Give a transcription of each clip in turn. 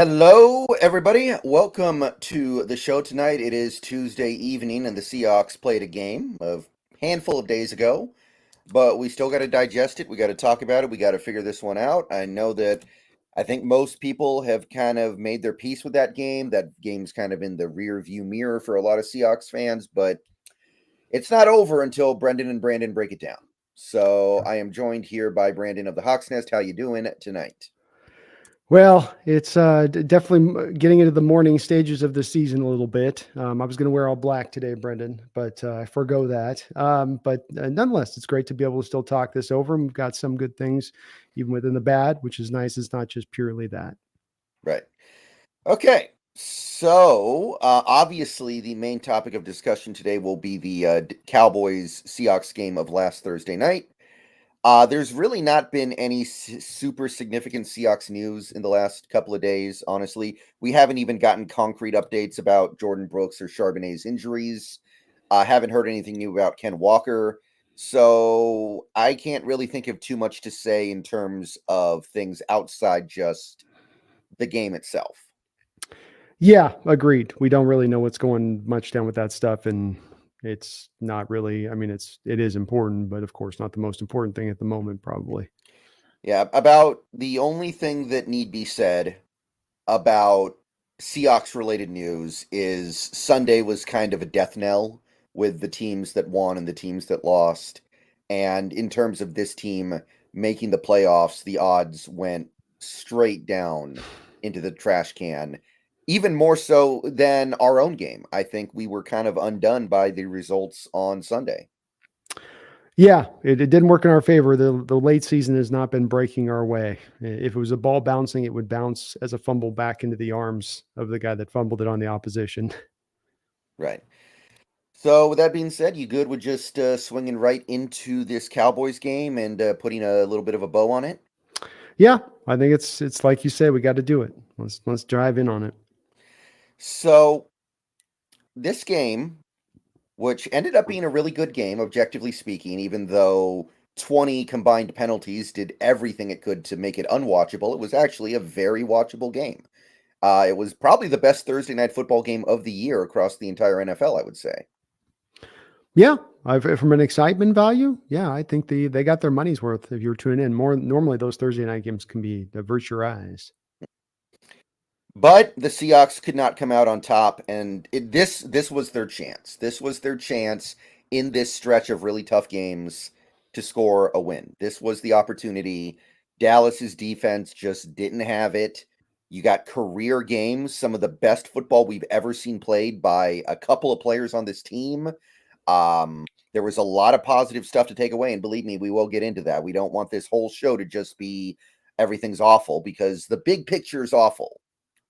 Hello, everybody. Welcome to the show tonight. It is Tuesday evening, and the Seahawks played a game a handful of days ago, but we still got to digest it. We got to talk about it. We got to figure this one out. I think most people have kind of made their peace with that game. That game's kind of in the rear view mirror for a lot of Seahawks fans, but it's not over until Brendan and Brandon break it down. So I am joined here by Brandon of the Hawks Nest. How you doing tonight? Well, it's definitely getting into the morning stages of the season a little bit. I was going to wear all black today, Brendan, but I forgo that. But nonetheless, it's great to be able to still talk this over. And we've got some good things, even within the bad, which is nice. It's not just purely that. Right. Okay. So, obviously, the main topic of discussion today will be the Cowboys Seahawks game of last Thursday night. There's really not been any super significant Seahawks news in the last couple of days, honestly. We haven't even gotten concrete updates about Jordan Brooks or Charbonnet's injuries. Haven't heard anything new about Ken Walker. So, I can't really think of too much to say in terms of things outside just the game itself. Yeah, agreed. We don't really know what's going much down with that stuff, and it's not really. I mean, it is important, but of course, not the most important thing at the moment, probably. Yeah, about the only thing that need be said about Seahawks related news is Sunday was kind of a death knell with the teams that won and the teams that lost. And in terms of this team making the playoffs, the odds went straight down into the trash can, even more so than our own game. I think we were kind of undone by the results on Sunday. Yeah, it didn't work in our favor. The late season has not been breaking our way. If it was a ball bouncing, it would bounce as a fumble back into the arms of the guy that fumbled it on the opposition. Right. So, with that being said, you good with just swinging right into this Cowboys game and putting a little bit of a bow on it? Yeah, I think it's like you say, we got to do it. Let's drive in on it. So, this game, which ended up being a really good game, objectively speaking, even though 20 combined penalties did everything it could to make it unwatchable, it was actually a very watchable game. It was probably the best Thursday night football game of the year across the entire NFL, I would say. Yeah, from an excitement value, yeah, I think they got their money's worth if you're tuning in. More normally, those Thursday night games can be divert your eyes. But the Seahawks could not come out on top, and this was their chance. This was their chance in this stretch of really tough games to score a win. This was the opportunity. Dallas's defense just didn't have it. You got career games, some of the best football we've ever seen played by a couple of players on this team. There was a lot of positive stuff to take away, and believe me, we will get into that. We don't want this whole show to just be everything's awful because the big picture is awful.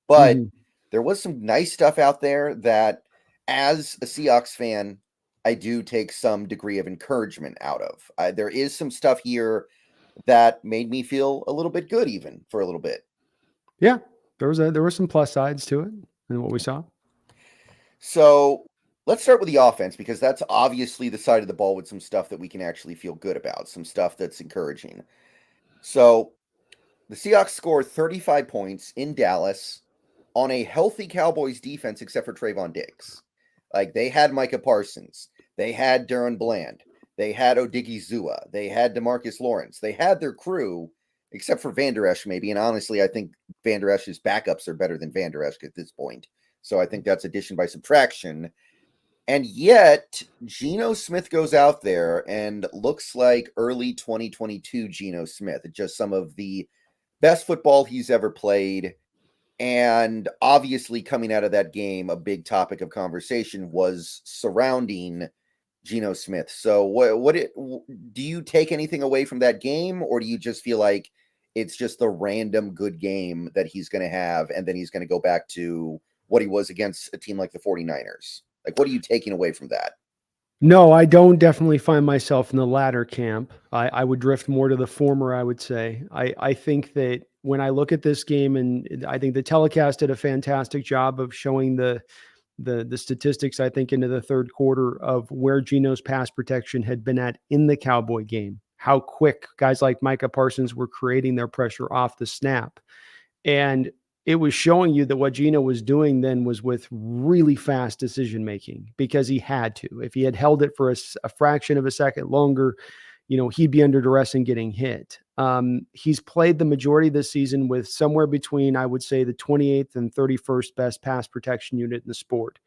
But Mhm. there was some nice stuff out there that, as a Seahawks fan, I do take some degree of encouragement out of. There is some stuff here that made me feel a little bit good, even for a little bit. Yeah, there were some plus sides to it in what we saw. So let's start with the offense because that's obviously the side of the ball with some stuff that we can actually feel good about, some stuff that's encouraging. So the Seahawks scored 35 points in Dallas on a healthy Cowboys defense, except for Trayvon Diggs. Like they had Micah Parsons, they had Darren Bland, they had Odigizua, they had Demarcus Lawrence, they had their crew, except for Van Der Esch maybe. And honestly, I think Van Der Esch's backups are better than Van Der Esch at this point. So I think that's addition by subtraction. And yet, Geno Smith goes out there and looks like early 2022 Geno Smith. Just some of the best football he's ever played. And obviously, coming out of that game, a big topic of conversation was surrounding Geno Smith. So, do you take anything away from that game, or do you just feel like it's just a random good game that he's going to have, and then he's going to go back to what he was against a team like the 49ers? Like, what are you taking away from that? No, I don't definitely find myself in the latter camp. I would drift more to the former, I would say. I think that when I look at this game, and I think the telecast did a fantastic job of showing the statistics, I think, into the third quarter of where Geno's pass protection had been at in the Cowboy game, how quick guys like Micah Parsons were creating their pressure off the snap. And it was showing you that what Geno was doing then was with really fast decision making because he had to. If he had held it for a fraction of a second longer, he'd be under duress and getting hit. He's played the majority of this season with somewhere between, I would say, the 28th and 31st best pass protection unit in the sport.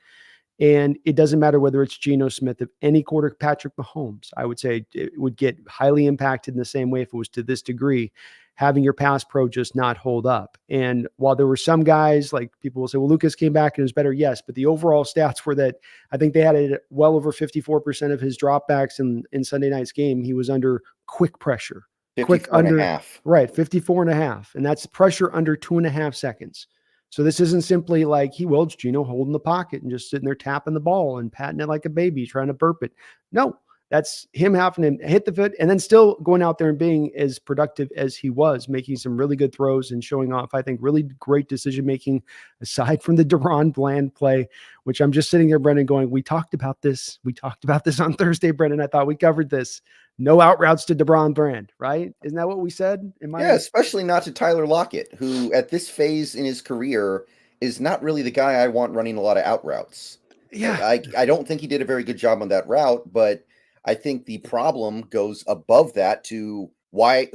And it doesn't matter whether it's Geno Smith, of any quarter, Patrick Mahomes, I would say it would get highly impacted in the same way if it was to this degree, having your pass pro just not hold up. And while there were some guys, like people will say, well, Lucas came back and it was better. Yes. But the overall stats were that I think they had it well over 54% of his dropbacks in Sunday night's game. He was under quick pressure. 54 and a half. Right. 54 and a half. And that's pressure under 2.5 seconds. So this isn't simply like it's Geno holding the pocket and just sitting there tapping the ball and patting it like a baby, trying to burp it. No, that's him having to hit the foot and then still going out there and being as productive as he was, making some really good throws and showing off, I think, really great decision-making aside from the Deron Bland play, which I'm just sitting there, Brendan, going, we talked about this. We talked about this on Thursday, Brendan. I thought we covered this. No out routes to DeBron Brand, right? Isn't that what we said? Yeah, especially not to Tyler Lockett, who at this phase in his career is not really the guy I want running a lot of out routes. Yeah. I don't think he did a very good job on that route, but I think the problem goes above that to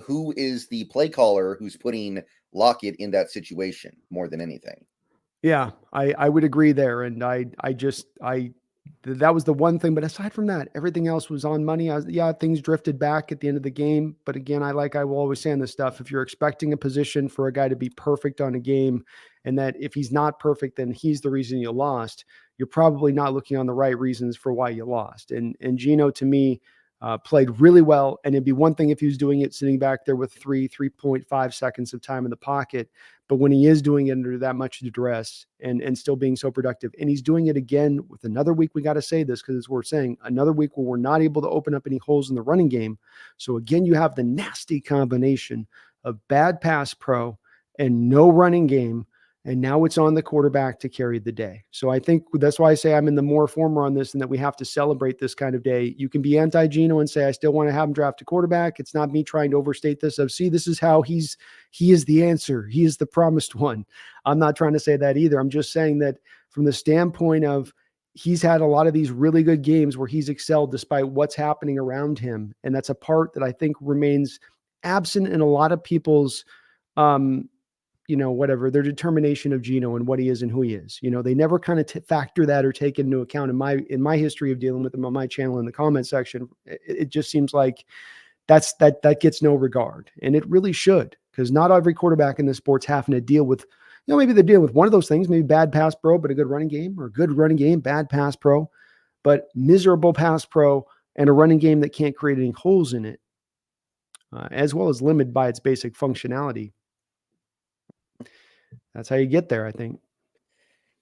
who is the play caller who's putting Lockett in that situation more than anything. Yeah, I would agree there. And that was the one thing. But aside from that, everything else was on money. Things drifted back at the end of the game. But again, I will always say on this stuff, if you're expecting a position for a guy to be perfect on a game, and that if he's not perfect, then he's the reason you lost, you're probably not looking on the right reasons for why you lost. And Geno, to me, played really well. And it'd be one thing if he was doing it sitting back there with 3.5 seconds of time in the pocket. But when he is doing it under that much duress and still being so productive, and he's doing it again with another week, we got to say this because it's worth saying, another week where we're not able to open up any holes in the running game. So again, you have the nasty combination of bad pass pro and no running game. And now it's on the quarterback to carry the day. So I think that's why I say I'm in the more former on this, and that we have to celebrate this kind of day. You can be anti-Geno and say, I still want to have him draft a quarterback. It's not me trying to overstate this this is how he is the answer. He is the promised one. I'm not trying to say that either. I'm just saying that from the standpoint of he's had a lot of these really good games where he's excelled despite what's happening around him. And that's a part that I think remains absent in a lot of people's, their determination of Geno and what he is and who he is. They never kind of factor that or take into account. In my history of dealing with them on my channel in the comment section, it just seems like that gets no regard, and it really should, because not every quarterback in this sport's having to deal with, maybe they're dealing with one of those things, maybe bad pass pro, but a good running game, or good running game, bad pass pro, but miserable pass pro and a running game that can't create any holes in it, as well as limited by its basic functionality. That's how you get there, I think.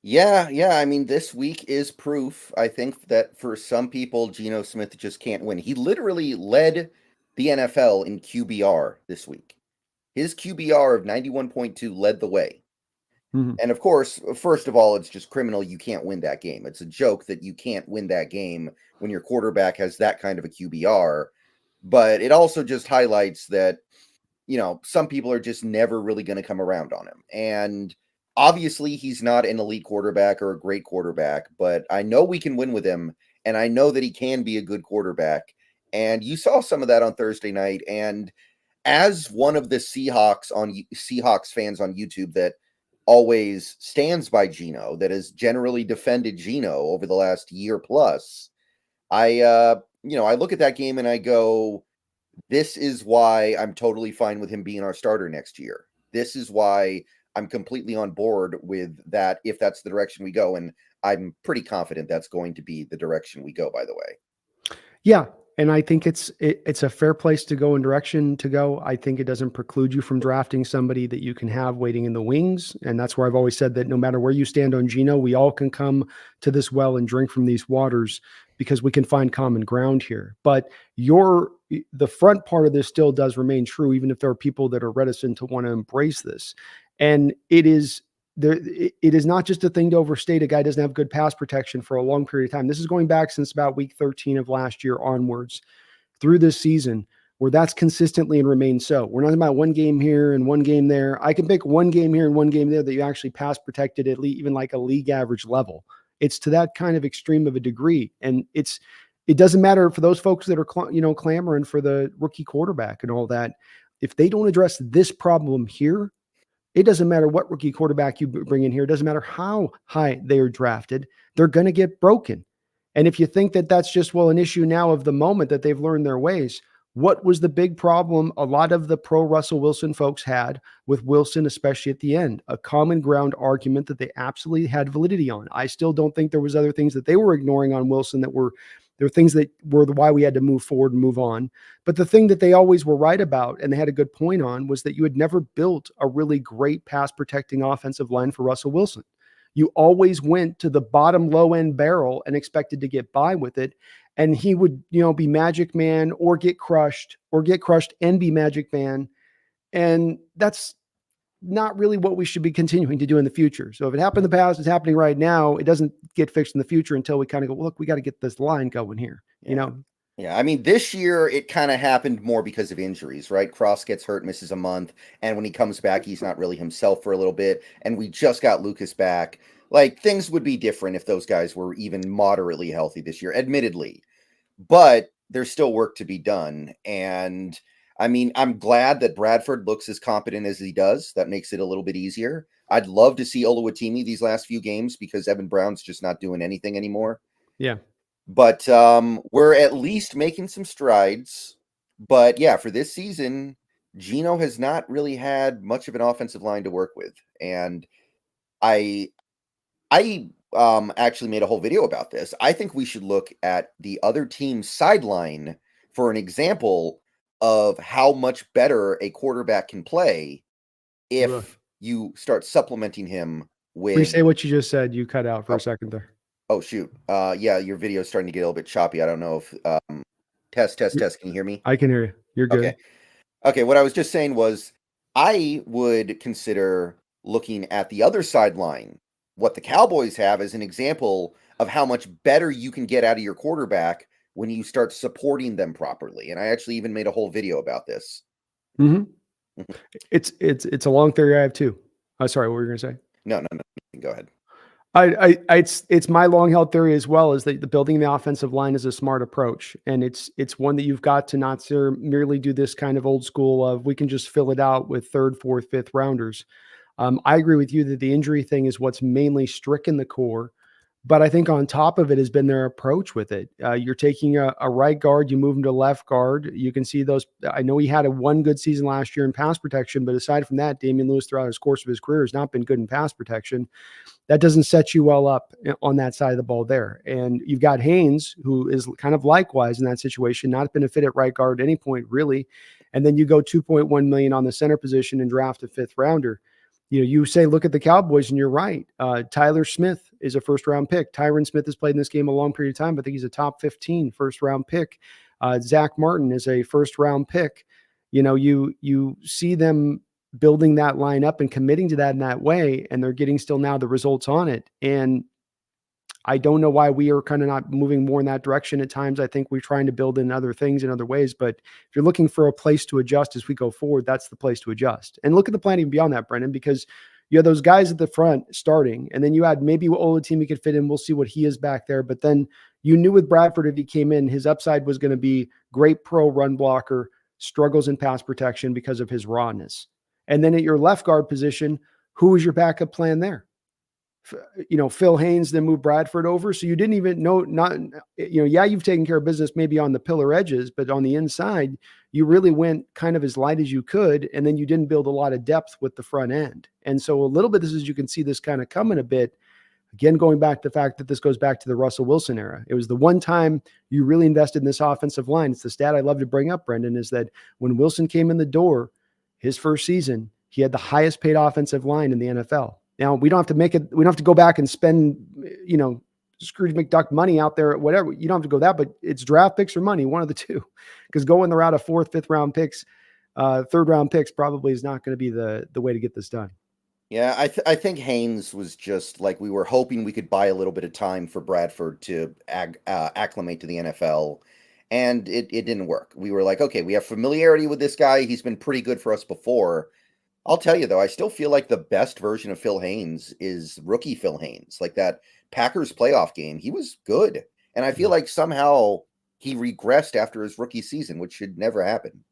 Yeah. I mean, this week is proof, I think, that for some people, Geno Smith just can't win. He literally led the NFL in QBR this week. His QBR of 91.2 led the way. Mm-hmm. And of course, first of all, it's just criminal. You can't win that game. It's a joke that you can't win that game when your quarterback has that kind of a QBR. But it also just highlights that, some people are just never really going to come around on him. And obviously, he's not an elite quarterback or a great quarterback, but I know we can win with him, and I know that he can be a good quarterback. And you saw some of that on Thursday night. And as one of the Seahawks fans on YouTube that always stands by Geno, that has generally defended Geno over the last year plus, I look at that game and I go, this is why I'm totally fine with him being our starter next year. This is why I'm completely on board with that, if that's the direction we go. And I'm pretty confident that's going to be the direction we go, by the way. Yeah. And I think it's a fair place to go and direction to go. I think it doesn't preclude you from drafting somebody that you can have waiting in the wings. And that's where I've always said that no matter where you stand on Geno, we all can come to this well and drink from these waters, because we can find common ground here. But the front part of this still does remain true, even if there are people that are reticent to want to embrace this. And it is not just a thing to overstate. A guy doesn't have good pass protection for a long period of time. This is going back since about week 13 of last year onwards through this season, where that's consistently and remains so. We're not talking about one game here and one game there. I can pick one game here and one game there that you actually pass protected at least even like a league average level. It's to that kind of extreme of a degree. And it doesn't matter for those folks that are, clamoring for the rookie quarterback and all that. If they don't address this problem here, it doesn't matter what rookie quarterback you bring in here. It doesn't matter how high they are drafted. They're going to get broken. And if you think that that's just, an issue now of the moment that they've learned their ways, what was the big problem a lot of the pro Russell Wilson folks had with Wilson, especially at the end? A common ground argument that they absolutely had validity on. I still don't think there was other things that they were ignoring on Wilson there were things that were why we had to move forward and move on. But the thing that they always were right about, and they had a good point on, was that you had never built a really great pass protecting offensive line for Russell Wilson. You always went to the bottom low end barrel and expected to get by with it. And he would, be Magic Man or get crushed and be Magic Man. And that's not really what we should be continuing to do in the future. So if it happened in the past, it's happening right now. It doesn't get fixed in the future until we kind of go, look, we got to get this line going here, Yeah, I mean, this year it kind of happened more because of injuries, right? Cross gets hurt, misses a month, and when he comes back, he's not really himself for a little bit. And we just got Lucas back. Like, things would be different if those guys were even moderately healthy this year, admittedly. But there's still work to be done. And I mean, I'm glad that Bradford looks as competent as he does. That makes it a little bit easier. I'd love to see Oluwatimi these last few games because Evan Brown's just not doing anything anymore. Yeah. But we're at least making some strides. But yeah, for this season, Geno has not really had much of an offensive line to work with. And I actually made a whole video about this. I think we should look at the other team's sideline for an example of how much better a quarterback can play if you start supplementing him with... When you say what you just said, you cut out for a second there. Oh, shoot. Yeah, your video is starting to get a little bit choppy. I don't know if... Test. Can you hear me? I can hear you. You're good. Okay, what I was just saying was I would consider looking at the other sideline, what the Cowboys have, as an example of how much better you can get out of your quarterback when you start supporting them properly. And I actually even made a whole video about this. Mm-hmm. It's a long theory I have too. Sorry, what were you going to say? No. Go ahead. It's my long held theory as well, is that the building the offensive line is a smart approach. And it's one that you've got to not merely do this kind of old school of we can just fill it out with third, fourth, fifth rounders. I agree with you that the injury thing is what's mainly stricken the core. But I think on top of it has been their approach with it. You're taking a right guard, you move him to left guard. You can see those. I know he had one good season last year in pass protection, but aside from that, Damian Lewis throughout his course of his career has not been good in pass protection. That doesn't set you well up on that side of the ball there. And you've got Haynes, who is kind of likewise in that situation, not been a fit at right guard at any point, really. And then you go $2.1 million on the center position and draft a fifth rounder. You say, look at the Cowboys, and you're right. Tyler Smith is a first-round pick. Tyron Smith has played in this game a long period of time, but I think he's a top 15 first-round pick. Zach Martin is a first-round pick. You see them building that line up and committing to that in that way, and they're getting still now the results on it. And I don't know why we are kind of not moving more in that direction at times. I think we're trying to build in other things in other ways, but if you're looking for a place to adjust as we go forward, that's the place to adjust. And look at the planning beyond that, Brendan, because you have those guys at the front starting, and then you had maybe Oluwatimi could fit in. We'll see what he is back there. But then you knew with Bradford, if he came in, his upside was going to be great pro run blocker, struggles in pass protection because of his rawness. And then at your left guard position, who was your backup plan there? Phil Haynes, then move Bradford over. So you didn't even know, you've taken care of business maybe on the pillar edges, but on the inside, you really went kind of as light as you could. And then you didn't build a lot of depth with the front end. And so a little bit, you can see this kind of coming a bit. Again, going back to the fact that this goes back to the Russell Wilson era. It was the one time you really invested in this offensive line. It's the stat I love to bring up, Brendan, is that when Wilson came in the door, his first season, he had the highest paid offensive line in the NFL. Now, we don't have to go back and spend, Scrooge McDuck money out there, whatever. You don't have to go that, but it's draft picks or money, one of the two. Because going the route of fourth, fifth round picks, third round picks probably is not going to be the way to get this done. Yeah, I think Haynes was just like, we were hoping we could buy a little bit of time for Bradford to acclimate to the NFL. and it didn't work. We were like, okay, we have familiarity with this guy. He's been pretty good for us before. I'll tell you though, I still feel like the best version of Phil Haynes is rookie Phil Haynes. Like that Packers playoff game, he was good. And I feel like somehow he regressed after his rookie season, which should never happen.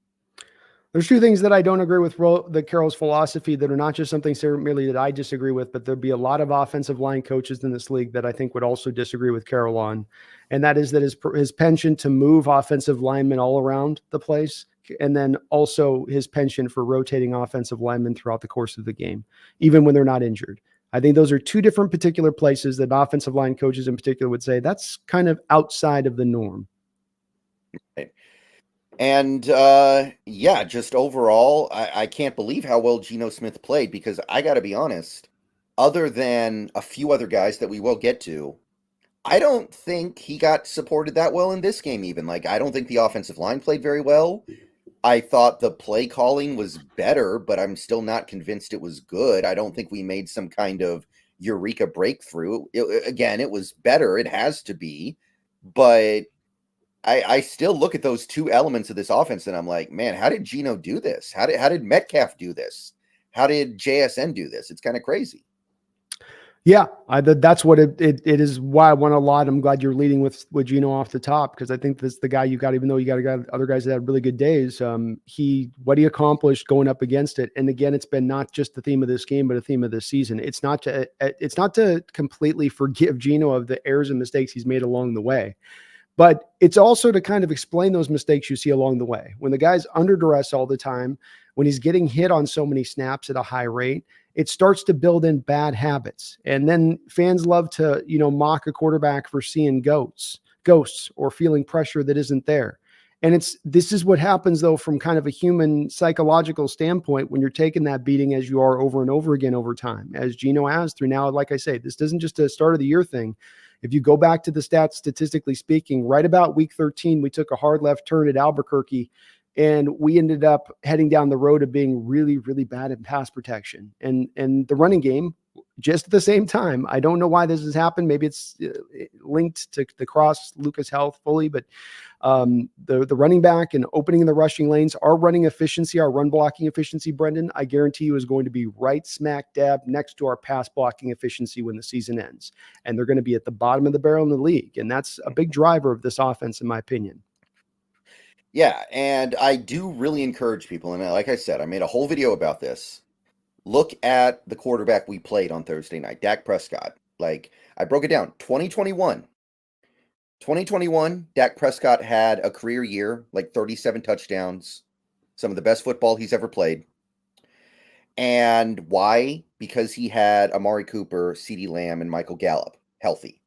There's two things that I don't agree with the Carroll's philosophy that are not just something merely that I disagree with, but there'd be a lot of offensive line coaches in this league that I think would also disagree with Carroll on. And that is that his penchant to move offensive linemen all around the place, and then also his penchant for rotating offensive linemen throughout the course of the game, even when they're not injured. I think those are two different particular places that offensive line coaches in particular would say that's kind of outside of the norm. Right. And yeah, just overall, I can't believe how well Geno Smith played, because I got to be honest, other than a few other guys that we will get to, I don't think he got supported that well in this game even. Like, I don't think the offensive line played very well. I thought the play calling was better, but I'm still not convinced it was good. I don't think we made some kind of eureka breakthrough. Again, it was better. It has to be. But I still look at those two elements of this offense and I'm like, man, how did Geno do this? How did Metcalf do this? How did JSN do this? It's kind of crazy. Yeah, that's what it is. Why I want a lot. I'm glad you're leading with Geno off the top, because I think that's the guy you got. Even though you got other guys that had really good days, what he accomplished going up against it. And again, it's been not just the theme of this game, but a theme of this season. It's not to completely forgive Geno of the errors and mistakes he's made along the way, but it's also to kind of explain those mistakes you see along the way. When the guy's under duress all the time, when he's getting hit on so many snaps at a high rate, it starts to build in bad habits. And then fans love to, mock a quarterback for seeing ghosts or feeling pressure that isn't there. And this is what happens though, from kind of a human psychological standpoint, when you're taking that beating as you are over and over again over time, as Geno has through now. Like I say, this isn't just a start of the year thing. If you go back to the stats, statistically speaking, right about week 13, we took a hard left turn at Albuquerque, and we ended up heading down the road of being really, really bad at pass protection and the running game just at the same time. I don't know why this has happened. Maybe it's linked to the Cross Lucas health fully, but the running back and opening the rushing lanes, our running efficiency, our run blocking efficiency, Brendan, I guarantee you is going to be right smack dab next to our pass blocking efficiency when the season ends. And they're going to be at the bottom of the barrel in the league. And that's a big driver of this offense, in my opinion. Yeah, and I do really encourage people, and like I said, I made a whole video about this. Look at the quarterback we played on Thursday night, Dak Prescott. Like, I broke it down. 2021, Dak Prescott had a career year, like 37 touchdowns, some of the best football he's ever played. And why? Because he had Amari Cooper, CeeDee Lamb, and Michael Gallup healthy.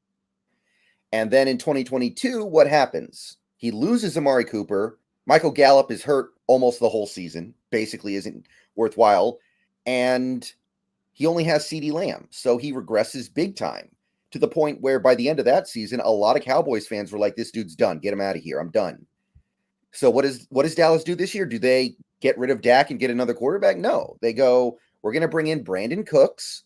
And then in 2022, what happens? He loses Amari Cooper. Michael Gallup is hurt almost the whole season, basically isn't worthwhile. And he only has CeeDee Lamb. So he regresses big time, to the point where by the end of that season, a lot of Cowboys fans were like, this dude's done. Get him out of here. I'm done. So what does Dallas do this year? Do they get rid of Dak and get another quarterback? No. They go, we're going to bring in Brandon Cooks,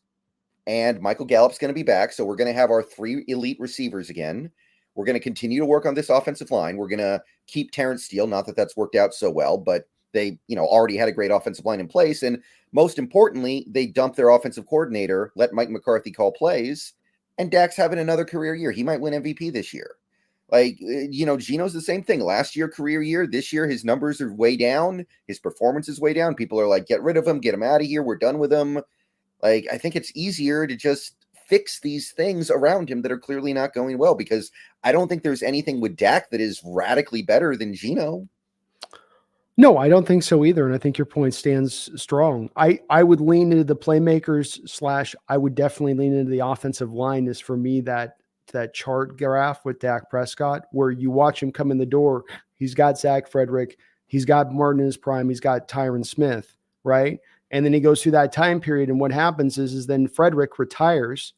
and Michael Gallup's going to be back. So we're going to have our 3 elite receivers again. We're going to continue to work on this offensive line. We're going to keep Terrence Steele. Not that that's worked out so well, but they, already had a great offensive line in place. And most importantly, they dumped their offensive coordinator, let Mike McCarthy call plays, and Dak's having another career year. He might win MVP this year. Like, Geno's the same thing. Last year, career year. This year, his numbers are way down. His performance is way down. People are like, get rid of him. Get him out of here. We're done with him. Like, I think it's easier to just fix these things around him that are clearly not going well, because I don't think there's anything with Dak that is radically better than Geno. No, I don't think so either. And I think your point stands strong. I would lean into the playmakers / I would definitely lean into the offensive line. Is for me that chart graph with Dak Prescott, where you watch him come in the door. He's got Zach Frederick. He's got Martin in his prime. He's got Tyron Smith, right? And then he goes through that time period. And what happens is then Frederick retires.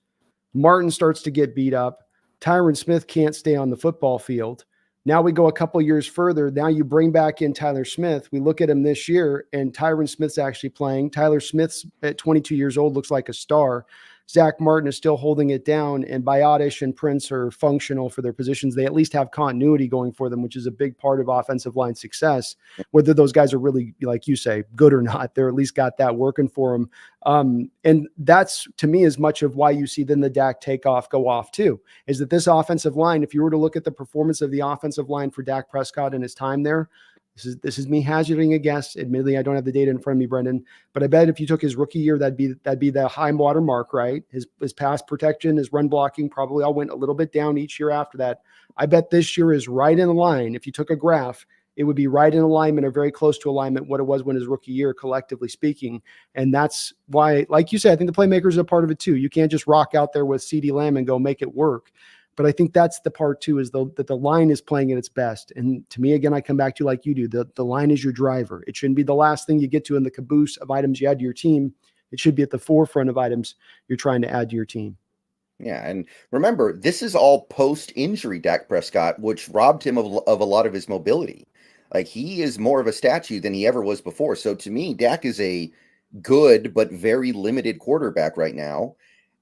Martin starts to get beat up. Tyron Smith can't stay on the football field. Now we go a couple years further. Now you bring back in Tyler Smith. We look at him this year, and Tyron Smith's actually playing. Tyler Smith's at 22 years old, looks like a star. Zach Martin is still holding it down, and Biotish and Prince are functional for their positions. They at least have continuity going for them, which is a big part of offensive line success. Whether those guys are really, like you say, good or not, they're at least got that working for them. And that's, to me, as much of why you see then the Dak takeoff go off too, is that this offensive line, if you were to look at the performance of the offensive line for Dak Prescott in his time there, this is me hazarding a guess. Admittedly, I don't have the data in front of me, Brendan, but I bet if you took his rookie year, that'd be the high water mark, right? His pass protection, his run blocking probably all went a little bit down each year after that. I bet this year is right in line. If you took a graph, it would be right in alignment or very close to alignment what it was when his rookie year, collectively speaking. And that's why, like you said, I think the playmakers are a part of it too. You can't just rock out there with CeeDee Lamb and go make it work. But I think that's the part too, is that the line is playing at its best. And to me, again, I come back to like you do, the line is your driver. It shouldn't be the last thing you get to in the caboose of items you add to your team. It should be at the forefront of items you're trying to add to your team. Yeah, and remember, this is all post-injury Dak Prescott, which robbed him of a lot of his mobility. Like, he is more of a statue than he ever was before. So to me, Dak is a good but very limited quarterback right now,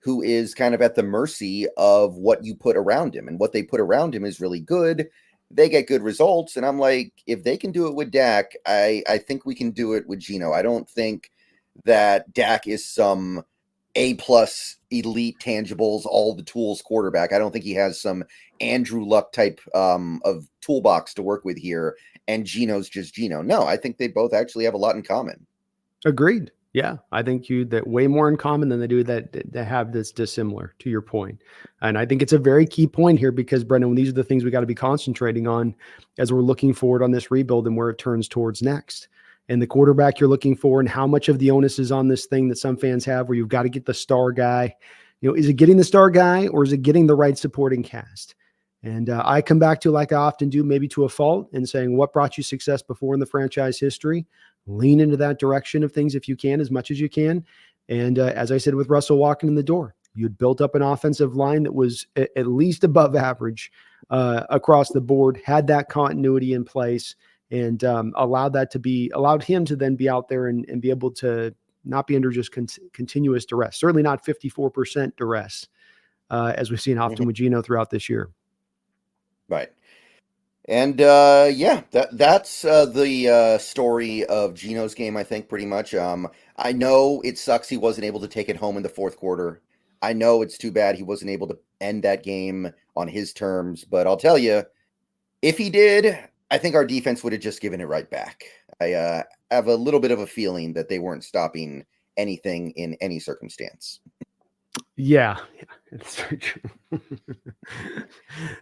who is kind of at the mercy of what you put around him. And what they put around him is really good. They get good results. And I'm like, if they can do it with Dak, I think we can do it with Geno. I don't think that Dak is some A-plus elite tangibles, all the tools quarterback. I don't think he has some Andrew Luck type of toolbox to work with here. And Geno's just Geno. No, I think they both actually have a lot in common. Agreed. Yeah, I think that way more in common than they do that have this dissimilar, to your point. And I think it's a very key point here because, Brendan, these are the things we got to be concentrating on as we're looking forward on this rebuild and where it turns towards next. And the quarterback you're looking for and how much of the onus is on this thing that some fans have where you've got to get the star guy. Is it getting the star guy or is it getting the right supporting cast? And I come back to, like I often do, maybe to a fault, and saying what brought you success before in the franchise history. Lean into that direction of things if you can, as much as you can. And as I said, with Russell walking in the door, you'd built up an offensive line that was at least above average across the board, had that continuity in place, and allowed him to then be out there and be able to not be under just continuous duress, certainly not 54% duress, as we've seen often with Geno throughout this year. Right. And that's the story of Geno's game, I think, pretty much. I know it sucks he wasn't able to take it home in the fourth quarter. I know it's too bad he wasn't able to end that game on his terms. But I'll tell you, if he did, I think our defense would have just given it right back. I have a little bit of a feeling that they weren't stopping anything in any circumstance. Yeah, it's very true.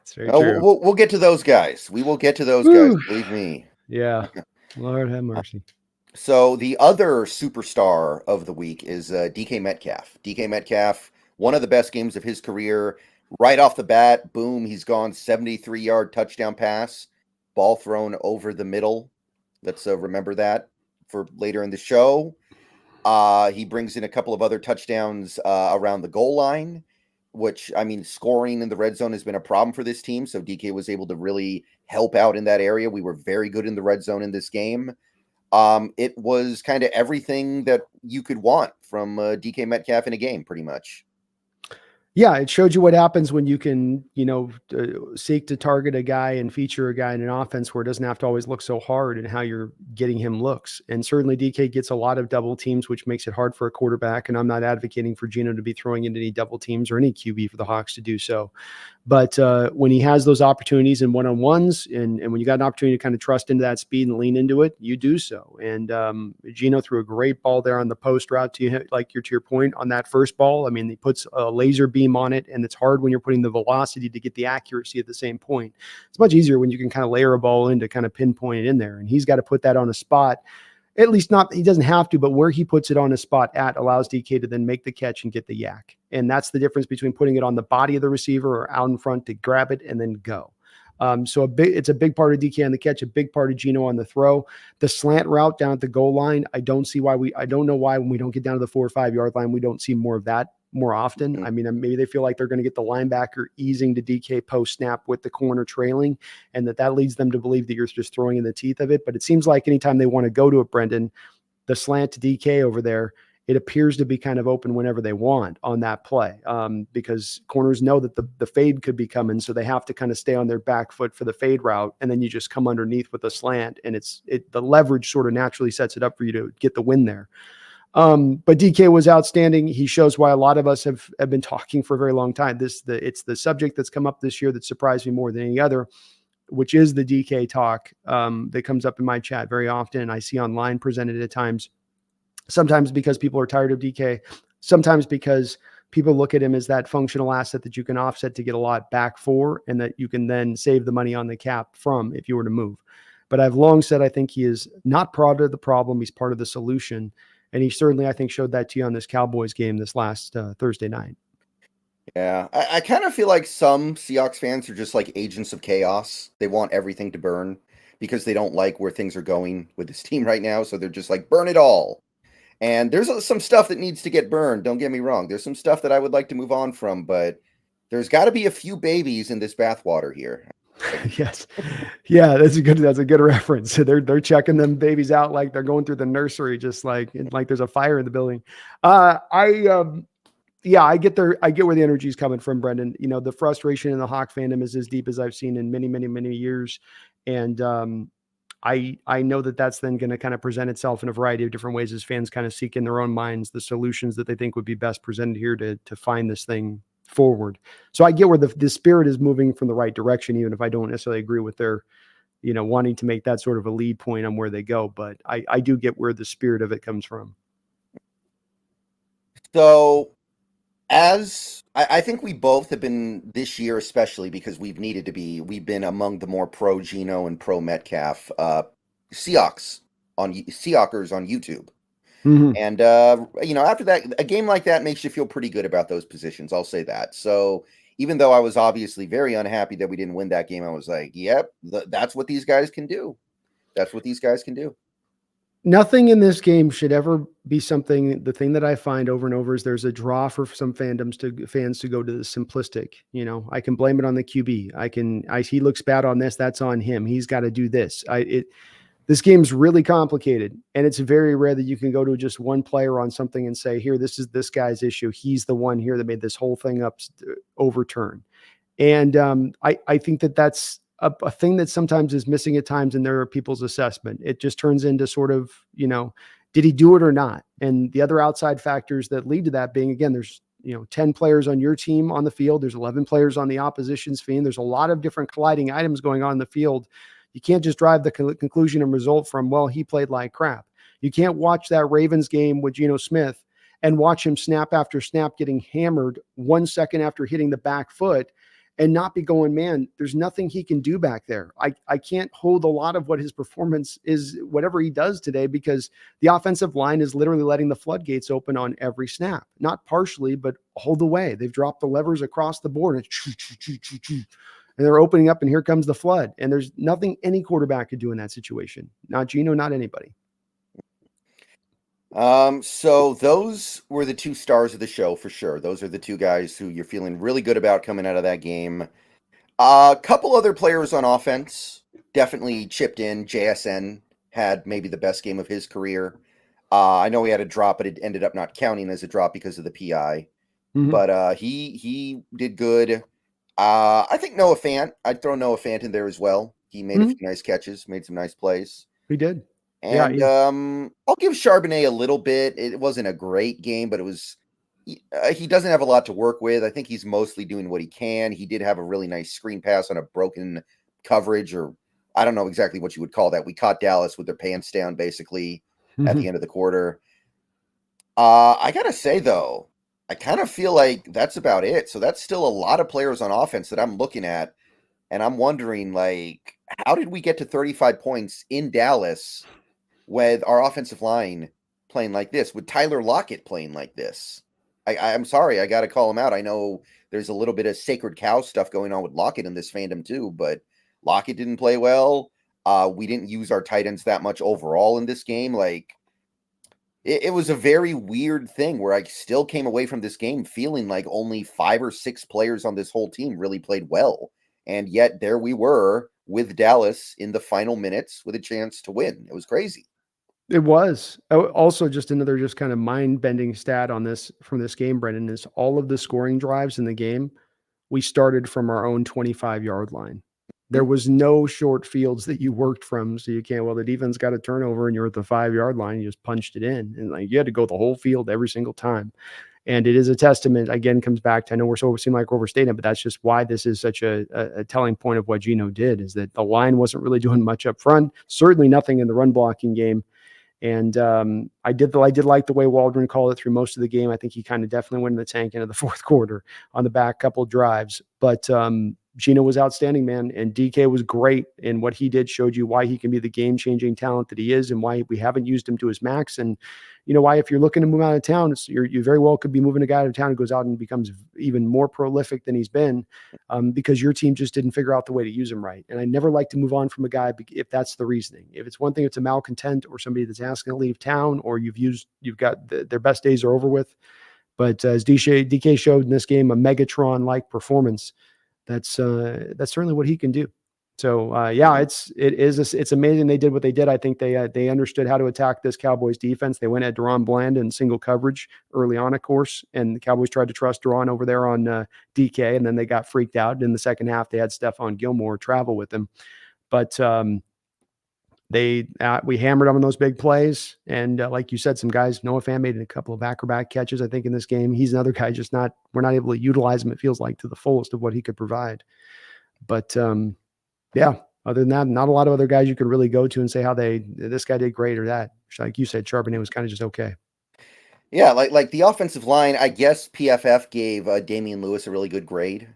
It's very true. We'll get to those guys. We will get to those guys, believe me. Yeah, Lord have mercy. So the other superstar of the week is DK Metcalf. DK Metcalf, one of the best games of his career. Right off the bat, boom, he's gone 73-yard touchdown pass, ball thrown over the middle. Let's remember that for later in the show. He brings in a couple of other touchdowns around the goal line, which, I mean, scoring in the red zone has been a problem for this team. So DK was able to really help out in that area. We were very good in the red zone in this game. It was kind of everything that you could want from DK Metcalf in a game, pretty much. Yeah, it showed you what happens when you can, seek to target a guy and feature a guy in an offense where it doesn't have to always look so hard and how you're getting him looks. And certainly DK gets a lot of double teams, which makes it hard for a quarterback. And I'm not advocating for Geno to be throwing into any double teams or any QB for the Hawks to do so. But when he has those opportunities in one-on-ones and when you got an opportunity to kind of trust into that speed and lean into it, you do so. And Geno threw a great ball there on the post route to your point on that first ball. I mean, he puts a laser beam on it, and it's hard when you're putting the velocity to get the accuracy at the same point. It's much easier when you can kind of layer a ball in to kind of pinpoint it in there. And he's got to put that on a spot. At least not, he doesn't have to, but where he puts it on a spot at allows DK to then make the catch and get the yak. And that's the difference between putting it on the body of the receiver or out in front to grab it and then go. So it's a big part of DK on the catch, a big part of Geno on the throw. The slant route down at the goal line, I don't know why when we don't get down to the 4 or 5 yard line, we don't see more of that more often. Mm-hmm. I mean, maybe they feel like they're going to get the linebacker easing to DK post snap with the corner trailing, and that leads them to believe that you're just throwing in the teeth of it. But it seems like anytime they want to go to it, Brendan, the slant to DK over there it appears to be kind of open whenever they want on that play, because corners know that the fade could be coming, so they have to kind of stay on their back foot for the fade route, and then you just come underneath with a slant, and the leverage sort of naturally sets it up for you to get the win there. But DK was outstanding. He shows why a lot of us have been talking for a very long time. It's the subject that's come up this year that surprised me more than any other, which is the DK talk that comes up in my chat very often, and I see online presented at times. Sometimes because people are tired of DK, sometimes because people look at him as that functional asset that you can offset to get a lot back for, and that you can then save the money on the cap from if you were to move. But I've long said I think he is not part of the problem. He's part of the solution. And he certainly, I think, showed that to you on this Cowboys game this last Thursday night. Yeah, I kind of feel like some Seahawks fans are just like agents of chaos. They want everything to burn because they don't like where things are going with this team right now. So they're just like, burn it all. And there's some stuff that needs to get burned. Don't get me wrong. There's some stuff that I would like to move on from, but there's got to be a few babies in this bathwater here. Yes. Yeah, that's a good reference. So they're checking them babies out like they're going through the nursery, just like there's a fire in the building. Yeah, I get where the energy is coming from, Brendan. You know, the frustration in the Hawk fandom is as deep as I've seen in many, many, many years. And I know that that's then going to kind of present itself in a variety of different ways as fans kind of seek in their own minds the solutions that they think would be best presented here to find this thing forward. So I get where the spirit is moving from the right direction, even if I don't necessarily agree with their, wanting to make that sort of a lead point on where they go. But I do get where the spirit of it comes from. So as I think we both have been this year, especially because we've been among the more pro Geno and pro Metcalf Seahawkers on YouTube. Mm-hmm. And after that, a game like that makes you feel pretty good about those positions. I'll say that. So even though I was obviously very unhappy that we didn't win that game, I was like, yep, that's what these guys can do. That's what these guys can do. Nothing in this game should ever be something. The thing that I find over and over is there's a draw for some fans to go to the simplistic. I can blame it on the QB. He looks bad on this. That's on him. He's got to do this. This game's really complicated, and it's very rare that you can go to just one player on something and say, here, this is this guy's issue. He's the one here that made this whole thing overturn. And I think that's a thing that sometimes is missing at times in their people's assessment. It just turns into sort of, did he do it or not? And the other outside factors that lead to that being, again, there's 10 players on your team on the field. There's 11 players on the opposition's team. There's a lot of different colliding items going on in the field. You can't just drive the conclusion and result from, well, he played like crap. You can't watch that Ravens game with Geno Smith and watch him snap after snap getting hammered 1 second after hitting the back foot and not be going, man, there's nothing he can do back there. I can't hold a lot of what his performance is, whatever he does today, because the offensive line is literally letting the floodgates open on every snap, not partially, but all the way. They've dropped the levers across the board. And they're opening up, and here comes the flood. And there's nothing any quarterback could do in that situation. Not Geno, not anybody. So those were the two stars of the show for sure. Those are the two guys who you're feeling really good about coming out of that game. A couple other players on offense definitely chipped in. JSN had maybe the best game of his career. I know he had a drop, but it ended up not counting as a drop because of the PI. Mm-hmm. But he did good. I think Noah Fant. I'd throw Noah Fant in there as well. He made a few nice catches, made some nice plays. He did. And I'll give Charbonnet a little bit. It wasn't a great game, but it was. He doesn't have a lot to work with. I think he's mostly doing what he can. He did have a really nice screen pass on a broken coverage, or I don't know exactly what you would call that. We caught Dallas with their pants down basically at the end of the quarter. I gotta say though, I kind of feel like that's about it. So that's still a lot of players on offense that I'm looking at, and I'm wondering, like, how did we get to 35 points in Dallas with our offensive line playing like this, with Tyler Lockett playing like this? I'm sorry, I got to call him out. I know there's a little bit of sacred cow stuff going on with Lockett in this fandom too, but Lockett didn't play well. We didn't use our tight ends that much overall in this game. Like, it was a very weird thing where I still came away from this game feeling like only 5 or 6 players on this whole team really played well. And yet there we were with Dallas in the final minutes with a chance to win. It was crazy. It was. Also, just another just kind of mind-bending stat on this from this game, Brendan, is all of the scoring drives in the game, we started from our own 25-yard line. There was no short fields that you worked from, so you can't, well, the defense got a turnover and you're at the 5-yard line, you just punched it in. And like you had to go the whole field every single time. And it is a testament, again, comes back to, I know we're so seem like we're overstating it, but that's just why this is such a telling point of what Geno did, is that the line wasn't really doing much up front, certainly nothing in the run blocking game. And I did like the way Waldron called it through most of the game. I think he kind of definitely went in the tank into the fourth quarter on the back couple drives. But Geno was outstanding, man. And DK was great. And what he did showed you why he can be the game-changing talent that he is and why we haven't used him to his max. And you know why, if you're looking to move out of town, you very well could be moving a guy out of town who goes out and becomes even more prolific than he's been, because your team just didn't figure out the way to use him right. And I never like to move on from a guy if that's the reasoning. If it's one thing, it's a malcontent or somebody that's asking to leave town, or you've got their best days are over with. But as DK showed in this game, a Megatron-like performance, that's certainly what he can do. So yeah, it's amazing they did what they did. I think they understood how to attack this Cowboys defense. They went at Deron Bland in single coverage early on, of course, and the Cowboys tried to trust Deron over there on DK, and then they got freaked out. In the second half, they had Stephon Gilmore travel with them, but we hammered them on those big plays. And like you said, some guys, Noah Fant made a couple of acrobat catches, I think, in this game. He's another guy, we're not able to utilize him, it feels like, to the fullest of what he could provide. But yeah, other than that, not a lot of other guys you could really go to and say how this guy did great or that. Like you said, Charbonnet was kind of just okay. Yeah, like the offensive line, I guess PFF gave Damian Lewis a really good grade.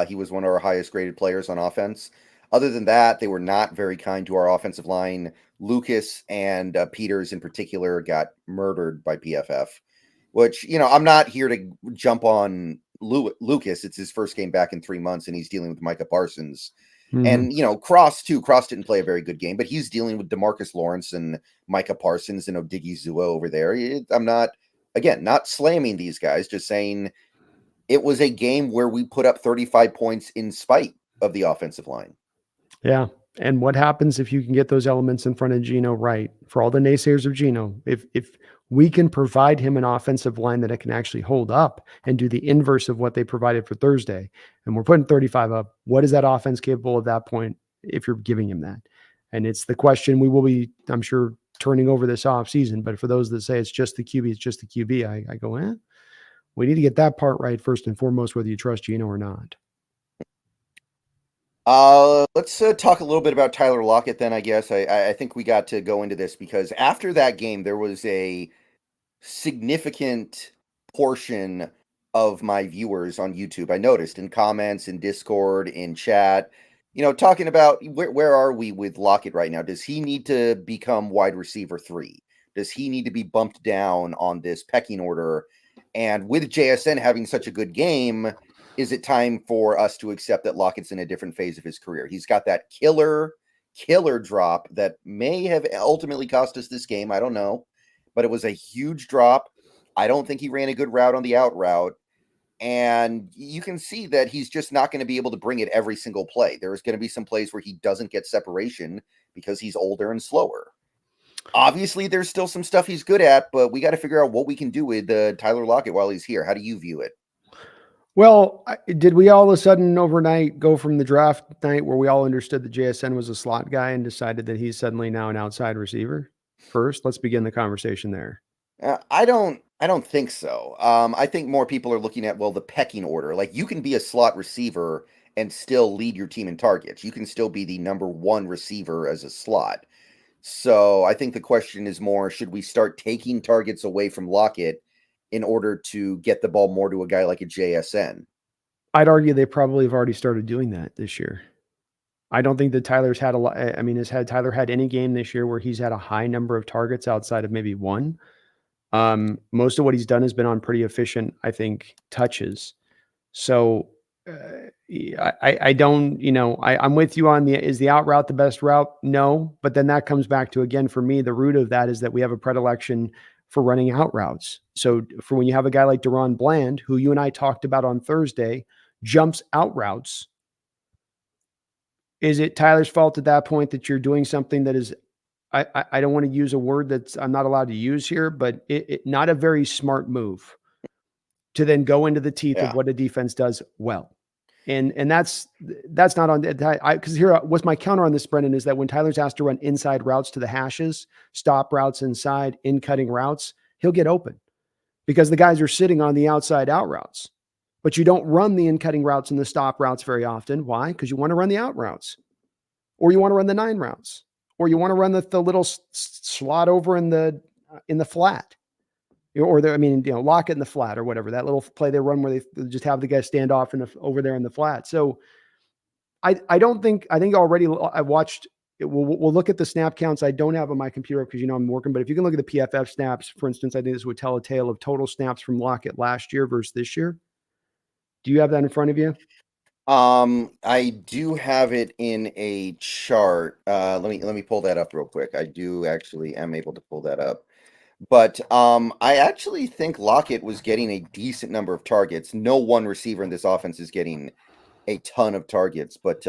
He was one of our highest graded players on offense. Other than that, they were not very kind to our offensive line. Lucas and Peters in particular got murdered by PFF, which, I'm not here to jump on Lucas. It's his first game back in 3 months, and he's dealing with Micah Parsons. And, Cross didn't play a very good game, but he's dealing with DeMarcus Lawrence and Micah Parsons and Odigizua over there. I'm not slamming these guys, just saying it was a game where we put up 35 points in spite of the offensive line. Yeah. And what happens if you can get those elements in front of Geno right? For all the naysayers of Geno, if we can provide him an offensive line that it can actually hold up and do the inverse of what they provided for Thursday, and we're putting 35 up, what is that offense capable of that point if you're giving him that? And it's the question we will be, I'm sure, turning over this offseason. But for those that say it's just the QB, I go, we need to get that part right first and foremost, whether you trust Geno or not. Let's talk a little bit about Tyler Lockett then, I guess. I think we got to go into this because after that game, there was a significant portion of my viewers on YouTube, I noticed, in comments, in Discord, in chat, talking about where are we with Lockett right now? Does he need to become wide receiver 3? Does he need to be bumped down on this pecking order? And with JSN having such a good game, is it time for us to accept that Lockett's in a different phase of his career? He's got that killer drop that may have ultimately cost us this game. I don't know, but it was a huge drop. I don't think he ran a good route on the out route. And you can see that he's just not going to be able to bring it every single play. There's going to be some plays where he doesn't get separation because he's older and slower. Obviously, there's still some stuff he's good at, but we got to figure out what we can do with Tyler Lockett while he's here. How do you view it? Well, did we all of a sudden overnight go from the draft night where we all understood that JSN was a slot guy and decided that he's suddenly now an outside receiver? First, let's begin the conversation there. I don't think so. I think more people are looking at, the pecking order. Like, you can be a slot receiver and still lead your team in targets. You can still be the number 1 receiver as a slot. So I think the question is more, should we start taking targets away from Lockett in order to get the ball more to a guy like a JSN? I'd argue they probably have already started doing that this year. I don't think that Tyler's had a lot. I mean, has Tyler had any game this year where he's had a high number of targets outside of maybe one? Most of what he's done has been on pretty efficient, I think, touches. So I don't, I'm with you on is the out route the best route? No, but then that comes back to, again, for me, the root of that is that we have a predilection for running out routes. So for when you have a guy like Deron Bland, who you and I talked about on Thursday, jumps out routes, is it Tyler's fault at that point that you're doing something that is I don't want to use a word that's I'm not allowed to use here, but not a very smart move to then go into the teeth of Yeah. what a defense does well. And that's not on because here what's my counter on this, Brendan, is that when Tyler's asked to run inside routes to the hashes, stop routes inside, in cutting routes, he'll get open because the guys are sitting on the outside out routes. But you don't run the in cutting routes and the stop routes very often. Why? Because you want to run the out routes, or you want to run the 9 routes, or you want to run the little slot over in the flat. Or Lockett in the flat or whatever, that little play they run where they just have the guy stand off over there in the flat. So I think already I've watched. We'll look at the snap counts. I don't have on my computer because I'm working. But if you can look at the PFF snaps, for instance, I think this would tell a tale of total snaps from Lockett last year versus this year. Do you have that in front of you? I do have it in a chart. Let me pull that up real quick. I do actually am able to pull that up. But I actually think Lockett was getting a decent number of targets. No one receiver in this offense is getting a ton of targets. But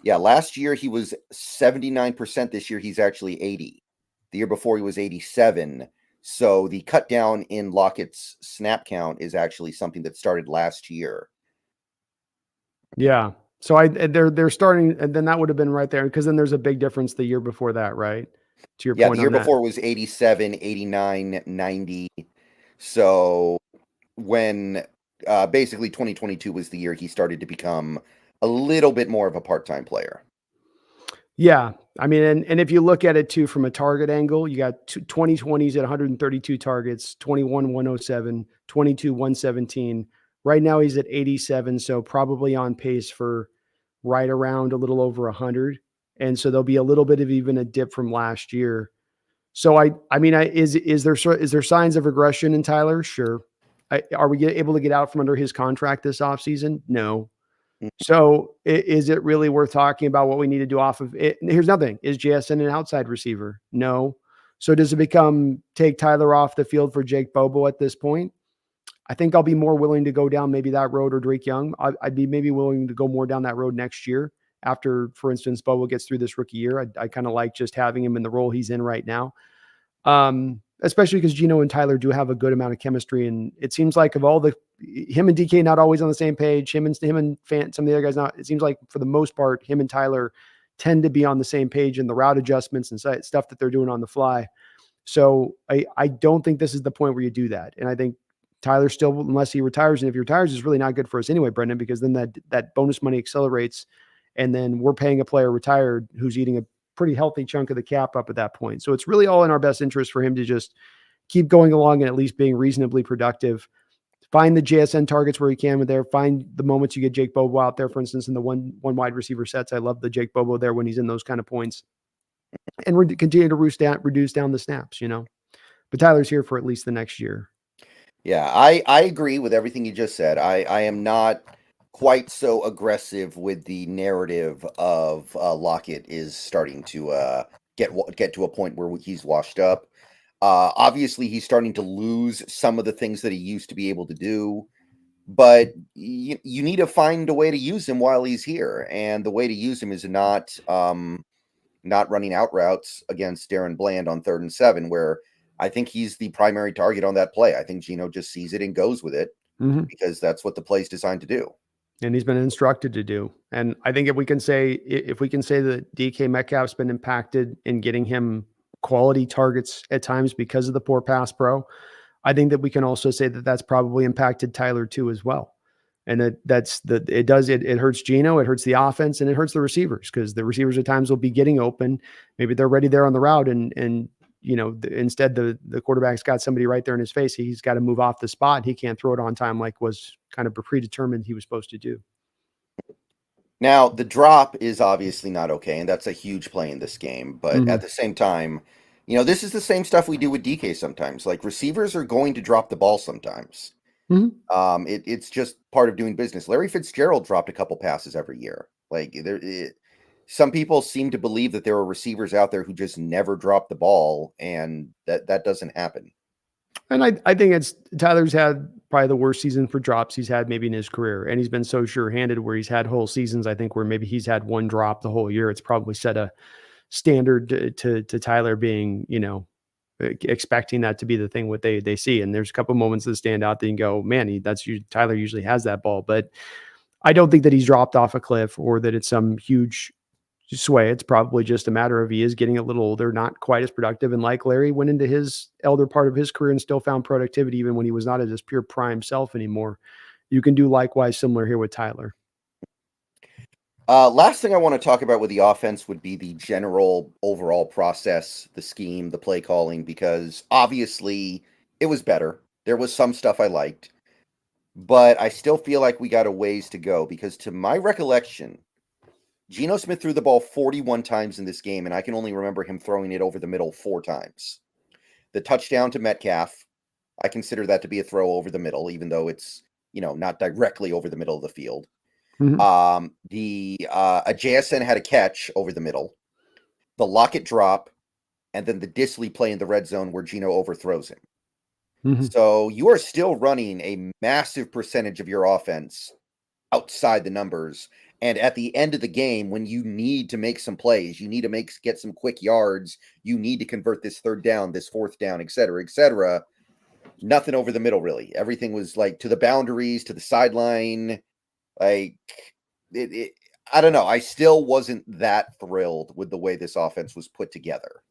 yeah, last year he was 79%. This year he's actually 80. The year before he was 87. So the cut down in Lockett's snap count is actually something that started last year. Yeah. So they're starting, and then that would have been right there because then there's a big difference the year before that, right? To your point, the year on that. before was 87, 89, 90. So when basically 2022 was the year he started to become a little bit more of a part-time player. Yeah. I mean, and if you look at it too from a target angle, you got 2020s at 132 targets, 21, 107, 22, 117. Right now he's at 87. So probably on pace for right around a little over 100. And so there'll be a little bit of even a dip from last year. So is there signs of regression in Tyler? Sure. Are we able to get out from under his contract this offseason? No. So is it really worth talking about what we need to do off of it? Here's nothing. Is JSN an outside receiver? No. So does it become take Tyler off the field for Jake Bobo at this point? I think I'll be more willing to go down maybe that road, or Drake Young. I'd be maybe willing to go more down that road next year after, for instance, Bobo gets through this rookie year. I kind of like just having him in the role he's in right now. Especially because Gino and Tyler do have a good amount of chemistry. And it seems like of all him and DK not always on the same page, him and Fant, some of the other guys not, it seems like for the most part, him and Tyler tend to be on the same page in the route adjustments and stuff that they're doing on the fly. So I don't think this is the point where you do that. And I think Tyler still, unless he retires, and if he retires, is really not good for us anyway, Brendan, because then that bonus money accelerates. And then we're paying a player retired who's eating a pretty healthy chunk of the cap up at that point. So it's really all in our best interest for him to just keep going along and at least being reasonably productive. Find the JSN targets where he can with there. Find the moments you get Jake Bobo out there, for instance, in the one wide receiver sets. I love the Jake Bobo there when he's in those kind of points. And we're continue to reduce down the snaps, But Tyler's here for at least the next year. Yeah, I agree with everything you just said. I am not quite so aggressive with the narrative of Lockett is starting to get to a point where he's washed up. Obviously, he's starting to lose some of the things that he used to be able to do, but you need to find a way to use him while he's here, and the way to use him is not running out routes against Darren Bland on 3rd and 7, where I think he's the primary target on that play. I think Gino just sees it and goes with it because that's what the play's designed to do. And he's been instructed to do. And I think if we can say that DK Metcalf's been impacted in getting him quality targets at times because of the poor pass pro, I think that we can also say that that's probably impacted Tyler too as well. And it hurts Gino, it hurts the offense, and it hurts the receivers because the receivers at times will be getting open. Maybe they're ready there on the route, and instead the quarterback's got somebody right there in his face. He's got to move off the spot. He can't throw it on time like was kind of predetermined he was supposed to do. Now, the drop is obviously not okay, and that's a huge play in this game. But at the same time, this is the same stuff we do with DK sometimes. Like, receivers are going to drop the ball sometimes. It's just part of doing business. Larry Fitzgerald dropped a couple passes every year. Like, some people seem to believe that there are receivers out there who just never drop the ball, and that doesn't happen. And I think Tyler's had probably the worst season for drops he's had maybe in his career. And he's been so sure-handed where he's had whole seasons, I think, where maybe he's had one drop the whole year. It's probably set a standard to Tyler being, expecting that to be the thing what they see. And there's a couple moments that stand out that you can go, man, Tyler usually has that ball. But I don't think that he's dropped off a cliff or that it's some huge sway. It's probably just a matter of he is getting a little older, not quite as productive. And like Larry went into his elder part of his career and still found productivity even when he was not at his pure prime self anymore. You can do likewise similar here with Tyler. Last thing I want to talk about with the offense would be the general overall process, the scheme, the play calling, because obviously it was better. There was some stuff I liked, but I still feel like we got a ways to go because to my recollection, Geno Smith threw the ball 41 times in this game, and I can only remember him throwing it over the middle 4 times. The touchdown to Metcalf, I consider that to be a throw over the middle, even though it's, not directly over the middle of the field. Mhm. A JSN had a catch over the middle, the Lockett drop, and then the Disley play in the red zone where Geno overthrows him. Mhm. So you are still running a massive percentage of your offense outside the numbers. And at the end of the game, when you need to make some plays, you need to get some quick yards, you need to convert this 3rd down, this 4th down, et cetera, nothing over the middle, really. Everything was like to the boundaries, to the sideline. Like I don't know. I still wasn't that thrilled with the way this offense was put together.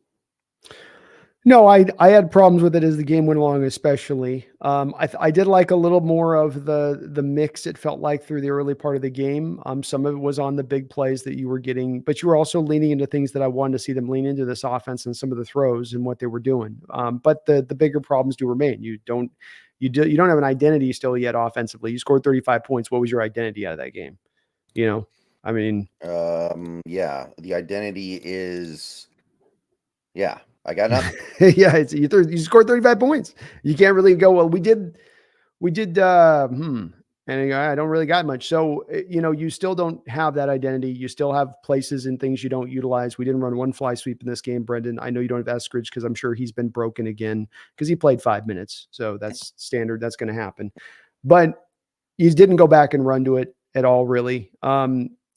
No, I had problems with it as the game went along, especially. I did like a little more of the mix. It felt like through the early part of the game. Some of it was on the big plays that you were getting, but you were also leaning into things that I wanted to see them lean into this offense and some of the throws and what they were doing. But the bigger problems do remain. You don't have an identity still yet offensively. You scored 35 points. What was your identity out of that game? I mean, yeah, the identity is, yeah, I got nothing. yeah, you scored 35 points. You can't really go, well, we did, and I don't really got much. So, you still don't have that identity. You still have places and things you don't utilize. We didn't run one fly sweep in this game, Brendan. I know you don't have Eskridge because I'm sure he's been broken again because he played 5 minutes. So that's standard. That's going to happen. But you didn't go back and run to it at all, really.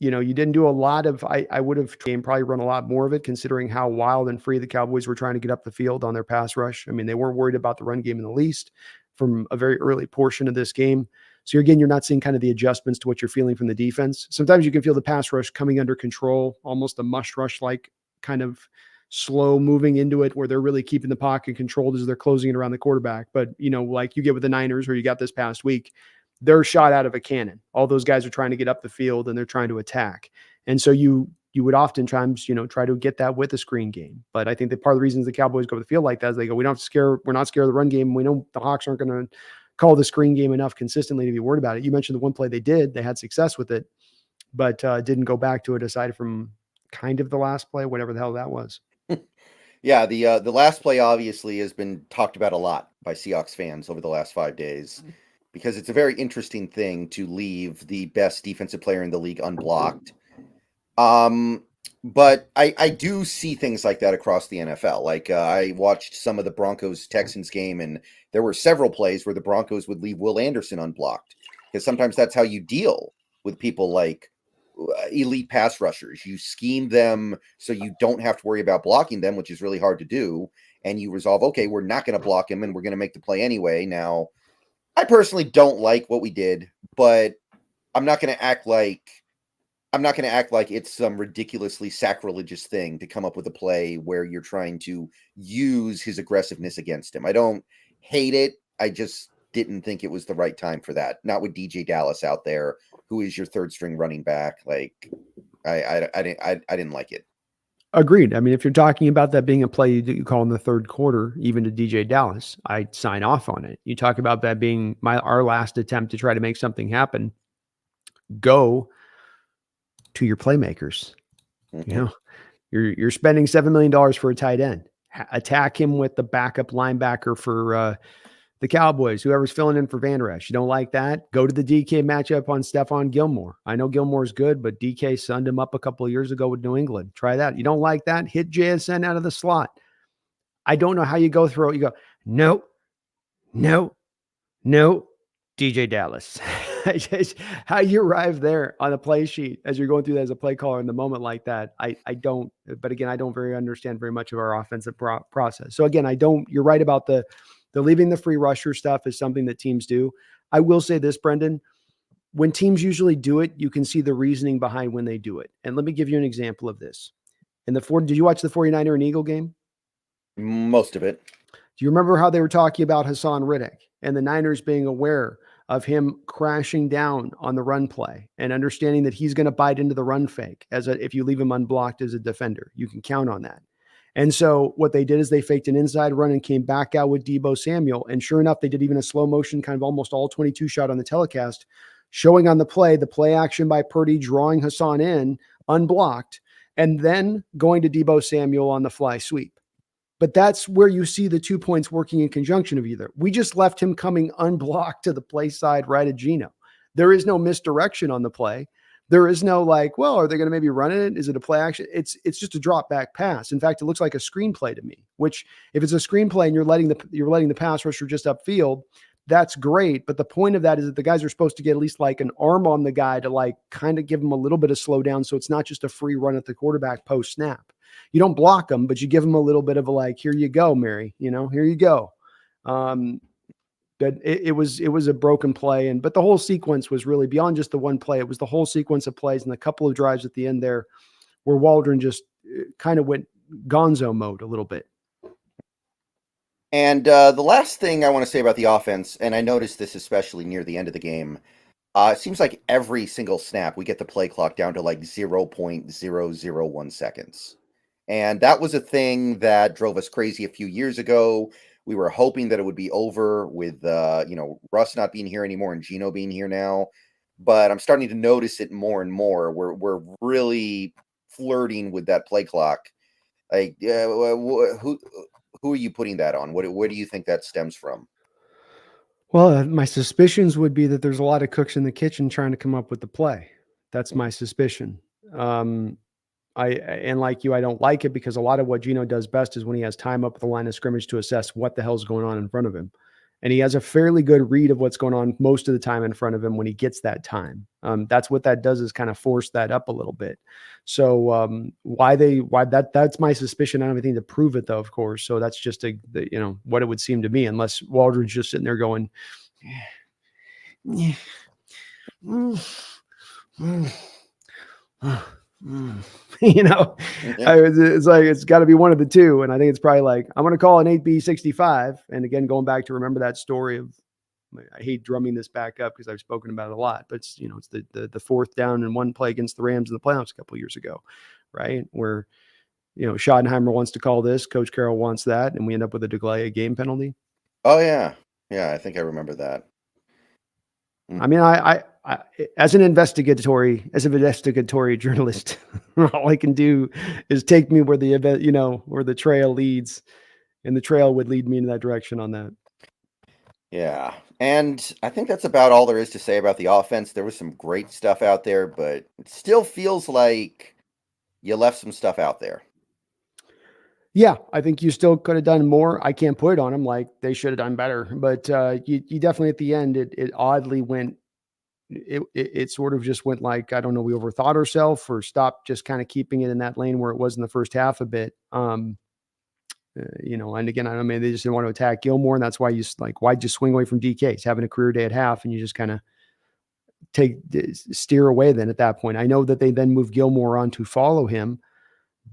You didn't do a lot of, I would have probably run a lot more of it considering how wild and free the Cowboys were trying to get up the field on their pass rush. I mean, they weren't worried about the run game in the least from a very early portion of this game. So again, you're not seeing kind of the adjustments to what you're feeling from the defense. Sometimes you can feel the pass rush coming under control, almost a mush rush like kind of slow moving into it where they're really keeping the pocket controlled as they're closing it around the quarterback. But, like you get with the Niners or you got this past week, they're shot out of a cannon. All those guys are trying to get up the field and they're trying to attack. And so you would oftentimes, try to get that with a screen game. But I think that part of the reasons the Cowboys go to the field like that is they go, we're not scared of the run game. We know the Hawks aren't going to call the screen game enough consistently to be worried about it. You mentioned the one play they had success with it, but didn't go back to it aside from kind of the last play, whatever the hell that was. Yeah, the last play obviously has been talked about a lot by Seahawks fans over the last 5 days. Because it's a very interesting thing to leave the best defensive player in the league unblocked. But I do see things like that across the NFL. Like I watched some of the Broncos-Texans game, and there were several plays where the Broncos would leave Will Anderson unblocked. Because sometimes that's how you deal with people like elite pass rushers. You scheme them so you don't have to worry about blocking them, which is really hard to do. And you resolve, okay, we're not going to block him, and we're going to make the play anyway. Now, I personally don't like what we did, but I'm not going to act like it's some ridiculously sacrilegious thing to come up with a play where you're trying to use his aggressiveness against him. I don't hate it. I just didn't think it was the right time for that. Not with DJ Dallas out there, who is your 3rd string running back. Like I didn't like it. Agreed. I mean, if you're talking about that being a play you call in the 3rd quarter, even to DJ Dallas, I'd sign off on it. You talk about that being our last attempt to try to make something happen. Go to your playmakers. Mm-hmm. You're spending $7 million for a tight end. Attack him with the backup linebacker for the Cowboys, whoever's filling in for Van Der Esch. You don't like that? Go to the DK matchup on Stephon Gilmore. I know Gilmore's good, but DK sunned him up a couple of years ago with New England. Try that. You don't like that? Hit JSN out of the slot. I don't know how you go through it. You go, no, DJ Dallas. How you arrive there on a play sheet as you're going through that as a play caller in the moment like that. I don't, but again, I don't very understand very much of our offensive process. So again, you're right about the leaving the free rusher stuff is something that teams do. I will say this, Brendan, when teams usually do it, you can see the reasoning behind when they do it. And let me give you an example of this. Did you watch the 49er and Eagle game? Most of it. Do you remember how they were talking about Hassan Riddick and the Niners being aware of him crashing down on the run play and understanding that he's going to bite into the run fake if you leave him unblocked as a defender? You can count on that. And so what they did is they faked an inside run and came back out with Deebo Samuel. And sure enough, they did even a slow motion, kind of almost all 22 shot on the telecast, showing on the play action by Purdy, drawing Hassan in unblocked, and then going to Deebo Samuel on the fly sweep. But that's where you see the 2 points working in conjunction of either. We just left him coming unblocked to the play side right at Geno. There is no misdirection on the play. There is no like, well, are they going to maybe run it? Is it a play action? It's just a drop back pass. In fact, it looks like a screenplay to me, which if it's a screenplay and you're letting the pass rusher just upfield, that's great. But the point of that is that the guys are supposed to get at least like an arm on the guy to like kind of give him a little bit of slowdown. So it's not just a free run at the quarterback post snap. You don't block them, but you give them a little bit of a like, here you go, Mary, here you go. But it was a broken play. But the whole sequence was really beyond just the one play. It was the whole sequence of plays and a couple of drives at the end there where Waldron just kind of went gonzo mode a little bit. And the last thing I want to say about the offense, and I noticed this especially near the end of the game, it seems like every single snap we get the play clock down to like 0.001 seconds. And that was a thing that drove us crazy a few years ago. We were hoping that it would be over with, Russ not being here anymore and Geno being here now. But I'm starting to notice it more and more. We're really flirting with that play clock. Like, who are you putting that on? Where do you think that stems from? Well, my suspicions would be that there's a lot of cooks in the kitchen trying to come up with the play. That's my suspicion. And like you, I don't like it because a lot of what Geno does best is when he has time up at the line of scrimmage to assess what the hell's going on in front of him. And he has a fairly good read of what's going on most of the time in front of him when he gets that time. That's what that does is kind of force that up a little bit. So that's my suspicion. I don't have anything to prove it though, of course. So that's just what it would seem to me, unless Waldron's just sitting there going, Yeah. It's like it's got to be one of the two, and I think it's probably like I'm going to call an 8B65. And again, going back to remember that story of, I hate drumming this back up because I've spoken about it a lot, but it's it's the fourth down and one play against the Rams in the playoffs a couple of years ago, right? Where Schottenheimer wants to call this, Coach Carroll wants that, and we end up with a delay a game penalty. Oh yeah, I think I remember that. I mean, I as an investigatory journalist, all I can do is take me where the event, where the trail leads, and the trail would lead me in that direction on that. Yeah. And I think that's about all there is to say about the offense. There was some great stuff out there, but it still feels like you left some stuff out there. Yeah, I think you still could have done more. I can't put it on them like they should have done better, but you definitely at the end it oddly went. It sort of just went like, I don't know, we overthought ourselves or stopped just kind of keeping it in that lane where it was in the first half a bit. And again, I don't mean they just didn't want to attack Gilmore, and that's why why'd you swing away from DK? He's having a career day at half, and you just kind of steer away then at that point. I know that they then moved Gilmore on to follow him,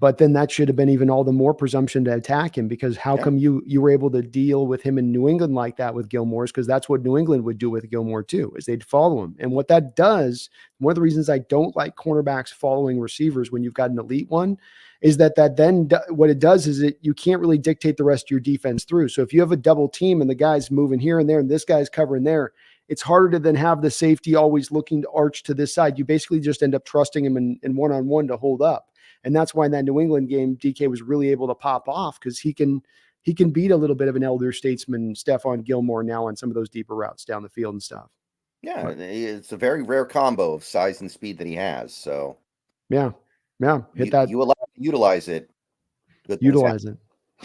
but then that should have been even all the more presumption to attack him, because how come you were able to deal with him in New England like that with Gilmore's? Because that's what New England would do with Gilmore too, is they'd follow him. And what that does, one of the reasons I don't like cornerbacks following receivers when you've got an elite one, is that then what it does is you can't really dictate the rest of your defense through. So if you have a double team and the guy's moving here and there and this guy's covering there, it's harder to then have the safety always looking to arch to this side. You basically just end up trusting him in one-on-one to hold up. And that's why in that New England game, DK was really able to pop off, because he can beat a little bit of an elder statesman, Stephon Gilmore, now on some of those deeper routes down the field and stuff. Yeah, it's a very rare combo of size and speed that he has. So yeah, hit that. You allow to utilize it. Utilize it.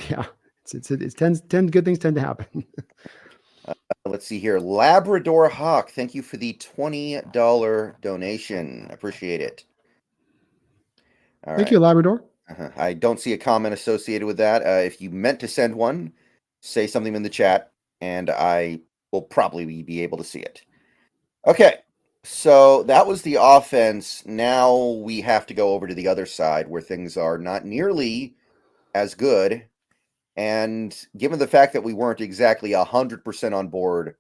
Yeah, it's 10 good things tend to happen. Let's see here. Labrador Hawk, thank you for the $20 donation. Appreciate it. All Thank right. you, Labrador. I don't see a comment associated with that. If you meant to send one, say something in the chat, and I will probably be able to see it. Okay, so that was the offense. Now we have to go over to the other side where things are not nearly as good. And given the fact that we weren't exactly 100% on board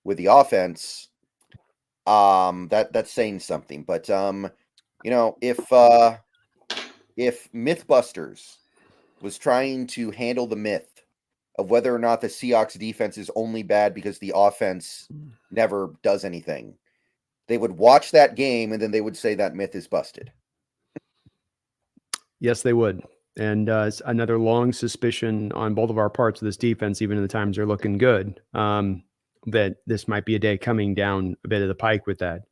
with the offense, that's saying something. But if Mythbusters was trying to handle the myth of whether or not the Seahawks defense is only bad because the offense never does anything, they would watch that game and then they would say that myth is busted. Yes, they would. And it's another long suspicion on both of our parts of this defense, even in the times they're looking good, that this might be a day coming down a bit of the pike with that.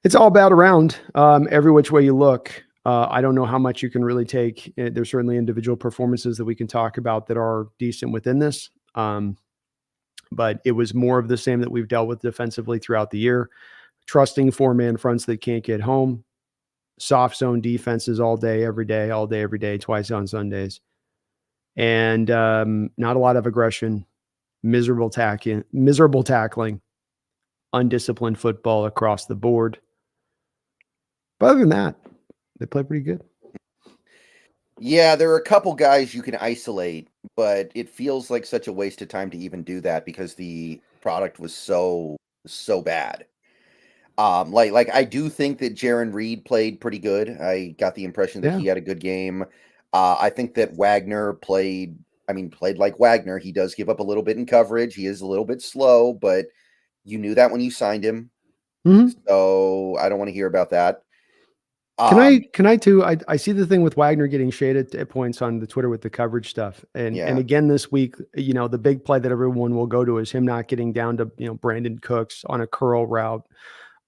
It's all bad around, every which way you look. I don't know how much you can really take. There's certainly individual performances that we can talk about that are decent within this. But it was more of the same that we've dealt with defensively throughout the year. Trusting four-man fronts that can't get home. Soft zone defenses all day, every day, twice on Sundays. And not a lot of aggression, miserable tackling, undisciplined football across the board. But other than that, they play pretty good. Yeah, there are a couple guys you can isolate, but it feels like such a waste of time to even do that because the product was so bad. Like I do think that Jaron Reed played pretty good. I got the impression that he had a good game. I think that Wagner played like Wagner. He does give up a little bit in coverage. He is a little bit slow, but you knew that when you signed him. Mm-hmm. So I don't want to hear about that. Can I too? I see the thing with Wagner getting shaded at points on the Twitter with the coverage stuff. And again, this week, the big play that everyone will go to is him not getting down to, Brandon Cooks on a curl route,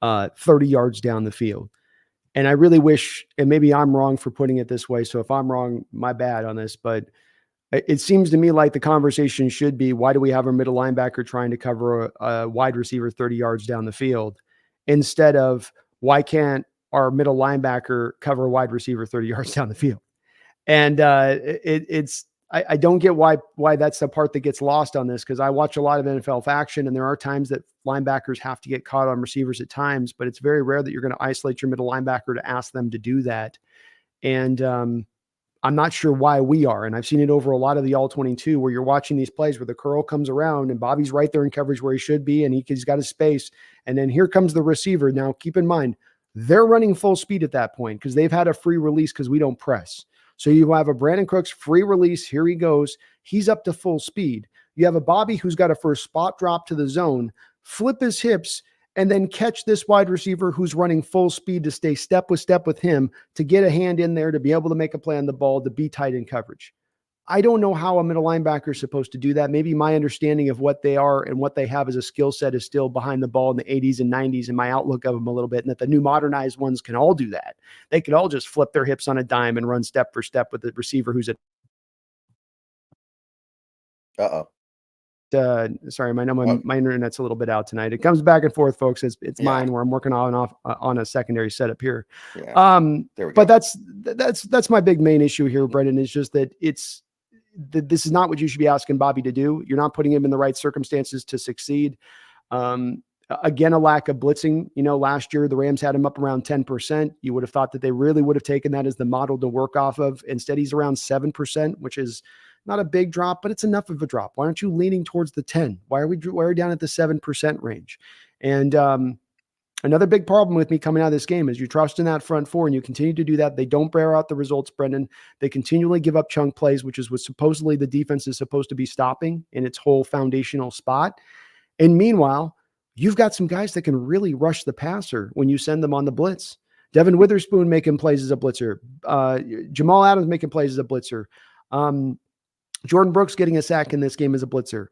30 yards down the field. And I really wish, and maybe I'm wrong for putting it this way. So if I'm wrong, my bad on this, but it seems to me like the conversation should be, why do we have a middle linebacker trying to cover a wide receiver 30 yards down the field instead of why can't our middle linebacker cover a wide receiver 30 yards down the field? And I don't get why that's the part that gets lost on this, because I watch a lot of NFL action, and there are times that linebackers have to get caught on receivers at times, but it's very rare that you're going to isolate your middle linebacker to ask them to do that. And I'm not sure why we are. And I've seen it over a lot of the all-22 where you're watching these plays where the curl comes around and Bobby's right there in coverage where he should be, and he's got his space. And then here comes the receiver. Now, keep in mind, they're running full speed at that point because they've had a free release because we don't press. So you have a Brandon Cooks free release. Here he goes. He's up to full speed. You have a Bobby who's got a first spot drop to the zone, flip his hips, and then catch this wide receiver who's running full speed to stay step with him, to get a hand in there, to be able to make a play on the ball, to be tight in coverage. I don't know how a middle linebacker is supposed to do that. Maybe my understanding of what they are and what they have as a skill set is still behind the ball in the 80s and 90s, and my outlook of them a little bit, and that the new modernized ones can all do that. They could all just flip their hips on a dime and run step for step with the receiver who's at. Sorry, my internet's a little bit out tonight. It comes back and forth, folks. It's mine where I'm working on and off on a secondary setup here. Yeah. There we go. But that's my big main issue here, Brendan, is just that this is not what you should be asking Bobby to do. You're not putting him in the right circumstances to succeed. Again, a lack of blitzing. Last year the Rams had him up around 10%. You would have thought that they really would have taken that as the model to work off of. Instead, he's around 7%, which is not a big drop, but it's enough of a drop. Why aren't you leaning towards the 10? Why are we down at the 7% range? And another big problem with me coming out of this game is you trust in that front four and you continue to do that. They don't bear out the results, Brendan. They continually give up chunk plays, which is what supposedly the defense is supposed to be stopping in its whole foundational spot. And meanwhile, you've got some guys that can really rush the passer when you send them on the blitz. Devin Witherspoon making plays as a blitzer. Jamal Adams making plays as a blitzer. Jordan Brooks getting a sack in this game as a blitzer.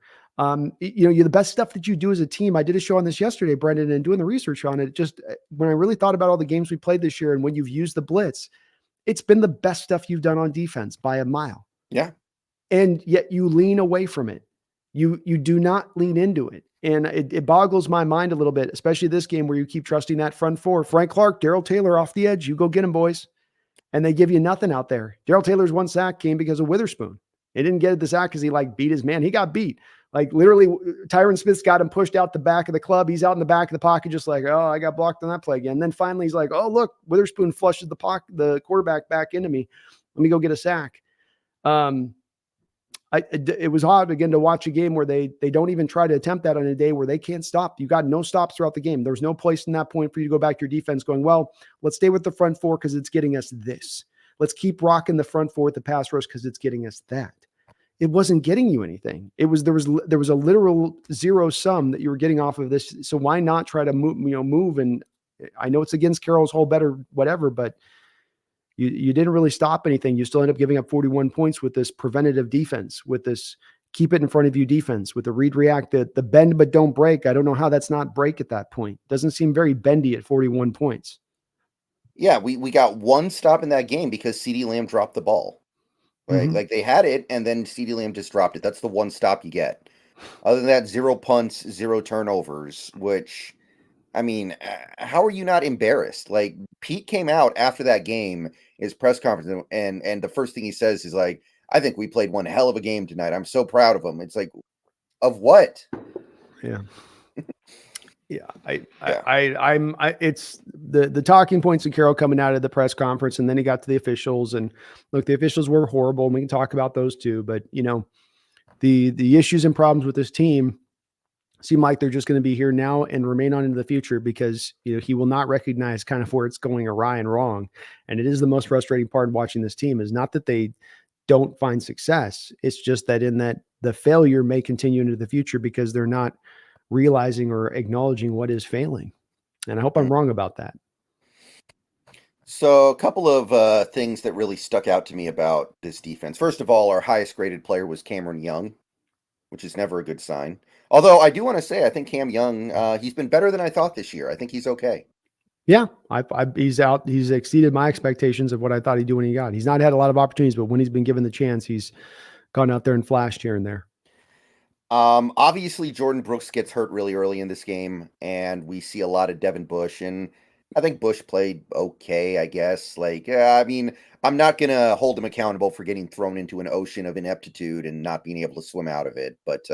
You're the best stuff that you do as a team. I did a show on this yesterday, Brendan, and doing the research on it. Just when I really thought about all the games we played this year and when you've used the blitz, it's been the best stuff you've done on defense by a mile. Yeah. And yet you lean away from it. You do not lean into it. And it boggles my mind a little bit, especially this game where you keep trusting that front four. Frank Clark, Darrell Taylor off the edge. You go get him, boys. And they give you nothing out there. Darrell Taylor's one sack came because of Witherspoon. He didn't get the sack because he beat his man. He got beat. Literally, Tyron Smith's got him pushed out the back of the club. He's out in the back of the pocket, just oh, I got blocked on that play again. And then finally he's like, oh, look, Witherspoon flushes the quarterback back into me. Let me go get a sack. It was hard again to watch a game where they don't even try to attempt that on a day where they can't stop. You got no stops throughout the game. There's no place in that point for you to go back to your defense going, well, let's stay with the front four because it's getting us this. Let's keep rocking the front four with the pass rush because it's getting us that. It wasn't getting you anything. There was a literal zero sum that you were getting off of this. So why not try to move? And I know it's against Carroll's whole better whatever, but you didn't really stop anything. You still end up giving up 41 points with this preventative defense, with this keep it in front of you defense, with the read react, the bend but don't break. I don't know how that's not break at that point. Doesn't seem very bendy at 41 points. Yeah, we got one stop in that game because CeeDee Lamb dropped the ball. Right? Mm-hmm. They had it, and then CeeDee Lamb just dropped it. That's the one stop you get. Other than that, 0 punts, 0 turnovers, which, I mean, how are you not embarrassed? Pete came out after that game, his press conference, and the first thing he says is I think we played one hell of a game tonight. I'm so proud of him. It's of what? Yeah. Yeah, it's the talking points of Carroll coming out of the press conference, and then he got to the officials, and look, the officials were horrible, and we can talk about those too. But the issues and problems with this team seem like they're just going to be here now and remain on into the future because he will not recognize kind of where it's going awry and wrong. And it is the most frustrating part of watching this team is not that they don't find success. It's just that the failure may continue into the future because they're not realizing or acknowledging what is failing. And I hope I'm wrong about that. So a couple of things that really stuck out to me about this defense. First of all, our highest graded player was Cameron Young, which is never a good sign. Although I do want to say, I think Cam Young, he's been better than I thought this year. I think he's okay. Yeah, he's exceeded my expectations of what I thought he'd do when he got. He's not had a lot of opportunities, but when he's been given the chance, he's gone out there and flashed here and there. Obviously Jordan Brooks gets hurt really early in this game, and we see a lot of Devin Bush, and I think Bush played okay, I guess. I mean, I'm not going to hold him accountable for getting thrown into an ocean of ineptitude and not being able to swim out of it, but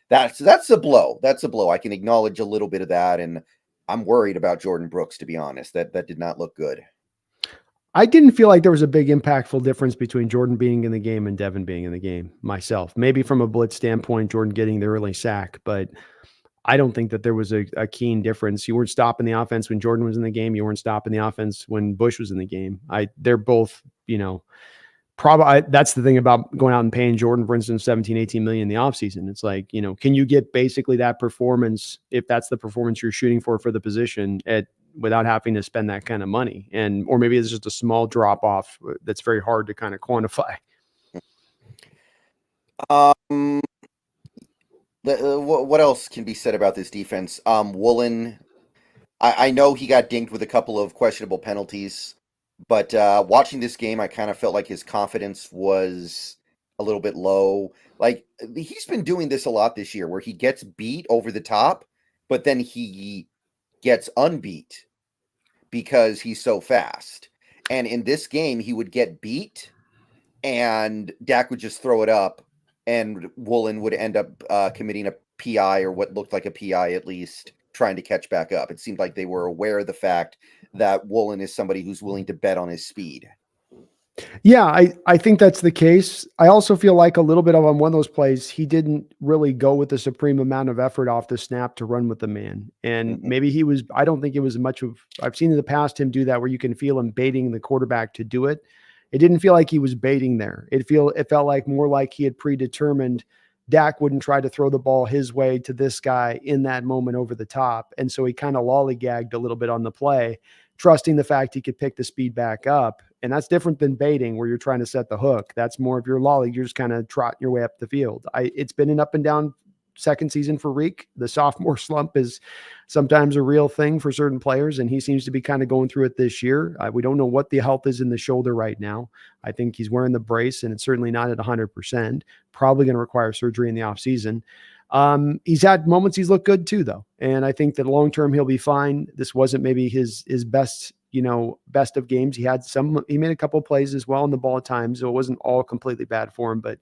that's a blow. That's a blow. I can acknowledge a little bit of that, and I'm worried about Jordan Brooks, to be honest. That did not look good. I didn't feel like there was a big impactful difference between Jordan being in the game and Devin being in the game myself. Maybe from a blitz standpoint, Jordan getting the early sack, but I don't think that there was a keen difference. You weren't stopping the offense when Jordan was in the game. You weren't stopping the offense when Bush was in the game. They're both, probably that's the thing about going out and paying Jordan, for instance, 17, 18 million in the offseason. It's can you get basically that performance if that's the performance you're shooting for the position without having to spend that kind of money? Or maybe it's just a small drop off that's very hard to kind of quantify. What else can be said about this defense? Woolen, I know he got dinged with a couple of questionable penalties, but watching this game, I kind of felt like his confidence was a little bit low. He's been doing this a lot this year where he gets beat over the top, but then he gets unbeat because he's so fast. And in this game, he would get beat and Dak would just throw it up, and Woolen would end up committing a PI, or what looked like a PI at least, trying to catch back up. It seemed like they were aware of the fact that Woolen is somebody who's willing to bet on his speed. Yeah, I think that's the case. I also feel like a little bit on one of those plays, he didn't really go with the supreme amount of effort off the snap to run with the man. And maybe I don't think it was much of, I've seen in the past him do that where you can feel him baiting the quarterback to do it. It didn't feel like he was baiting there. It felt like more like he had predetermined Dak wouldn't try to throw the ball his way to this guy in that moment over the top. And so he kind of lollygagged a little bit on the play, trusting the fact he could pick the speed back up. And that's different than baiting where you're trying to set the hook. That's more of your lolly. You're just kind of trotting your way up the field. It's been an up and down second season for Reek. The sophomore slump is sometimes a real thing for certain players, and he seems to be kind of going through it this year. We don't know what the health is in the shoulder right now. I think he's wearing the brace, and it's certainly not at 100%. Probably going to require surgery in the offseason. He's had moments he's looked good too, though. And I think that long-term he'll be fine. This wasn't maybe his best, best of games. He made a couple of plays as well on the ball at times. So it wasn't all completely bad for him, but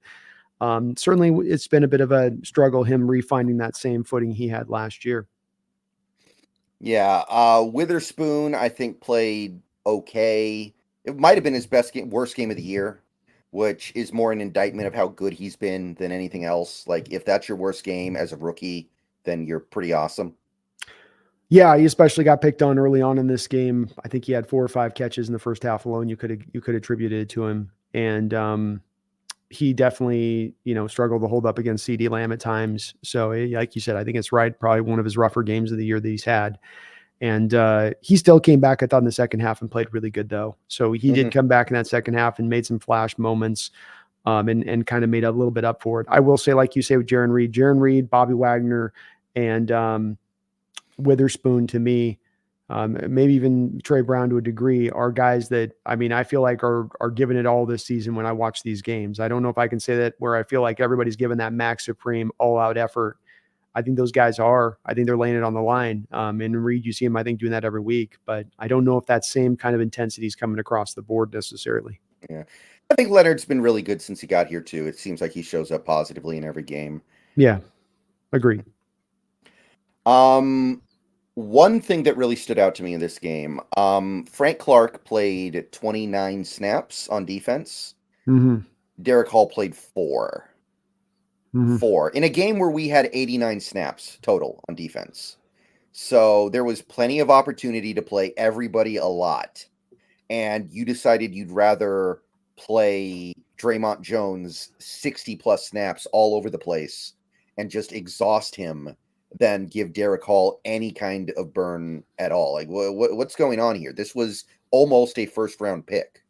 certainly it's been a bit of a struggle, him refinding that same footing he had last year. Yeah. Witherspoon, I think, played okay. It might have been his worst game of the year, which is more an indictment of how good he's been than anything else. Like, if that's your worst game as a rookie, then you're pretty awesome. Yeah, he especially got picked on early on in this game. I think he had 4 or 5 catches in the first half alone. You could attribute it to him. And he definitely, struggled to hold up against CD Lamb at times. So like you said, I think it's probably one of his rougher games of the year that he's had. And he still came back, I thought, in the second half and played really good, though. So he did come back in that second half and made some flash moments and kind of made a little bit up for it. I will say, like you say, with Jarran Reed, Bobby Wagner, and Witherspoon, to me, maybe even Trey Brown to a degree, are guys that, I feel like are giving it all this season when I watch these games. I don't know if I can say that where I feel like everybody's giving that max supreme all-out effort. I think those guys are. I think they're laying it on the line. And Reed, you see him, I think, doing that every week. But I don't know if that same kind of intensity is coming across the board necessarily. Yeah. I think Leonard's been really good since he got here, too. It seems like he shows up positively in every game. Yeah, agreed. One thing that really stood out to me in this game, Frank Clark played 29 snaps on defense. Mm-hmm. Derek Hall played 4. 4 in a game where we had 89 snaps total on defense. So there was plenty of opportunity to play everybody a lot. And you decided you'd rather play Draymond Jones 60 plus snaps all over the place and just exhaust him than give Derek Hall any kind of burn at all. Like, what's going on here? This was almost a first round pick.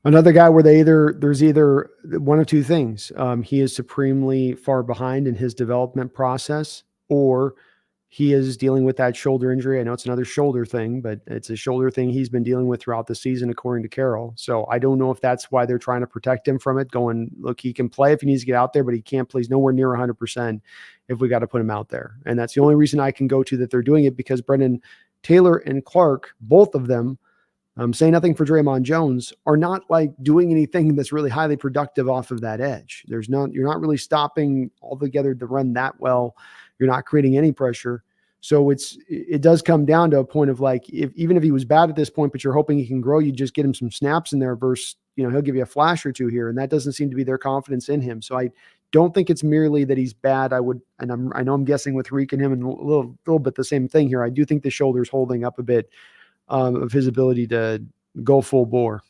Another guy where there's either one of two things. He is supremely far behind in his development process, or he is dealing with that shoulder injury. I know it's another shoulder thing, but it's a shoulder thing he's been dealing with throughout the season, according to Carroll. So I don't know if that's why they're trying to protect him from it, going, look, he can play if he needs to get out there, but he can't play. He's nowhere near 100% if we got to put him out there. And that's the only reason I can go to that they're doing it, because Brendan Taylor and Clark, both of them, say nothing for Draymond Jones, are not like doing anything that's really highly productive off of that edge. You're not really stopping altogether to run that well. You're not creating any pressure. So it does come down to a point of like, even if he was bad at this point, but you're hoping he can grow, you just get him some snaps in there versus, he'll give you a flash or two here. And that doesn't seem to be their confidence in him. So I don't think it's merely that he's bad. I know I'm guessing with Reek and him and a little bit the same thing here. I do think the shoulder's holding up a bit of his ability to go full bore.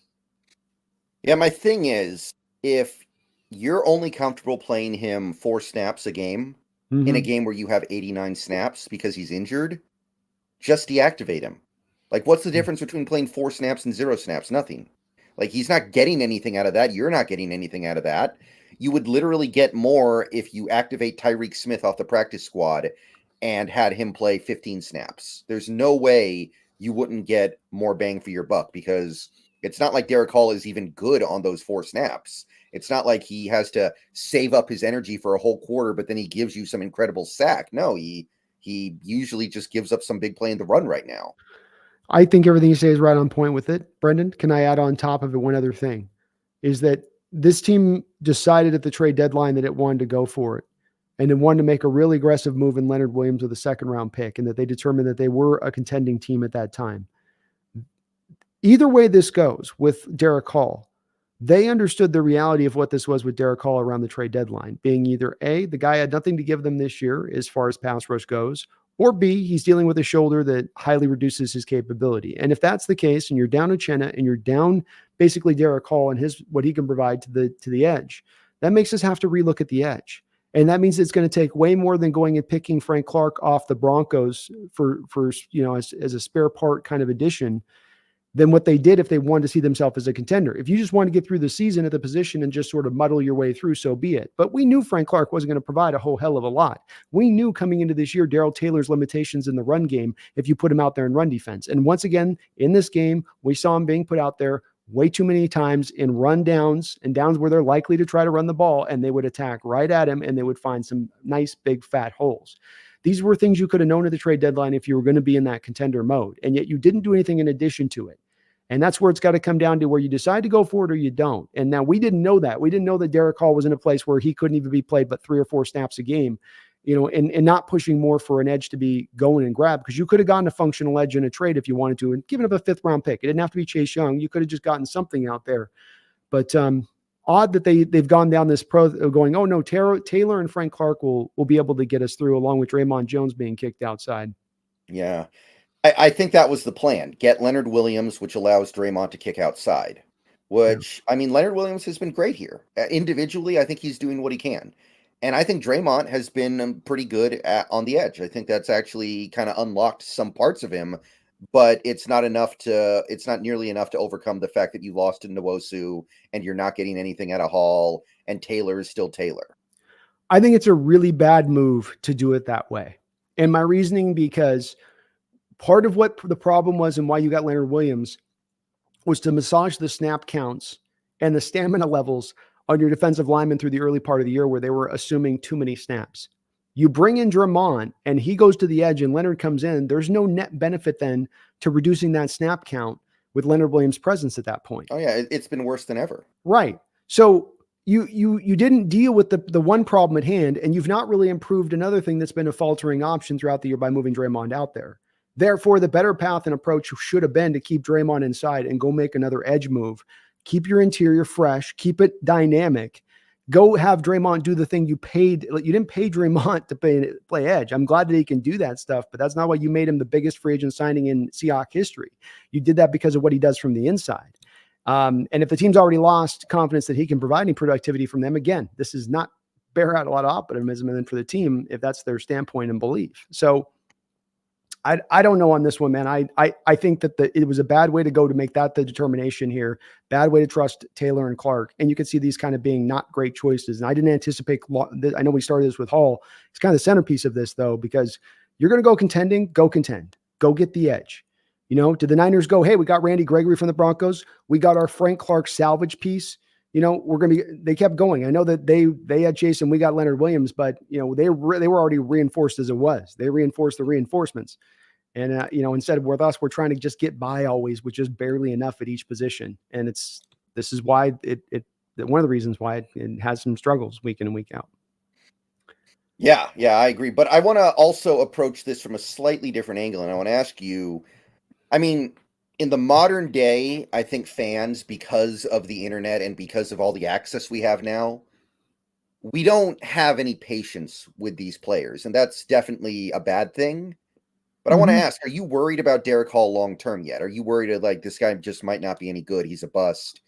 Yeah, my thing is, if you're only comfortable playing him 4 snaps a game in a game where you have 89 snaps because he's injured, just deactivate him. Like, what's the difference between playing 4 snaps and 0 snaps? Nothing. Like, he's not getting anything out of that. You're not getting anything out of that. You would literally get more if you activate Tyreek Smith off the practice squad and had him play 15 snaps. There's no way you wouldn't get more bang for your buck, because it's not like Derek Hall is even good on those 4 snaps. It's not like he has to save up his energy for a whole quarter, but then he gives you some incredible sack. No, he usually just gives up some big play in the run right now. I think everything you say is right on point with it. Brendan, can I add on top of it one other thing? Is that this team decided at the trade deadline that it wanted to go for it. And it wanted to make a really aggressive move in Leonard Williams with a 2nd-round pick, and that they determined that they were a contending team at that time. Either way this goes with Derek Hall, they understood the reality of what this was with Derek Hall around the trade deadline, being either A, the guy had nothing to give them this year as far as pass rush goes, or B, he's dealing with a shoulder that highly reduces his capability. And if that's the case, and you're down Uchenna and you're down basically Derek Hall and what he can provide to the edge, that makes us have to relook at the edge. And that means it's going to take way more than going and picking Frank Clark off the Broncos for as a spare part kind of addition. than what they did if they wanted to see themselves as a contender. If you just want to get through the season at the position and just sort of muddle your way through, so be it. But we knew Frank Clark wasn't going to provide a whole hell of a lot. We knew coming into this year, Darrell Taylor's limitations in the run game if you put him out there in run defense. And once again, in this game, we saw him being put out there way too many times in run downs and downs where they're likely to try to run the ball, and they would attack right at him and they would find some nice big fat holes. These were things you could have known at the trade deadline if you were going to be in that contender mode, and yet you didn't do anything in addition to it. And that's where it's got to come down to where you decide to go for it or you don't. And now we didn't know that. We didn't know that Derek Hall was in a place where he couldn't even be played but 3 or 4 snaps a game, and not pushing more for an edge to be going and grab, because you could have gotten a functional edge in a trade if you wanted to and given up a 5th round pick. It didn't have to be Chase Young. You could have just gotten something out there. But odd that they've gone down this going, oh no, Taylor and Frank Clark will be able to get us through, along with Draymond Jones being kicked outside. Yeah. I think that was the plan. Get Leonard Williams, which allows Draymond to kick outside, which, I mean, Leonard Williams has been great here. Individually, I think he's doing what he can. And I think Draymond has been pretty good on the edge. I think that's actually kind of unlocked some parts of him, but it's not nearly enough to overcome the fact that you lost to Nwosu and you're not getting anything out of Hall, and Taylor is still Taylor. I think it's a really bad move to do it that way. And my reasoning, because part of what the problem was and why you got Leonard Williams was to massage the snap counts and the stamina levels on your defensive linemen through the early part of the year where they were assuming too many snaps. You bring in Draymond and he goes to the edge and Leonard comes in. There's no net benefit then to reducing that snap count with Leonard Williams' presence at that point. Oh yeah, it's been worse than ever. Right. So you didn't deal with the one problem at hand, and you've not really improved another thing that's been a faltering option throughout the year by moving Draymond out there. Therefore, the better path and approach should have been to keep Draymond inside and go make another edge move. Keep your interior fresh. Keep it dynamic. Go have Draymond do the thing you paid. You didn't pay Draymond to play edge. I'm glad that he can do that stuff, but that's not why you made him the biggest free agent signing in Seahawks history. You did that because of what he does from the inside. And if the team's already lost confidence that he can provide any productivity from them, again, this is not bear out a lot of optimism and then for the team if that's their standpoint and belief. So I don't know on this one, man. I think that it was a bad way to go to make that the determination here. Bad way to trust Taylor and Clark. And you can see these kind of being not great choices. And I didn't anticipate, I know we started this with Hall. It's kind of the centerpiece of this though, because you're going to go contending, go contend, go get the edge. Did the Niners go, hey, we got Randy Gregory from the Broncos. We got our Frank Clark salvage piece. They kept going. I know that they had Chase and we got Leonard Williams, but they were already reinforced as it was. They reinforced the reinforcements. And, instead of with us, we're trying to just get by always with just barely enough at each position. And this is why one of the reasons why it has some struggles week in and week out. Yeah, I agree. But I want to also approach this from a slightly different angle. And I want to ask you, I mean, in the modern day, I think fans, because of the internet and because of all the access we have now, we don't have any patience with these players. And that's definitely a bad thing. But I want to ask, are you worried about Derek Hall long-term yet? Are you worried that, this guy just might not be any good? He's a bust.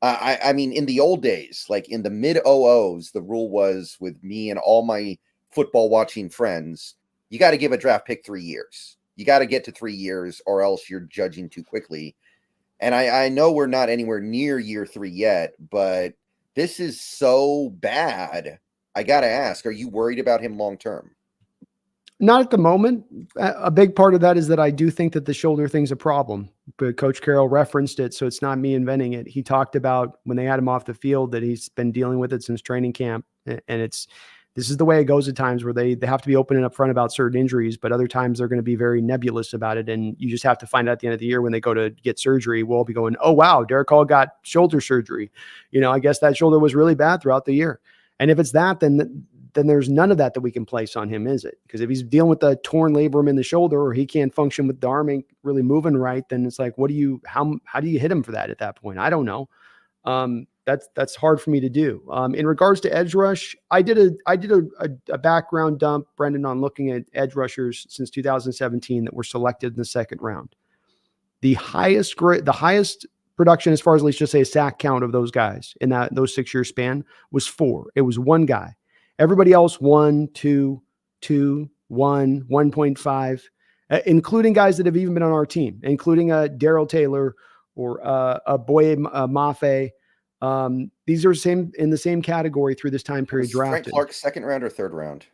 I mean, in the old days, in the mid-00s, the rule was with me and all my football-watching friends, you got to give a draft pick 3 years. You got to get to 3 years or else you're judging too quickly. And I know we're not anywhere near year 3 yet, but this is so bad. I got to ask, are you worried about him long-term? Not at the moment. A big part of that is that I do think that the shoulder thing's a problem, but Coach Carroll referenced it. So it's not me inventing it. He talked about when they had him off the field that he's been dealing with it since training camp. And this is the way it goes at times where they have to be open and upfront about certain injuries, but other times they're going to be very nebulous about it. And you just have to find out at the end of the year when they go to get surgery, we'll be going, oh, wow, Derek Hall got shoulder surgery. I guess that shoulder was really bad throughout the year. And if it's that, then there's none of that we can place on him, is it? Because if he's dealing with the torn labrum in the shoulder or he can't function with the arm ain't really moving right, then it's like, how do you hit him for that at that point? I don't know. That's hard for me to do. In regards to edge rush, I did a background dump, Brendan, on looking at edge rushers since 2017 that were selected in the second round. The highest production, as far as let's just say a sack count of those guys in those 6 year span was 4. It was one guy. Everybody else 1, 2, 2, 1, 1.5, including guys that have even been on our team, including Darrell Taylor or Boye Mafe. These are in the same category through this time period drafted. Frank Clark, second round or third round?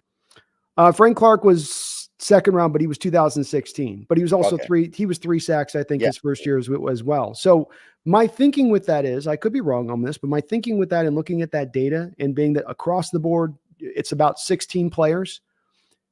Frank Clark was second round, but he was 2016. But he was also Okay. He was 3 sacks, I think, Yeah. his first year as well. So my thinking with that is, I could be wrong on this, but my thinking with that and looking at that data and being that across the board, it's about 16 players.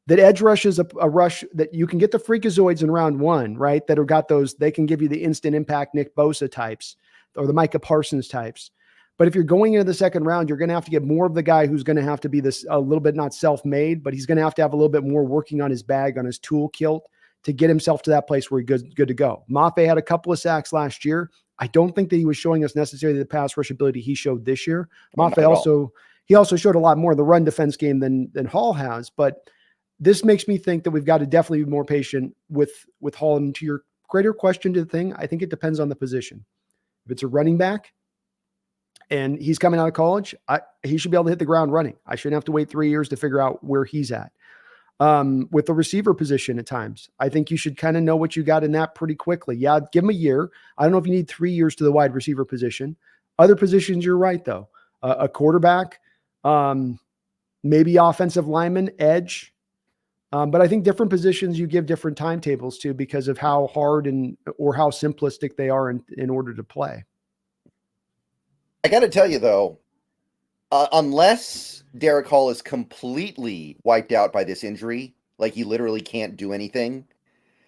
That edge rush is a rush that you can get the freakazoids in round 1, right? That have got those, they can give you the instant impact Nick Bosa types or the Micah Parsons types. But if you're going into the second round, you're going to have to get more of the guy who's going to have to be this a little bit not self-made, but he's going to have a little bit more working on his bag, on his tool kilt to get himself to that place where he's good to go. Mafe had a couple of sacks last year. I don't think that he was showing us necessarily the pass rush ability he showed this year. Mafe also showed a lot more of the run defense game than Hall has, but this makes me think that we've got to definitely be more patient with Hall. And to your greater question to the thing, I think it depends on the position. If it's a running back and he's coming out of college, he should be able to hit the ground running. I shouldn't have to wait 3 years to figure out where he's at. With the receiver position at times, I think you should kind of know what you got in that pretty quickly. Yeah, give him a year. I don't know if you need 3 years to the wide receiver position. Other positions, you're right, though. A quarterback, maybe offensive lineman, edge. But I think different positions you give different timetables to because of how hard or how simplistic they are in order to play. I got to tell you, though, unless Derek Hall is completely wiped out by this injury, like he literally can't do anything,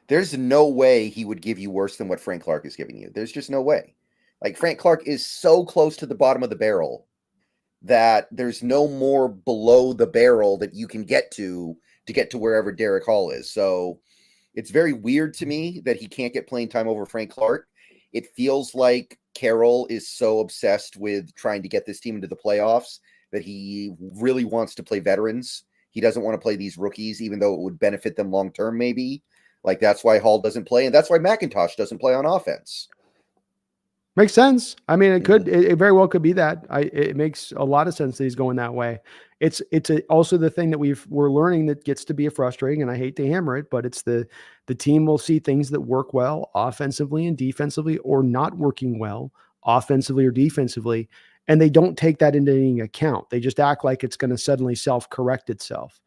there's no way he would give you worse than what Frank Clark is giving you. There's just no way. Like, Frank Clark is so close to the bottom of the barrel that there's no more below the barrel that you can get to wherever Derek Hall is. So it's very weird to me that he can't get playing time over Frank Clark. It feels like Carroll is so obsessed with trying to get this team into the playoffs that he really wants to play veterans. He doesn't want to play these rookies, even though it would benefit them long-term, maybe. Like, that's why Hall doesn't play, and that's why McIntosh doesn't play on offense. Makes sense. I mean, it very well could be that. It makes a lot of sense that he's going that way. It's also the thing that we're learning that gets to be frustrating, and I hate to hammer it, but it's the team will see things that work well offensively and defensively, or not working well offensively or defensively, and they don't take that into any account. They just act like it's going to suddenly self-correct itself.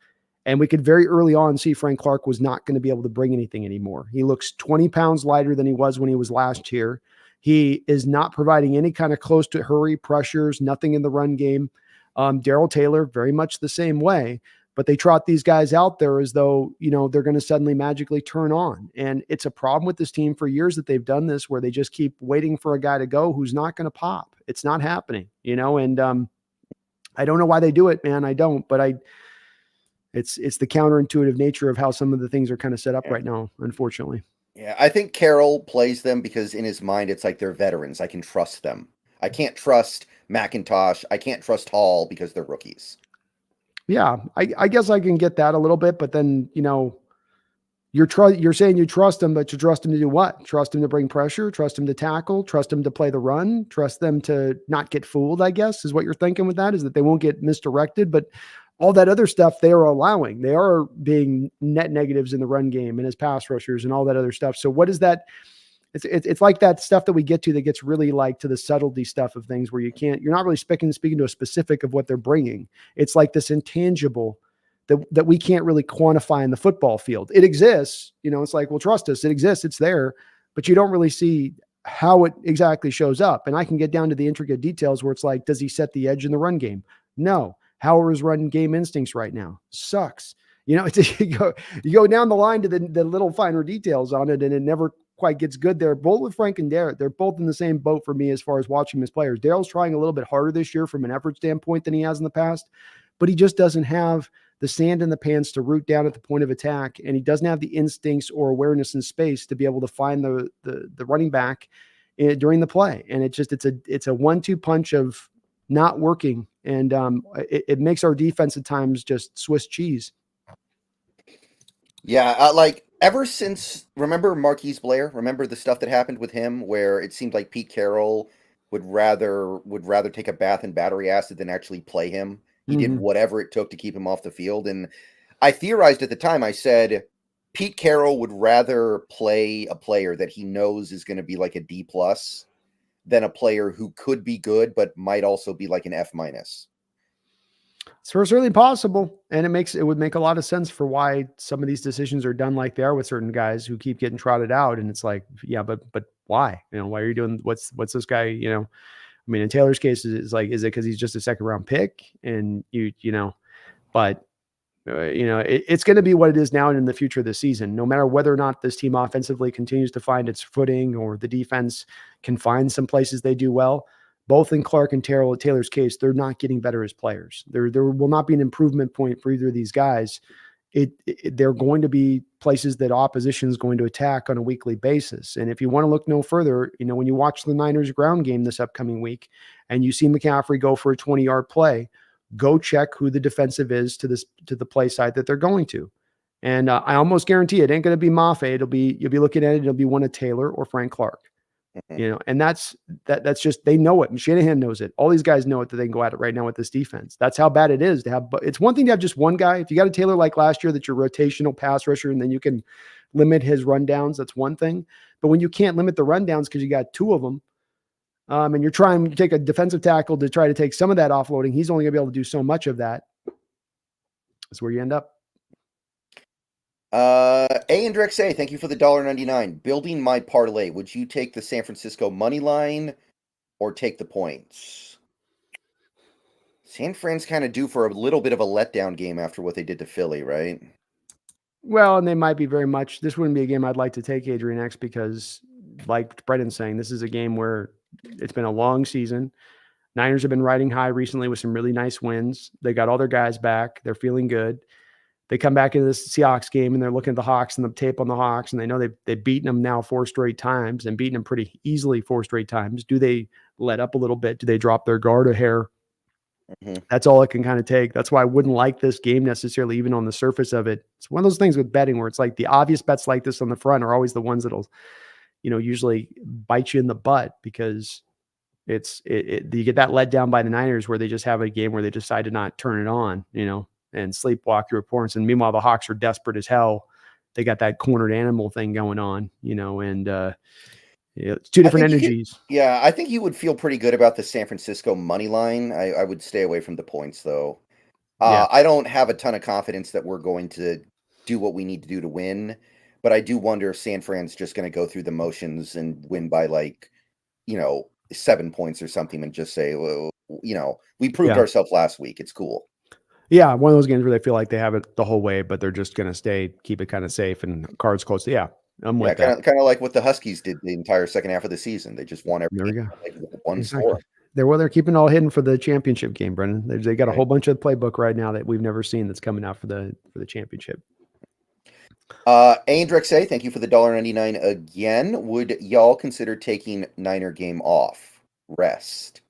And we could very early on see Frank Clark was not going to be able to bring anything anymore. He looks 20 pounds lighter than he was when he was last year. He is not providing any kind of close to hurry pressures, nothing in the run game. Darrell Taylor, very much the same way, but they trot these guys out there as though, they're going to suddenly magically turn on. And it's a problem with this team for years that they've done this, where they just keep waiting for a guy to go who's not going to pop. It's not happening, and I don't know why they do it, man. I don't, but it's the counterintuitive nature of how some of the things are kind of set up right now, unfortunately. Yeah, I think Carroll plays them because in his mind, it's like they're veterans. I can trust them. I can't trust McIntosh. I can't trust Hall because they're rookies. Yeah, I guess I can get that a little bit, but then, you're saying you trust them, but you trust them to do what? Trust them to bring pressure, trust them to tackle, trust them to play the run, trust them to not get fooled, I guess, is what you're thinking with that, is that they won't get misdirected. But all that other stuff they are allowing. They are being net negatives in the run game and as pass rushers and all that other stuff. So what is that? It's like that stuff that we get to that gets really like to the subtlety stuff of things where you're not really speaking to a specific of what they're bringing. It's like this intangible that we can't really quantify in the football field. It exists, it's like, well, trust us, it exists, it's there, but you don't really see how it exactly shows up. And I can get down to the intricate details where it's like, does he set the edge in the run game? No. How are his run game instincts right now? Sucks. You go down the line to the little finer details on it, and it never quite gets good there. Both with Frank and Derek, they're both in the same boat for me as far as watching his players. Daryl's trying a little bit harder this year from an effort standpoint than he has in the past, but he just doesn't have the sand in the pants to root down at the point of attack, and he doesn't have the instincts or awareness in space to be able to find the running back during the play. And it's a 1-2 punch of not working. And it makes our defense at times just Swiss cheese. Yeah, ever since, remember Marquise Blair? Remember the stuff that happened with him where it seemed like Pete Carroll would rather take a bath in battery acid than actually play him. He did whatever it took to keep him off the field. And I theorized at the time, I said, Pete Carroll would rather play a player that he knows is going to be like a D+ than a player who could be good but might also be like an F-. So it's certainly possible, and it would make a lot of sense for why some of these decisions are done like they are with certain guys who keep getting trotted out. And it's like, yeah, but why? Why are you doing what's this guy? I mean, in Taylor's case, is like, is it because he's just a second round pick? And but it's going to be what it is now and in the future of the season. No matter whether or not this team offensively continues to find its footing or the defense can find some places they do well. Both in Clark and Taylor's case, they're not getting better as players. There will not be an improvement point for either of these guys. They're going to be places that opposition is going to attack on a weekly basis. And if you want to look no further, when you watch the Niners ground game this upcoming week and you see McCaffrey go for a 20-yard play, go check who the defensive is to the play side that they're going to. And I almost guarantee it ain't going to be Mafe. You'll be looking at it. It'll be one of Taylor or Frank Clark. And that's just, they know it. And Shanahan knows it. All these guys know it, that they can go at it right now with this defense. That's how bad it is to have, but it's one thing to have just one guy. If you got a Taylor like last year, that's your rotational pass rusher, and then you can limit his rundowns, that's one thing. But when you can't limit the rundowns because you got two of them, and you're trying to take a defensive tackle to try to take some of that offloading, he's only gonna be able to do so much of that. That's where you end up. Andrex A, thank you for the $1.99. Building my parlay, would you take the San Francisco money line or take the points? San Fran's kind of due for a little bit of a letdown game after what they did to Philly, right? Well, and they might be very much. This wouldn't be a game I'd like to take, Adrian X, because like Brendan's saying, this is a game where it's been a long season. Niners have been riding high recently with some really nice wins. They got all their guys back. They're feeling good. They come back into this Seahawks game and they're looking at the Hawks and the tape on the Hawks, and they know they've beaten them now 4 straight times and beaten them pretty easily 4 straight times. Do they let up a little bit? Do they drop their guard a hair? That's all it can kind of take. That's why I wouldn't like this game necessarily, even on the surface of it. It's one of those things with betting where it's like the obvious bets like this on the front are always the ones that'll, usually bite you in the butt, because you get that let down by the Niners where they just have a game where they decide to not turn it on, and sleepwalk your opponents. And meanwhile, the Hawks are desperate as hell. They got that cornered animal thing going on, and it's two different energies. I think you would feel pretty good about the San Francisco money line. I would stay away from the points, though. I don't have a ton of confidence that we're going to do what we need to do to win, but I do wonder if San Fran's just going to go through the motions and win by 7 points or something and just say, well, we proved ourselves last week. It's cool. Yeah, one of those games where they feel like they have it the whole way, but they're just going to keep it kind of safe and cards close. Yeah, I'm with that. Kind of like what the Huskies did the entire second half of the season. They just won every there we game, go. One score. They're keeping it all hidden for the championship game, Brendan. They got a whole bunch of playbook right now that we've never seen that's coming out for the championship. Andrex A, thank you for the $1.99 again. Would y'all consider taking Niner game off? Rest.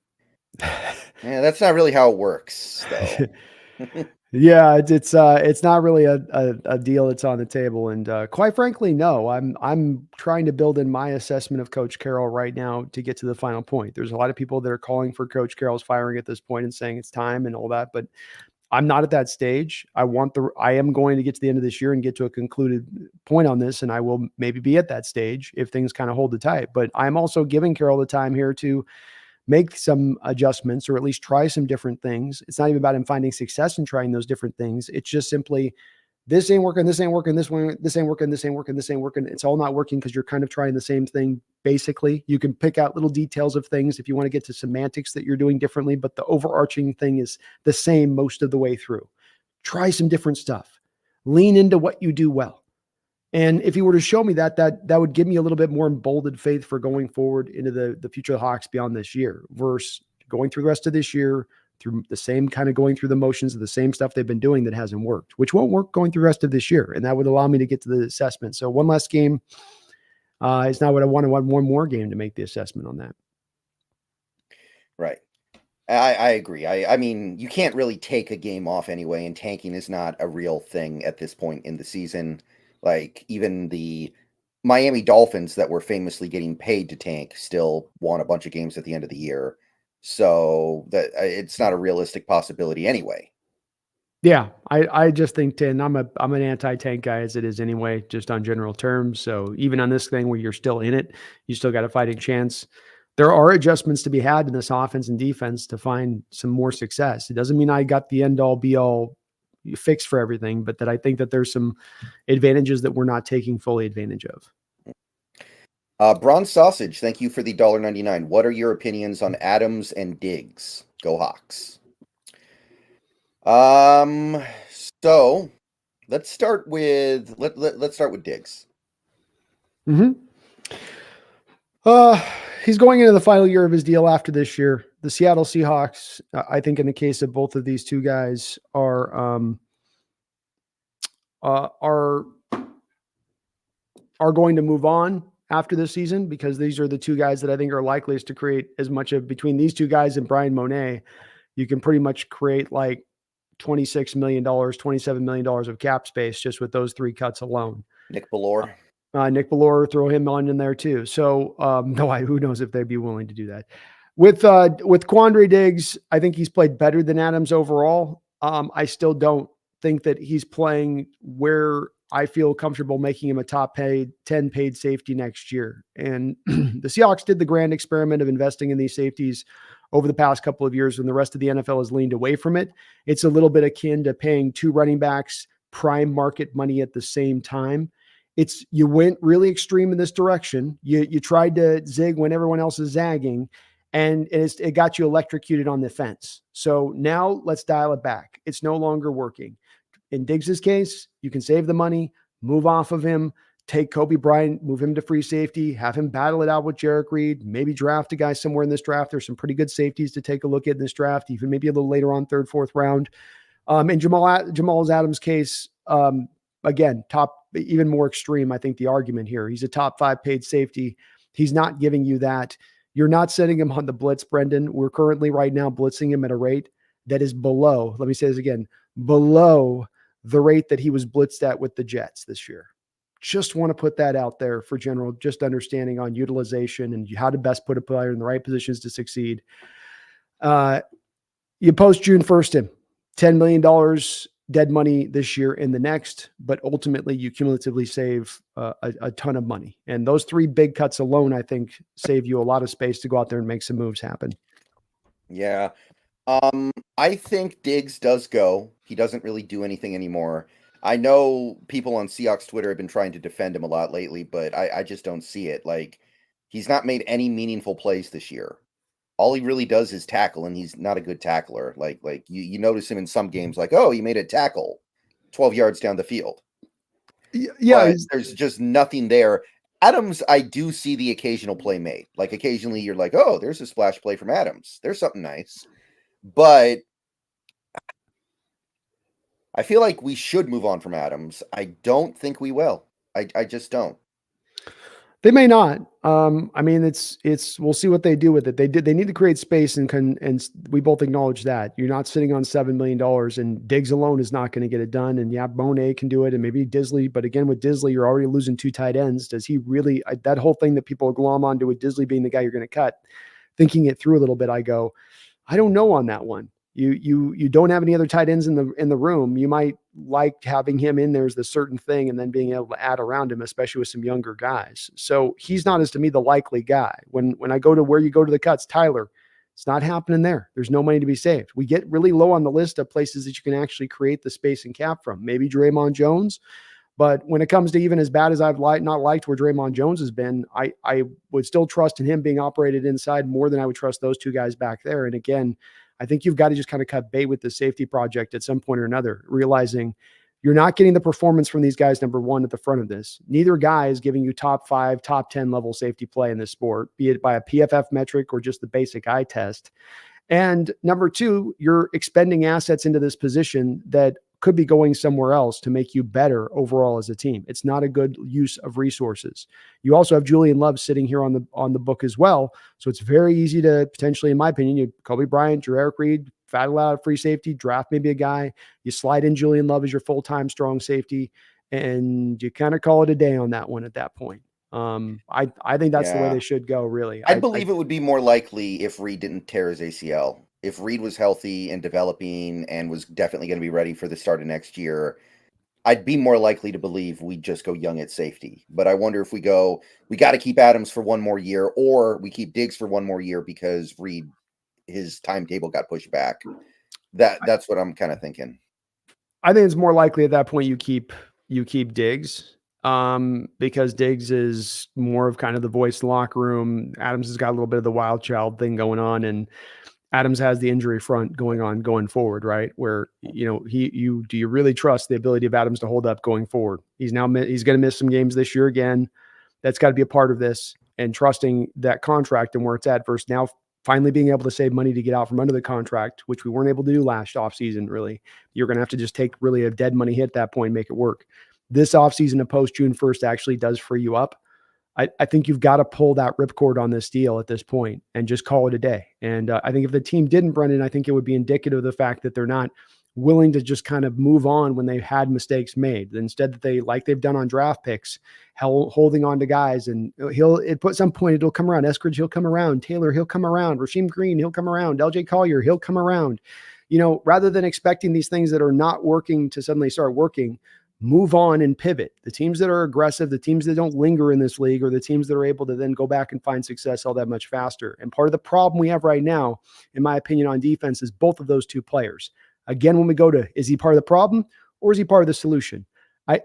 Yeah, that's not really how it works, though. Yeah, it's not really a deal that's on the table, and quite frankly, no. I'm trying to build in my assessment of Coach Carroll right now to get to the final point. There's a lot of people that are calling for Coach Carroll's firing at this point and saying it's time and all that, but I'm not at that stage. I am going to get to the end of this year and get to a concluded point on this, and I will maybe be at that stage if things kind of hold it tight. But I'm also giving Carroll the time here to make some adjustments, or at least try some different things. It's not even about him finding success in trying those different things. It's just simply, this ain't working, this ain't working, this ain't working, this ain't working, this ain't working. It's all not working because you're kind of trying the same thing. Basically, you can pick out little details of things if you want to get to semantics that you're doing differently, but the overarching thing is the same most of the way through. Try some different stuff. Lean into what you do well. And if you were to show me that would give me a little bit more emboldened faith for going forward into the future of the Hawks beyond this year, versus going through the rest of this year through the same kind of going through the motions of the same stuff they've been doing that hasn't worked, which won't work going through the rest of this year. And that would allow me to get to the assessment. So one less game is not what I want. I want one more game to make the assessment on that. Right. I agree. I mean, you can't really take a game off anyway, and tanking is not a real thing at this point in the season. Like, even the Miami Dolphins that were famously getting paid to tank still won a bunch of games at the end of the year. So that it's not a realistic possibility anyway. Yeah, I just think 10. I'm an anti-tank guy as it is anyway, just on general terms. So even on this thing where you're still in it, you still got a fighting chance. There are adjustments to be had in this offense and defense to find some more success. It doesn't mean I got the end all be all fix for everything, but that I think that there's some advantages that we're not taking fully advantage of. Bronze Sausage, thank you for the $1.99. What are your opinions on Adams and Diggs? Go Hawks. So let's start with let's start with Diggs. Mm-hmm. He's going into the final year of his deal after this year. The Seattle Seahawks, I think, in the case of both of these two guys, are going to move on after this season because these are the two guys that I think are likeliest to create as much of between these two guys and Brian Monet. You can pretty much create like $26 million, $27 million of cap space just with those three cuts alone. Nick Bellore. Nick Bellore, throw him on in there too. So who knows if they'd be willing to do that. With Quandre Diggs, I think he's played better than Adams overall. I still don't think that he's playing where I feel comfortable making him a top 10 paid safety next year. And the Seahawks did the grand experiment of investing in these safeties over the past couple of years when the rest of the NFL has leaned away from it. It's a little bit akin to paying two running backs prime market money at the same time. You went really extreme in this direction. You tried to zig when everyone else is zagging, and it got you electrocuted on the fence. So now let's dial it back. It's no longer working. In Diggs's case, you can save the money, move off of him, take Kobe Bryant, move him to free safety, have him battle it out with Jarek Reed, maybe draft a guy somewhere in this draft. There's some pretty good safeties to take a look at in this draft, even maybe a little later on, third, fourth round. In Jamal Adams' case, again, even more extreme, I think the argument here. He's a top 5 paid safety. He's not giving you that. You're not setting him on the blitz, Brendan. We're currently right now blitzing him at a rate that is below, let me say this again, below the rate that he was blitzed at with the Jets this year. Just want to put that out there for general, just understanding on utilization and how to best put a player in the right positions to succeed. You post June 1st him, $10 million dead money this year and the next, but ultimately you cumulatively save a ton of money. And those 3 big cuts alone, I think, save you a lot of space to go out there and make some moves happen. Yeah. I think Diggs does go. He doesn't really do anything anymore. I know people on Seahawks Twitter have been trying to defend him a lot lately, but I just don't see it. Like, he's not made any meaningful plays this year. All he really does is tackle, and he's not a good tackler. Like you notice him in some games, like, oh, he made a tackle 12 yards down the field. Yeah, but there's just nothing there. Adams, I do see the occasional play made. Like, occasionally you're like, oh, there's a splash play from Adams. There's something nice. But I feel like we should move on from Adams. I don't think we will. I just don't. They may not. I mean, it's we'll see what they do with it. They need to create space and we both acknowledge that. You're not sitting on $7 million, and Diggs alone is not going to get it done. And yeah, Monet can do it, and maybe Disley. But again, with Disley, you're already losing 2 tight ends. Does he really that whole thing that people glom onto with Disley being the guy you're going to cut? Thinking it through a little bit, I go, I don't know on that one. You don't have any other tight ends in the room. You might like having him in there as the certain thing and then being able to add around him, especially with some younger guys. So he's not, as to me, the likely guy. When I go to where you go to the cuts, Tyler, it's not happening there. There's no money to be saved. We get really low on the list of places that you can actually create the space and cap from. Maybe Draymond Jones. But when it comes to even as bad as I've not liked where Draymond Jones has been, I would still trust in him being operated inside more than I would trust those two guys back there. And again, I think you've got to just kind of cut bait with the safety project at some point or another, realizing you're not getting the performance from these guys, number one, at the front of this. Neither guy is giving you top 5, top 10 level safety play in this sport, be it by a PFF metric or just the basic eye test. And number 2, you're expending assets into this position that could be going somewhere else to make you better overall as a team. It's not a good use of resources. You also have Julian Love sitting here on the book as well. So it's very easy to potentially, in my opinion, you Kobe Bryant, Jarek Reed, battle out free safety, draft maybe a guy, you slide in Julian Love as your full-time strong safety, and you kind of call it a day on that one at that point. I think that's the way they should go, really. I believe it would be more likely if Reed didn't tear his ACL if Reed was healthy and developing and was definitely going to be ready for the start of next year, I'd be more likely to believe we just go young at safety. But I wonder if we got to keep Adams for one more year, or we keep Diggs for one more year because Reed, his timetable got pushed back. That's what I'm kind of thinking. I think it's more likely at that point you keep Diggs, because Diggs is more of kind of the voice in the locker room. Adams has got a little bit of the wild child thing going on, and Adams has the injury front going forward, right? Where, do you really trust the ability of Adams to hold up going forward? He's going to miss some games this year again. That's got to be a part of this, and trusting that contract and where it's at versus now finally being able to save money to get out from under the contract, which we weren't able to do last offseason, really. You're going to have to just take really a dead money hit at that point and make it work. This offseason and post June 1st actually does free you up. I think you've got to pull that ripcord on this deal at this point and just call it a day. And I think if the team didn't, Brendan, I think it would be indicative of the fact that they're not willing to just kind of move on when they've had mistakes made. Instead, that they, like they've done on draft picks, holding on to guys, and at some point it'll come around. Eskridge, he'll come around. Taylor, he'll come around. Rasheem Green, he'll come around. LJ Collier, he'll come around. Rather than expecting these things that are not working to suddenly start working, move on and pivot. The teams that are aggressive, the teams that don't linger in this league, are the teams that are able to then go back and find success all that much faster. And part of the problem we have right now, in my opinion, on defense is both of those two players. Again, when we go to, is he part of the problem or is he part of the solution?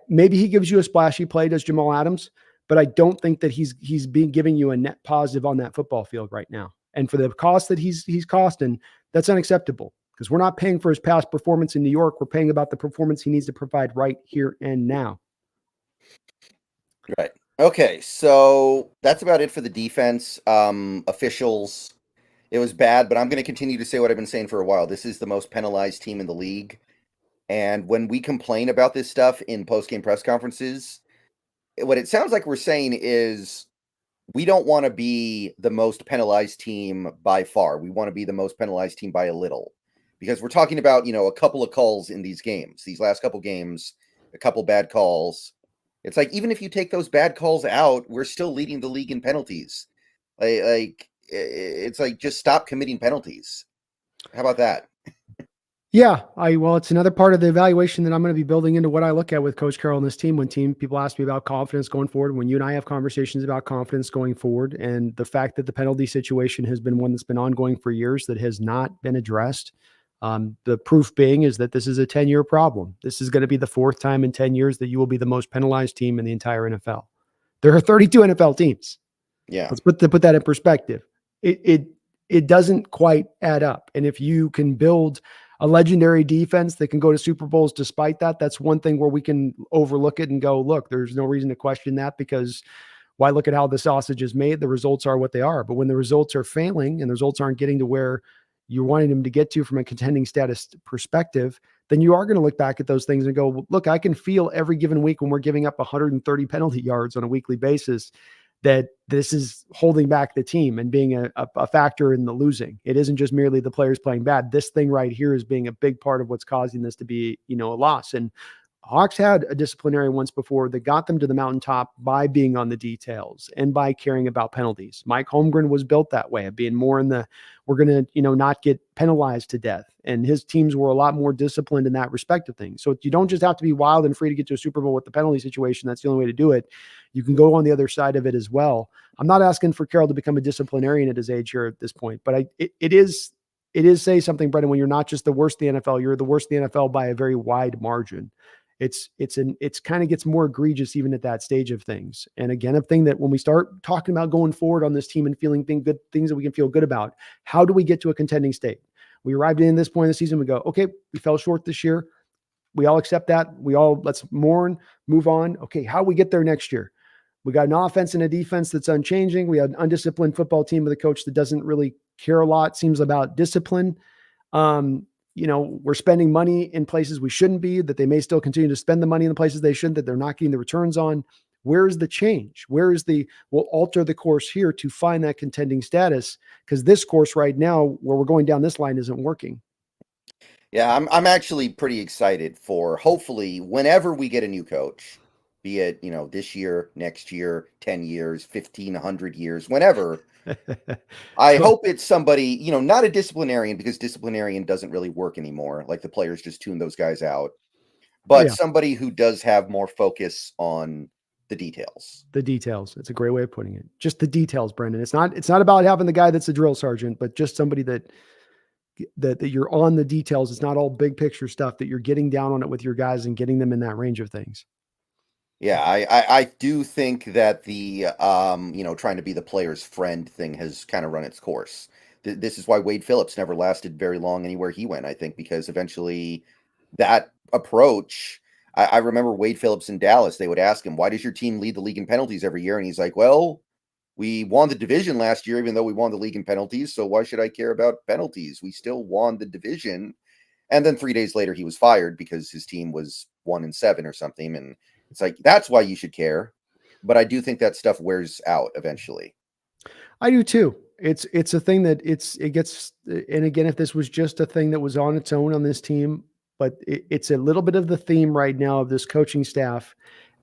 Maybe he gives you a splashy play, does Jamal Adams, but I don't think that he's giving you a net positive on that football field right now. And for the cost that he's costing, that's unacceptable. Because we're not paying for his past performance in New York. We're paying about the performance he needs to provide right here and now. Right. Okay. So that's about it for the defense. Officials, it was bad, but I'm going to continue to say what I've been saying for a while. This is the most penalized team in the league. And when we complain about this stuff in post-game press conferences, what it sounds like we're saying is we don't want to be the most penalized team by far. We want to be the most penalized team by a little. Because we're talking about, a couple of calls in these games, these last couple games, a couple bad calls. It's like, even if you take those bad calls out, we're still leading the league in penalties. It's like, just stop committing penalties. How about that? Yeah, it's another part of the evaluation that I'm going to be building into what I look at with Coach Carroll and this team. When people ask me about confidence going forward, when you and I have conversations about confidence going forward, and the fact that the penalty situation has been one that's been ongoing for years that has not been addressed. The proof being is that this is a 10-year problem. This is going to be the fourth time in 10 years that you will be the most penalized team in the entire NFL. There are 32 NFL teams. Yeah. Let's put that in perspective. It doesn't quite add up. And if you can build a legendary defense that can go to Super Bowls despite that, that's one thing where we can overlook it and go, look, there's no reason to question that, because why look at how the sausage is made? The results are what they are. But when the results are failing and the results aren't getting to where you're wanting them to get to from a contending status perspective, then you are going to look back at those things and go, look, I can feel every given week when we're giving up 130 penalty yards on a weekly basis that this is holding back the team and being a factor in the losing. It isn't just merely the players playing bad. This thing right here is being a big part of what's causing this to be, a loss. And Hawks had a disciplinary once before that got them to the mountaintop by being on the details and by caring about penalties. Mike Holmgren was built that way, of being more in the, we're going to, not get penalized to death. And his teams were a lot more disciplined in that respect of things. So you don't just have to be wild and free to get to a Super Bowl with the penalty situation. That's the only way to do it. You can go on the other side of it as well. I'm not asking for Carroll to become a disciplinarian at his age here at this point, but it is say something, Brendan, when you're not just the worst in the NFL, you're the worst in the NFL by a very wide margin. It's kind of gets more egregious even at that stage of things. And again, a thing that when we start talking about going forward on this team and feeling good things that we can feel good about, how do we get to a contending state? We arrived in this point in the season. We go, okay, we fell short this year. We all accept that. Let's mourn, move on. Okay, how do we get there next year? We got an offense and a defense that's unchanging. We had an undisciplined football team with a coach that doesn't really care a lot, seems about discipline. We're spending money in places we shouldn't be, that they may still continue to spend the money in the places they shouldn't, that they're not getting the returns on. Where is the change? We'll alter the course here to find that contending status, because this course right now, where we're going down this line, isn't working. Yeah, I'm actually pretty excited for hopefully whenever we get a new coach, be it, this year, next year, 10 years, 1,500 years, whenever. I hope it's somebody, not a disciplinarian, because disciplinarian doesn't really work anymore. Like, the players just tune those guys out. But somebody who does have more focus on the details. The details. It's a great way of putting it. Just the details, Brendan. It's not about having the guy that's a drill sergeant, but just somebody that you're on the details. It's not all big picture stuff, that you're getting down on it with your guys and getting them in that range of things. Yeah, I do think that the trying to be the player's friend thing has kind of run its course. This is why Wade Phillips never lasted very long anywhere he went, I think, because eventually that approach, I remember Wade Phillips in Dallas, they would ask him, why does your team lead the league in penalties every year? And he's like, well, we won the division last year, even though we won the league in penalties. So why should I care about penalties? We still won the division. And then 3 days later, he was fired because his team was 1-7 or something. And it's like, that's why you should care. But I do think that stuff wears out eventually. I do too. It's a thing that it gets, and again, if this was just a thing that was on its own on this team, but it's a little bit of the theme right now of this coaching staff.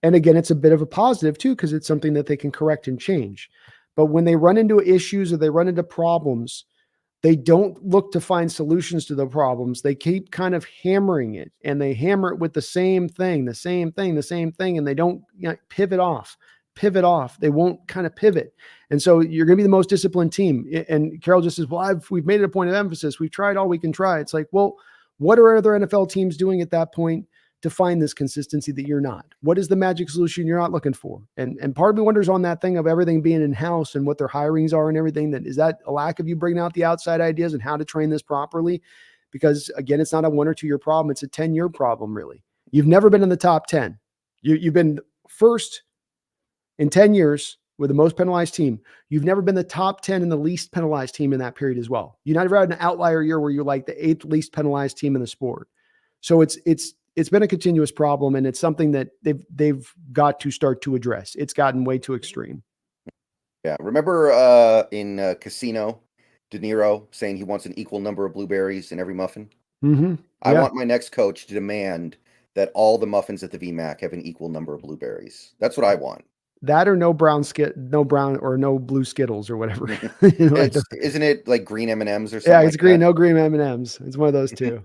And again, it's a bit of a positive too, because it's something that they can correct and change. But when they run into issues or they run into problems, they don't look to find solutions to the problems. They keep kind of hammering it, and they hammer it with the same thing. And they don't pivot off. They won't kind of pivot. And so you're going to be the most disciplined team. And Carol just says, well, we've made it a point of emphasis. We've tried all we can try. It's like, well, what are other NFL teams doing at that point to find this consistency that you're not? What is the magic solution you're not looking for? And part of me wonders on that thing of everything being in-house and what their hirings are and everything, that is that a lack of you bringing out the outside ideas and how to train this properly? Because again, it's not a 1 or 2 year problem. It's a 10-year problem, really. You've never been in the top 10. You've been first in 10 years with the most penalized team. You've never been the top 10 in the least penalized team in that period as well. You never had an outlier year where you're like the 8th least penalized team in the sport. So it's been a continuous problem, and it's something that they've got to start to address. It's gotten way too extreme. Yeah. Remember in Casino, De Niro saying he wants an equal number of blueberries in every muffin? Mm-hmm. Yeah. I want my next coach to demand that all the muffins at the VMAC have an equal number of blueberries. That's what I want. That or no brown or no blue Skittles or whatever. Isn't it like green M&Ms or something? Yeah, it's green, no green M&Ms. It's one of those two.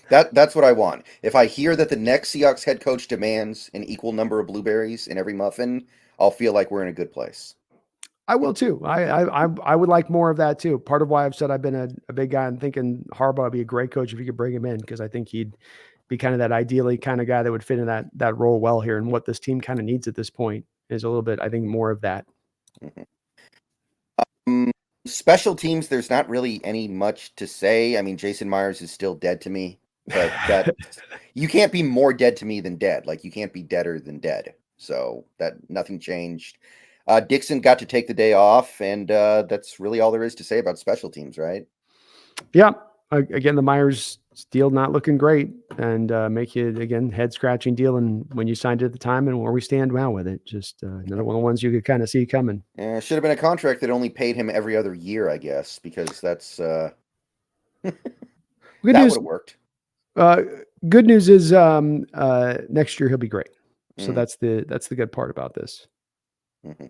That's what I want. If I hear that the next Seahawks head coach demands an equal number of blueberries in every muffin, I'll feel like we're in a good place. I will too. I would like more of that too. Part of why I've said I've been a big guy and thinking Harbaugh would be a great coach if you could bring him in, because I think he'd be kind of that ideally kind of guy that would fit in that role well here. And what this team kind of needs at this point is a little bit, I think, more of that. Mm-hmm. Special teams, there's not really any much to say. I mean, Jason Myers is still dead to me, but that you can't be more dead to me than dead. Like, you can't be deader than dead. So that nothing changed. Dixon got to take the day off, and that's really all there is to say about special teams, right? Yeah. Again, the Myers deal not looking great, and make you, again, head-scratching deal. And when you signed it at the time and where we stand now with it, just another one of the ones you could kind of see coming. Yeah, it should have been a contract that only paid him every other year, I guess, because that's that would have worked. Good news is next year he'll be great. So that's the good part about this. Mm-hmm.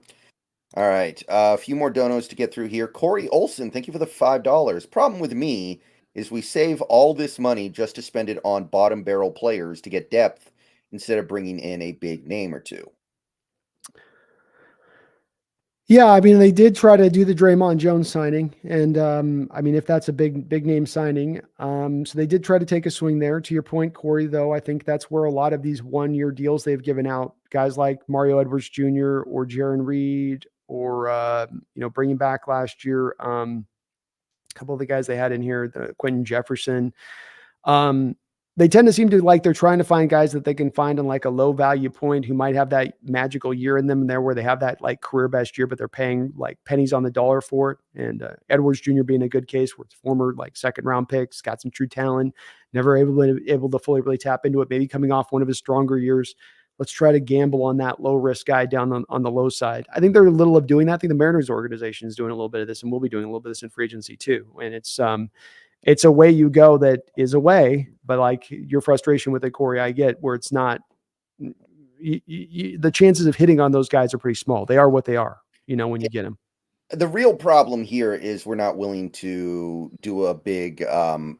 All right. A few more donos to get through here. Corey Olson, thank you for the $5. Problem with me is we save all this money just to spend it on bottom barrel players to get depth instead of bringing in a big name or two. Yeah, I mean, they did try to do the Draymond Jones signing, and I mean, if that's a big name signing, so they did try to take a swing there. To your point, Corey, though, I think that's where a lot of these 1-year deals they've given out, guys like Mario Edwards Jr. or Jaron Reed, or bringing back last year, a couple of the guys they had in here, the Quentin Jefferson. They tend to seem to like they're trying to find guys that they can find in like a low value point who might have that magical year in them there where they have that like career best year, but they're paying like pennies on the dollar for it. And Edwards Jr. being a good case where it's former like second round picks, got some true talent, never able to fully really tap into it, maybe coming off one of his stronger years. Let's try to gamble on that low risk guy down on the low side. I think they're a little of doing that. I think the Mariners organization is doing a little bit of this, and we'll be doing a little bit of this in free agency too. And it's a way you go that is a way, but like your frustration with it, Corey, I get where it's not the chances of hitting on those guys are pretty small. They are what they are, when you get them. The real problem here is we're not willing to do a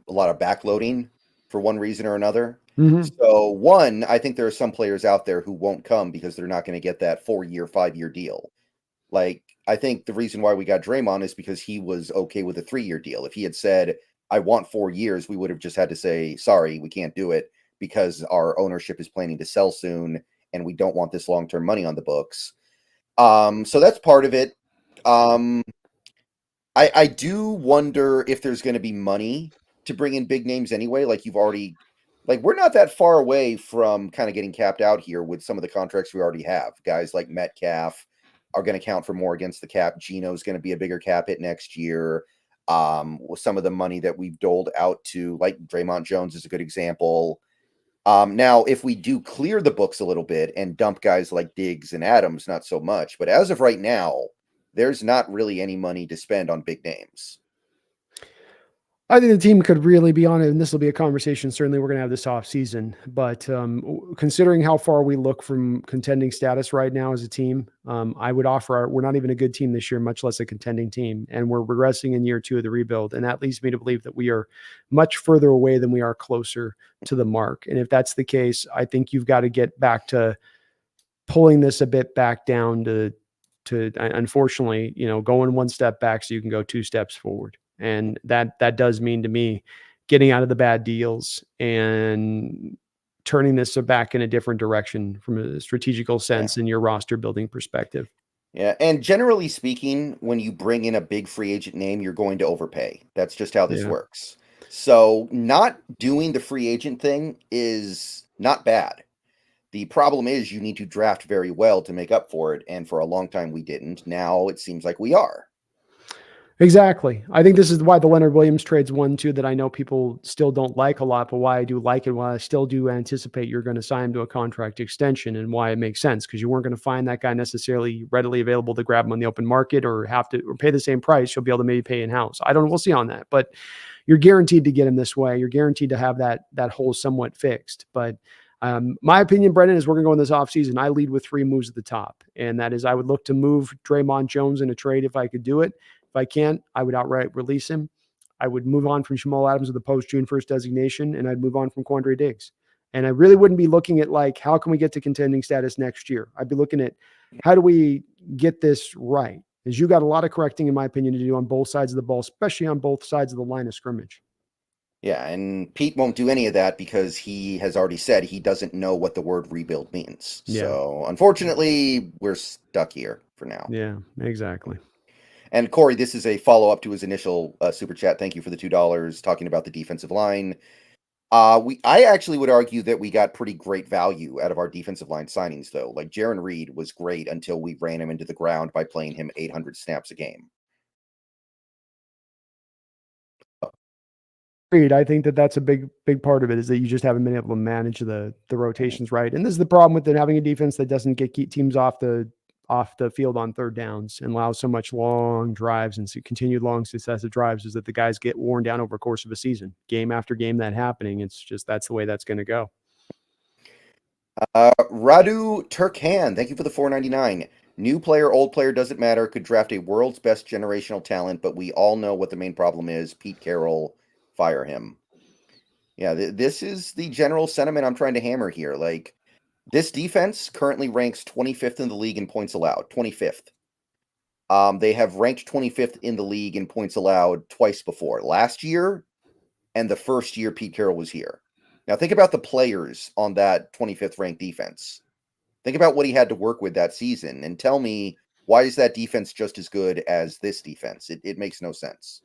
lot of backloading for one reason or another. Mm-hmm. So one, I think there are some players out there who won't come because they're not going to get that 4-year, 5-year deal. Like, I think the reason why we got Draymond is because he was okay with a 3-year deal. If he had said, I want 4 years, we would have just had to say, sorry, we can't do it because our ownership is planning to sell soon and we don't want this long-term money on the books. So that's part of it. I do wonder if there's going to be money to bring in big names anyway. Like we're not that far away from kind of getting capped out here with some of the contracts we already have. Guys like Metcalf are going to count for more against the cap. Gino's going to be a bigger cap hit next year. With some of the money that we've doled out to, like Draymond Jones is a good example. Now, if we do clear the books a little bit and dump guys like Diggs and Adams, not so much. But as of right now, there's not really any money to spend on big names. I think the team could really be on it, and this will be a conversation certainly we're going to have this off season. But considering how far we look from contending status right now as a team, I would offer we're not even a good team this year, much less a contending team, and we're regressing in year 2 of the rebuild, and that leads me to believe that we are much further away than we are closer to the mark. And if that's the case, I think you've got to get back to pulling this a bit back down to unfortunately, going one step back so you can go 2 steps forward. And that does mean to me getting out of the bad deals and turning this back in a different direction from a strategical sense in your roster building perspective. Yeah, and generally speaking, when you bring in a big free agent name, you're going to overpay. That's just how this works. So not doing the free agent thing is not bad. The problem is you need to draft very well to make up for it, and for a long time we didn't. Now it seems like we are. Exactly. I think this is why the Leonard Williams trade's one too that I know people still don't like a lot, but why I do like it, why I still do anticipate you're going to sign him to a contract extension, and why it makes sense, because you weren't going to find that guy necessarily readily available to grab him on the open market or pay the same price. You'll be able to maybe pay in-house. We'll see on that, but you're guaranteed to get him this way. You're guaranteed to have that hole somewhat fixed. But my opinion, Brendan, is we're going to go in this offseason. I lead with 3 moves at the top, and that is I would look to move Draymond Jones in a trade if I could do it. If I can't, I would outright release him. I would move on from Jamal Adams with the post-June 1st designation, and I'd move on from Quandre Diggs. And I really wouldn't be looking at like, how can we get to contending status next year? I'd be looking at how do we get this right? Because you got a lot of correcting, in my opinion, to do on both sides of the ball, especially on both sides of the line of scrimmage. Yeah, and Pete won't do any of that because he has already said he doesn't know what the word rebuild means. Yeah. So unfortunately, we're stuck here for now. Yeah, exactly. And Corey, this is a follow-up to his initial super chat. Thank you for the $2 talking about the defensive line. I actually would argue that we got pretty great value out of our defensive line signings, though. Like Jaron Reed was great until we ran him into the ground by playing him 800 snaps a game. I think that's a big part of it, is that you just haven't been able to manage the rotations right. And this is the problem with having a defense that doesn't get teams off the field on 3rd downs and allows so much long drives and continued long successive drives, is that the guys get worn down over the course of a season, game after game that happening. It's just, that's the way that's going to go. Radu Turkhan, thank you for the $4.99. New player, old player, doesn't matter. Could draft a world's best generational talent, but we all know what the main problem is. Pete Carroll, fire him. Yeah, this is the general sentiment I'm trying to hammer here. Like, this defense currently ranks 25th in the league in points allowed. 25th. They have ranked 25th in the league in points allowed twice before. Last year and the first year Pete Carroll was here. Now think about the players on that 25th ranked defense. Think about what he had to work with that season and tell me, why is that defense just as good as this defense? It makes no sense.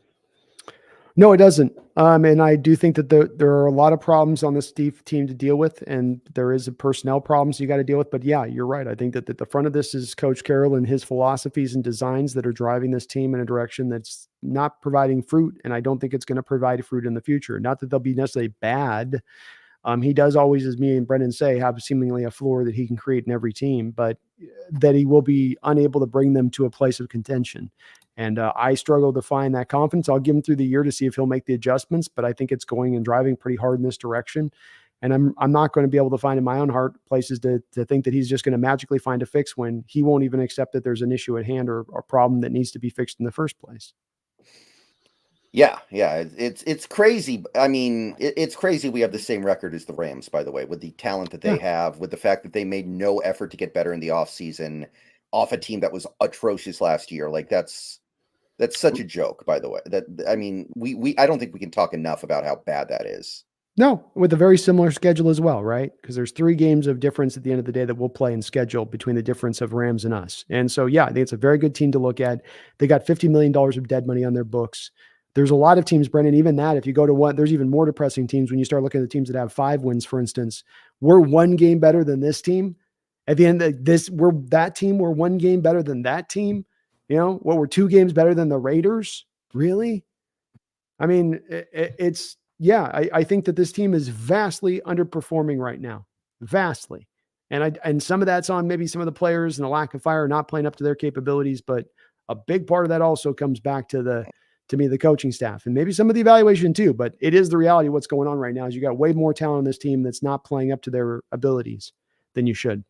No, it doesn't. And I do think that there are a lot of problems on this team to deal with, and there is a personnel problems you got to deal with. But yeah, you're right. I think that the front of this is Coach Carroll and his philosophies and designs that are driving this team in a direction that's not providing fruit. And I don't think it's going to provide fruit in the future. Not that they'll be necessarily bad. He does always, as me and Brendan say, have seemingly a floor that he can create in every team, but that he will be unable to bring them to a place of contention. And I struggle to find that confidence. I'll give him through the year to see if he'll make the adjustments, but I think it's going and driving pretty hard in this direction. And I'm not going to be able to find in my own heart places to think that he's just going to magically find a fix when he won't even accept that there's an issue at hand or a problem that needs to be fixed in the first place. Yeah, it's crazy. I mean, it's crazy we have the same record as the Rams, by the way, with the talent that they have, with the fact that they made no effort to get better in the offseason off a team that was atrocious last year. Like that's such a joke, by the way. That I mean, we I don't think we can talk enough about how bad that is. No, with a very similar schedule as well, right? Because there's 3 games of difference at the end of the day that we'll play in schedule between the difference of Rams and us. And so, yeah, I think it's a very good team to look at. They got $50 million of dead money on their books. There's a lot of teams, Brendan, even that, if you go to one, there's even more depressing teams when you start looking at the teams that have 5 wins, for instance. We're 1 game better than this team. At the end of this, we're 1 game better than that team. You know, we're 2 games better than the Raiders. Really? I mean, it's, yeah, I think that this team is vastly underperforming right now, vastly. And some of that's on maybe some of the players and the lack of fire not playing up to their capabilities, but a big part of that also comes back to the coaching staff and maybe some of the evaluation too. But it is the reality of what's going on right now is you got way more talent on this team that's not playing up to their abilities than you should.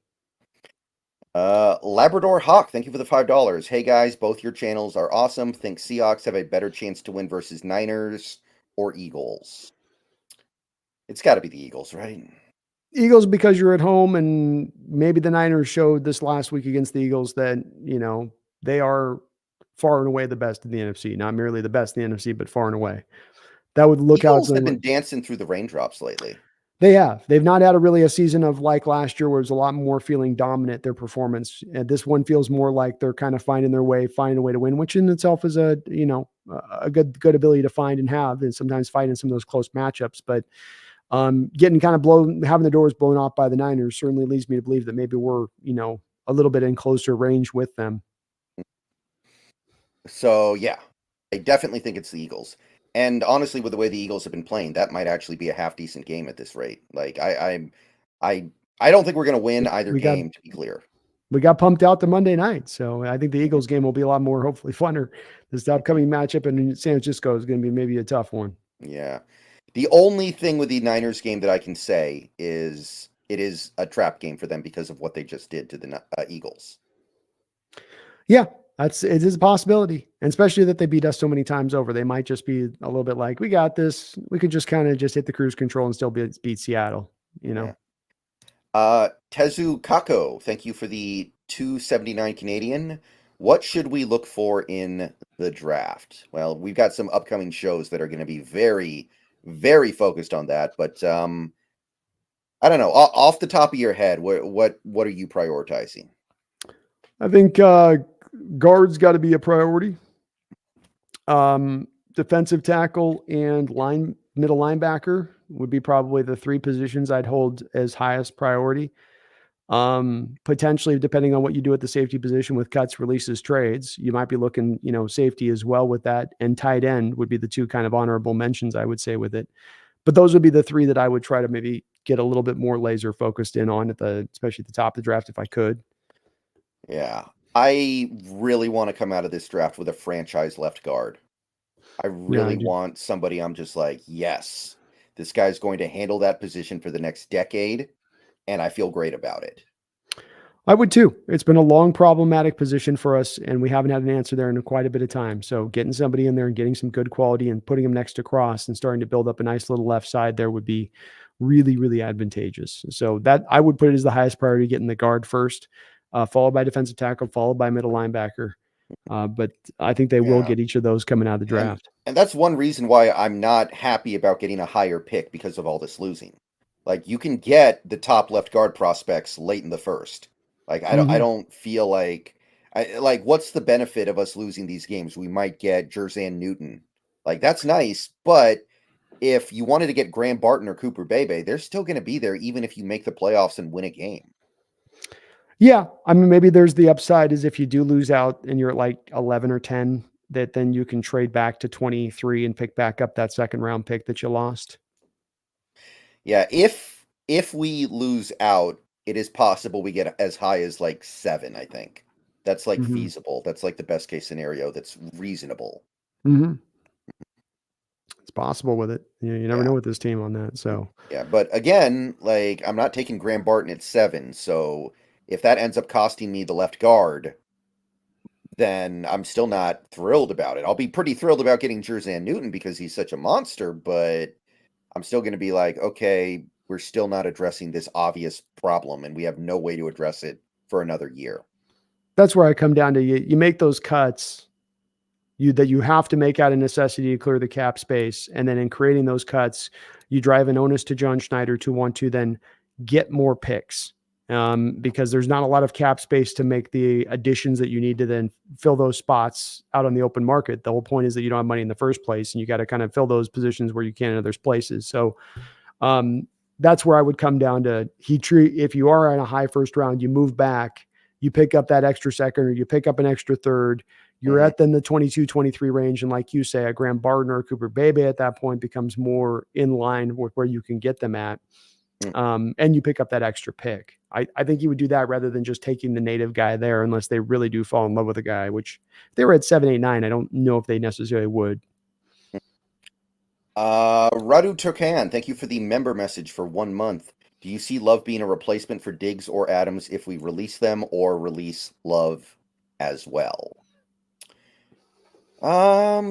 Labrador Hawk, thank you for the $5. Hey guys, both your channels are awesome. Think Seahawks have a better chance to win versus Niners or Eagles? It's got to be the Eagles, right? Eagles because you're at home, and maybe the Niners showed this last week against the Eagles that, they are far and away the best in the NFC. Not merely the best in the NFC, but far and away. That would look out Eagles have something been like dancing through the raindrops lately. they have. They've not had a season of like last year where it was a lot more feeling dominant, their performance. And this one feels more like they're kind of finding a way to win, which in itself is a good ability to find and have, and sometimes fighting some of those close matchups. But getting kind of having the doors blown off by the Niners certainly leads me to believe that maybe we're, a little bit in closer range with them. So yeah, I definitely think it's the Eagles. And honestly, with the way the Eagles have been playing, that might actually be a half decent game at this rate. Like I don't think we're going to win either game, to be clear. We got pumped out to Monday night, so I think the Eagles game will be a lot more hopefully funner. This upcoming matchup in San Francisco is going to be maybe a tough one. Yeah. The only thing with the Niners game that I can say is it is a trap game for them because of what they just did to the Eagles. Yeah, it is a possibility, and especially that they beat us so many times over. They might just be a little bit like, we got this. We could just kind of just hit the cruise control and still beat Seattle, Yeah. Tezu Kako, thank you for the $2.79 Canadian. What should we look for in the draft? Well, we've got some upcoming shows that are going to be very, very focused on that. But I don't know. Off the top of your head, what are you prioritizing? I think guards got to be a priority. Defensive tackle and middle linebacker would be probably the 3 positions I'd hold as highest priority. Potentially, depending on what you do at the safety position with cuts, releases, trades, you might be looking, safety as well with that. And tight end would be the 2 kind of honorable mentions, I would say, with it. But those would be the 3 that I would try to maybe get a little bit more laser focused in on especially at the top of the draft if I could. Yeah. I really want to come out of this draft with a franchise left guard. I really want somebody I'm just like, yes, this guy's going to handle that position for the next decade, and I feel great about it. I would too. It's been a long problematic position for us, and we haven't had an answer there in quite a bit of time. So getting somebody in there and getting some good quality and putting them next to Cross and starting to build up a nice little left side there would be really, really advantageous. So that I would put it as the highest priority, getting the guard first, followed by defensive tackle, followed by middle linebacker. But I think they will get each of those coming out of the draft. And that's one reason why I'm not happy about getting a higher pick because of all this losing. Like you can get the top left guard prospects late in the first. Like I don't feel like what's the benefit of us losing these games? We might get Jerzan Newton. Like that's nice, but if you wanted to get Graham Barton or Cooper Bebe, they're still going to be there even if you make the playoffs and win a game. Yeah, I mean, maybe there's the upside is if you do lose out and you're at like 11 or 10, that then you can trade back to 23 and pick back up that second round pick that you lost. Yeah, if we lose out, it is possible we get as high as like 7, I think. That's like feasible. That's like the best case scenario that's reasonable. It's possible with it. You never know with this team on that. So yeah, but again, like I'm not taking Graham Barton at 7, so if that ends up costing me the left guard, then I'm still not thrilled about it. I'll be pretty thrilled about getting Jerzan Newton because he's such a monster, but I'm still going to be like, okay, we're still not addressing this obvious problem, and we have no way to address it for another year. that's where I come down to you make those cuts that you have to make out of necessity to clear the cap space. And then in creating those cuts, you drive an onus to John Schneider to want to then get more picks because there's not a lot of cap space to make the additions that you need to then fill those spots out on the open market. The whole point is that you don't have money in the first place, and you got to kind of fill those positions where you can in other places. So that's where I would come down to if you are in a high first round, you move back, you pick up that extra second, or you pick up an extra third, you're at then the 22, 23 range. And like you say, a Graham Barton or Cooper Bebe at that point becomes more in line with where you can get them at. And you pick up that extra pick. I think you would do that rather than just taking the native guy there, unless they really do fall in love with a guy, which if they were at 7, 8, 9, I don't know if they necessarily would. Radu Turkan, thank you for the member message for 1 month. Do you see Love being a replacement for Diggs or Adams if we release them or release Love as well?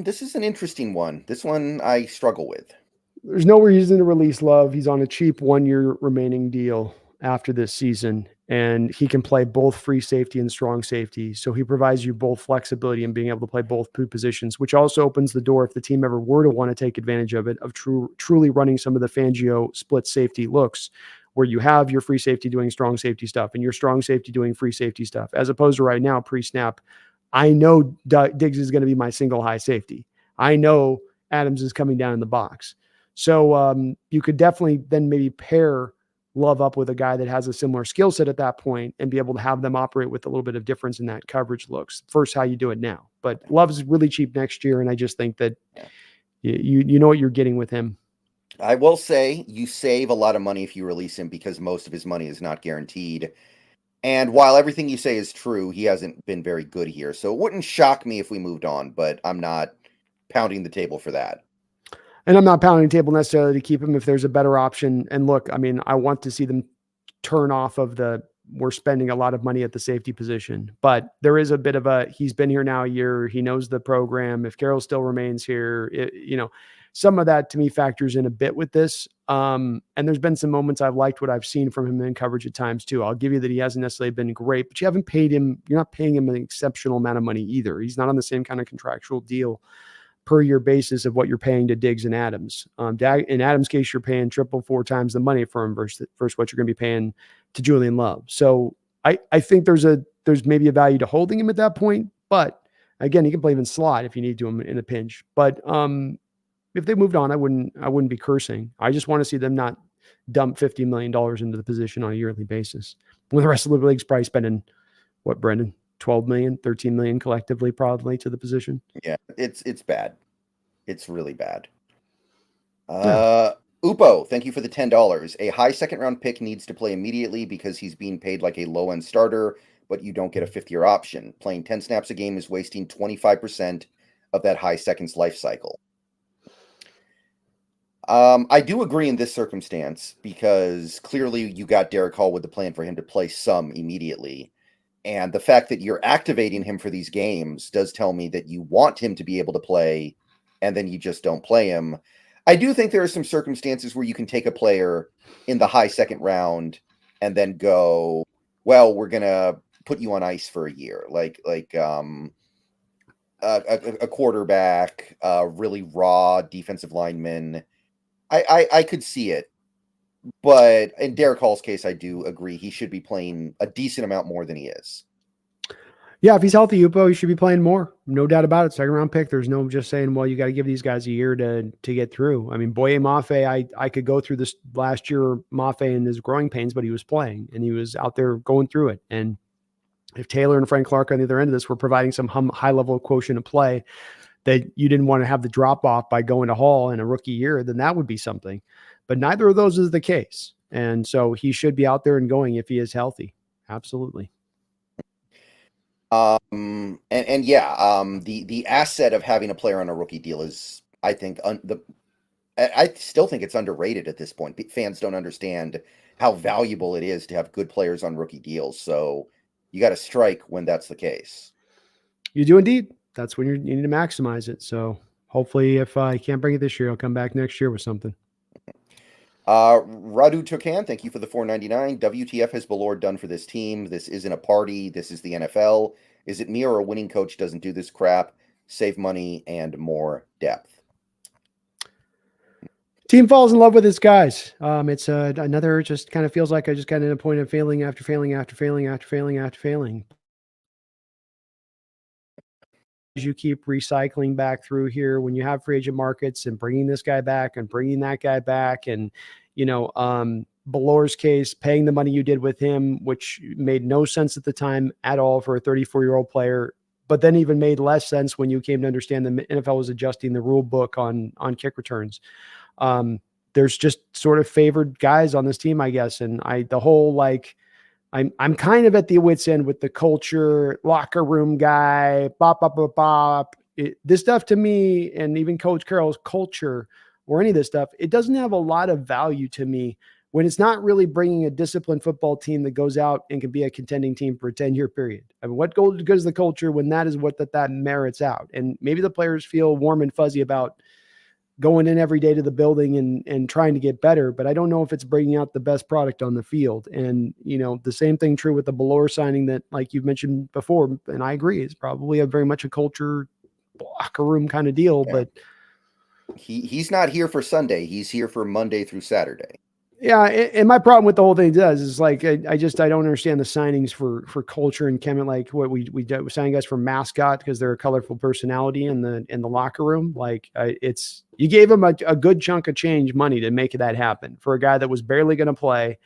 This is an interesting one. This one I struggle with. There's no reason to release Love. He's on a cheap 1-year remaining deal after this season, and he can play both free safety and strong safety. So he provides you both flexibility in being able to play both positions, which also opens the door, if the team ever were to want to take advantage of it, of truly running some of the Fangio split safety looks, where you have your free safety doing strong safety stuff and your strong safety doing free safety stuff, as opposed to right now, pre-snap, I know Diggs is going to be my single high safety. I know Adams is coming down in the box. So you could definitely then maybe pair Love up with a guy that has a similar skill set at that point and be able to have them operate with a little bit of difference in that coverage looks. First, how you do it now. But Love's really cheap next year, and I just think that you know what you're getting with him. I will say you save a lot of money if you release him because most of his money is not guaranteed. And while everything you say is true, he hasn't been very good here. So it wouldn't shock me if we moved on, but I'm not pounding the table for that. And I'm not pounding the table necessarily to keep him if there's a better option. And look, I mean, I want to see them turn off of we're spending a lot of money at the safety position, but there is a bit of he's been here now a year. He knows the program. If Carroll still remains here, some of that to me factors in a bit with this. And there's been some moments I've liked what I've seen from him in coverage at times too. I'll give you that he hasn't necessarily been great, but you're not paying him an exceptional amount of money either. He's not on the same kind of contractual deal per year basis of what you're paying to Diggs and Adams. In Adams' case, you're paying 4 times the money for him versus what you're going to be paying to Julian Love. So I think there's maybe a value to holding him at that point, but again, he can play even slot if you need to him in a pinch. But if they moved on, I wouldn't be cursing. I just want to see them not dump $50 million into the position on a yearly basis. When the rest of the league's probably spending what, Brendan? 12 million, 13 million collectively probably to the position. Yeah, it's bad. It's really bad. Upo, thank you for the $10. A high second round pick needs to play immediately because he's being paid like a low end starter, but you don't get a 5th-year option. Playing 10 snaps a game is wasting 25% of that high second's life cycle. I do agree in this circumstance because clearly you got Derek Hall with the plan for him to play some immediately. And the fact that you're activating him for these games does tell me that you want him to be able to play, and then you just don't play him. I do think there are some circumstances where you can take a player in the high second round and then go, well, we're going to put you on ice for a year. Like a quarterback, really raw defensive lineman. I could see it. But in Derek Hall's case, I do agree he should be playing a decent amount more than he is. Yeah, if he's healthy, Upo, he should be playing more. No doubt about it. Second round pick. There's no just saying, well, you got to give these guys a year to get through. I mean, Boye Mafe, I could go through this last year, Mafe and his growing pains, but he was playing and he was out there going through it. And if Taylor and Frank Clark on the other end of this were providing some high level quotient of play that you didn't want to have the drop off by going to Hall in a rookie year, then that would be something. But neither of those is the case. And so he should be out there and going if he is healthy. Absolutely. The asset of having a player on a rookie deal is, I think, I still think it's underrated at this point. Fans don't understand how valuable it is to have good players on rookie deals. So you got to strike when that's the case. You do indeed. That's when you need to maximize it. So hopefully, if I can't bring it this year, I'll come back next year with something. Radu Turkan, thank you for the 4.99. WTF has Ballore done for this team? This isn't a party. This is the NFL. Is it me or a winning coach doesn't do this crap? Save money and more depth. Team falls in love with its guys. It's another, just kind of feels like I just got in a point of failing after failing after failing after failing after failing. As you keep recycling back through here, when you have free agent markets and bringing this guy back and bringing that guy back, and Ballore's case, paying the money you did with him, which made no sense at the time at all for a 34-year-old player, but then even made less sense when you came to understand the NFL was adjusting the rule book on kick returns. There's just sort of favored guys on this team, I guess. And I'm kind of at the wit's end with the culture, locker room guy, bop, bop, bop, bop. This stuff to me, and even Coach Carroll's culture or any of this stuff, it doesn't have a lot of value to me when it's not really bringing a disciplined football team that goes out and can be a contending team for a 10-year period. I mean, what good is the culture when that is what that merits out? And maybe the players feel warm and fuzzy about going in every day to the building and trying to get better, but I don't know if it's bringing out the best product on the field. And, the same thing true with the Ballore signing that, like you've mentioned before, and I agree, is probably very much a culture locker room kind of deal, but he's not here for Sunday. He's here for Monday through Saturday. Yeah, and my problem with the whole thing is like I don't understand the signings for culture and Kemet, like what we signing guys for mascot because they're a colorful personality in the locker room. Like you gave him a good chunk of change money to make that happen for a guy that was barely going to play.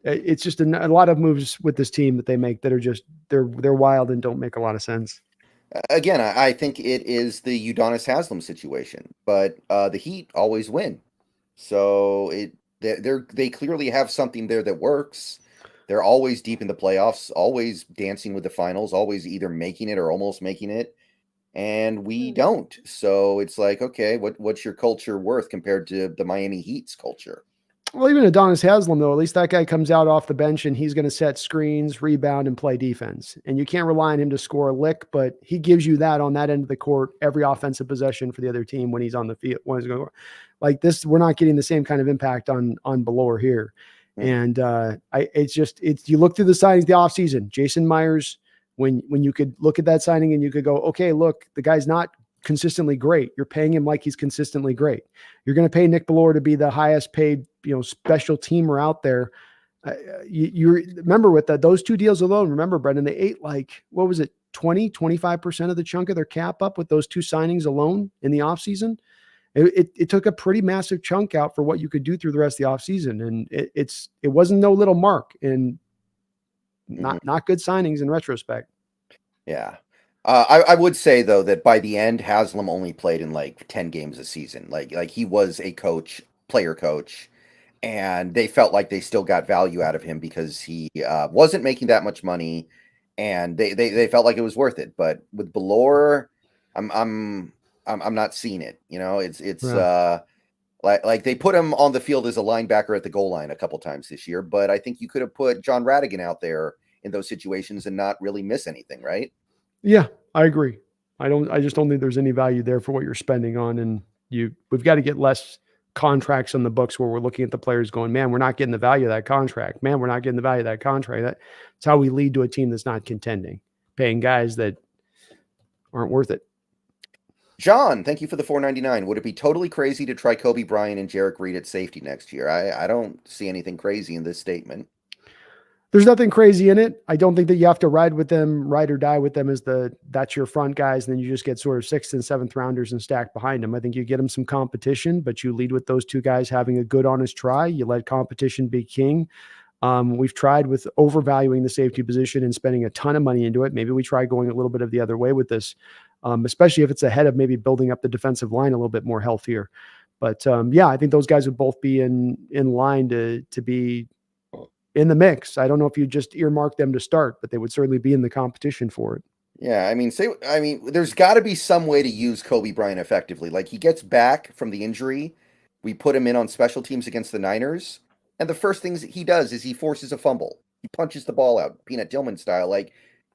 It's just a lot of moves with this team that they make that are just they're wild and don't make a lot of sense. Again, I think it is the Udonis Haslem situation, but the Heat always win. So they clearly have something there that works. They're always deep in the playoffs, always dancing with the finals, always either making it or almost making it, and we don't. So it's like, okay, what's your culture worth compared to the Miami Heat's culture? Well, even Adonis Haslam, though, at least that guy comes out off the bench and he's going to set screens, rebound, and play defense. And you can't rely on him to score a lick, but he gives you that on that end of the court every offensive possession for the other team when he's on the field. When he's going like this, we're not getting the same kind of impact on Ballore here. And you look through the signings the offseason, Jason Myers, when you could look at that signing and you could go, okay, look, the guy's not consistently great. You're paying him like he's consistently great. You're going to pay Nick Ballore to be the highest paid, special teamer out there. You remember with those two deals alone, remember, Brendan, they ate 25% of the chunk of their cap up with those two signings alone in the offseason. It took a pretty massive chunk out for what you could do through the rest of the offseason. And it wasn't no little mark, and not good signings in retrospect. Yeah. I would say though that by the end, Haslam only played in 10 games a season. Like he was a player coach, and they felt like they still got value out of him because he wasn't making that much money, and they felt like it was worth it. But with Ballore, I'm not seeing it. It's right. Like they put him on the field as a linebacker at the goal line a couple times this year, but I think you could have put John Radigan out there in those situations and not really miss anything, right? Yeah, I agree. I just don't think there's any value there for what you're spending on. And we've got to get less contracts on the books where we're looking at the players going, man, we're not getting the value of that contract. Man, we're not getting the value of that contract. That's how we lead to a team that's not contending, paying guys that aren't worth it. John, thank you for the 4.99. Would it be totally crazy to try Kobe Bryant and Jarek Reed at safety next year? I don't see anything crazy in this statement. There's nothing crazy in it. I don't think that you have to ride or die with them as that's your front guys. And then you just get sort of 6th and 7th rounders and stack behind them. I think you get them some competition, but you lead with those two guys having a good, honest try. You let competition be king. We've tried with overvaluing the safety position and spending a ton of money into it. Maybe we try going a little bit of the other way with this, especially if it's ahead of maybe building up the defensive line a little bit more healthier. But I think those guys would both be in line to be in the mix. I don't know if you just earmark them to start, but they would certainly be in the competition for it. Yeah, there's got to be some way to use Kobe Bryant effectively. Like he gets back from the injury, we put him in on special teams against the Niners, and the first things he does is he forces a fumble. He punches the ball out, Peanut Tillman style. Like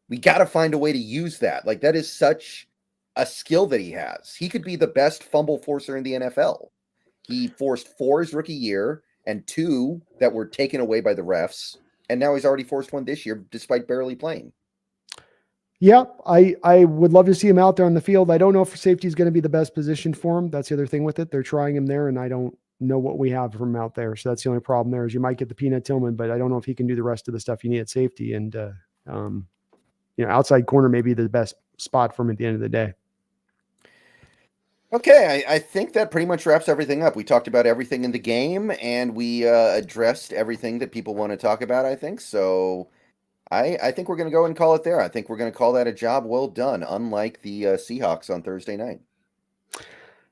we got to find a way to use that. Like that is such a skill that he has. He could be the best fumble forcer in the NFL. He forced 4 his rookie year and 2 that were taken away by the refs, and now he's already forced 1 this year despite barely playing. Yeah, I would love to see him out there on the field. I don't know if safety is going to be the best position for him. That's the other thing with it. They're trying him there, and I don't know what we have from him out there. So that's the only problem there is you might get the Peanut Tillman, but I don't know if he can do the rest of the stuff you need at safety. And, outside corner may be the best spot for him at the end of the day. Okay, I think that pretty much wraps everything up. We talked about everything in the game, and we addressed everything that people want to talk about, I think. So I think we're going to go and call it there. I think we're going to call that a job well done, unlike the Seahawks on Thursday night.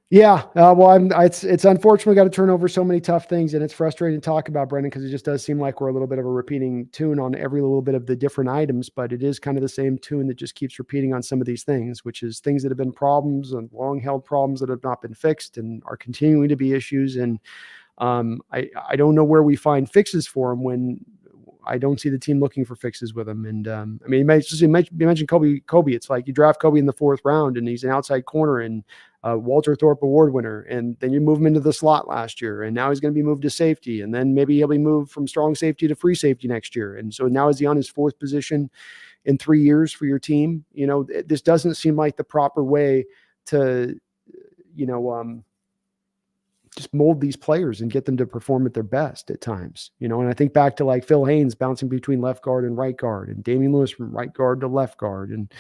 Yeah, well, it's unfortunate we got to turn over so many tough things, and it's frustrating to talk about, Brendan, because it just does seem like we're a little bit of a repeating tune on every little bit of the different items, but it is kind of the same tune that just keeps repeating on some of these things, which is things that have been problems and long-held problems that have not been fixed and are continuing to be issues. And I don't know where we find fixes for them when I don't see the team looking for fixes with him. And you mentioned Kobe. It's like you draft Kobe in the 4th round, and he's an outside corner and Walter Thorpe Award winner. And then you move him into the slot last year, and now he's going to be moved to safety. And then maybe he'll be moved from strong safety to free safety next year. And so now is he on his 4th position in 3 years for your team? This doesn't seem like the proper way to, just mold these players and get them to perform at their best at times, and I think back to like Phil Haynes bouncing between left guard and right guard, and Damian Lewis from right guard to left guard, and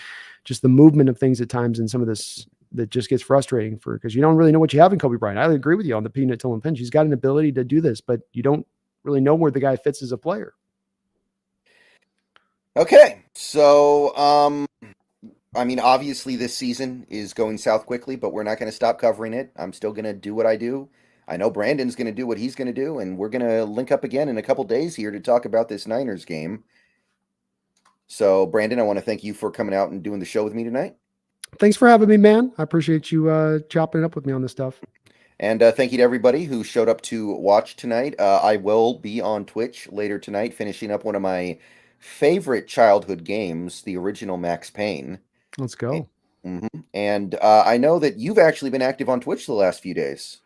just the movement of things at times in some of this that just gets frustrating because you don't really know what you have in Kobe Bryant. I agree with you on the Peanut Tillman pinch. He's got an ability to do this, but you don't really know where the guy fits as a player. Okay, so obviously this season is going south quickly, but we're not going to stop covering it. I'm still going to do what I do. I know Brandon's going to do what he's going to do, and we're going to link up again in a couple days here to talk about this Niners game. So, Brandon, I want to thank you for coming out and doing the show with me tonight. Thanks for having me, man. I appreciate you chopping it up with me on this stuff. And thank you to everybody who showed up to watch tonight. I will be on Twitch later tonight, finishing up one of my favorite childhood games, the original Max Payne. Let's go. Mm-hmm. And I know that you've actually been active on Twitch the last few days.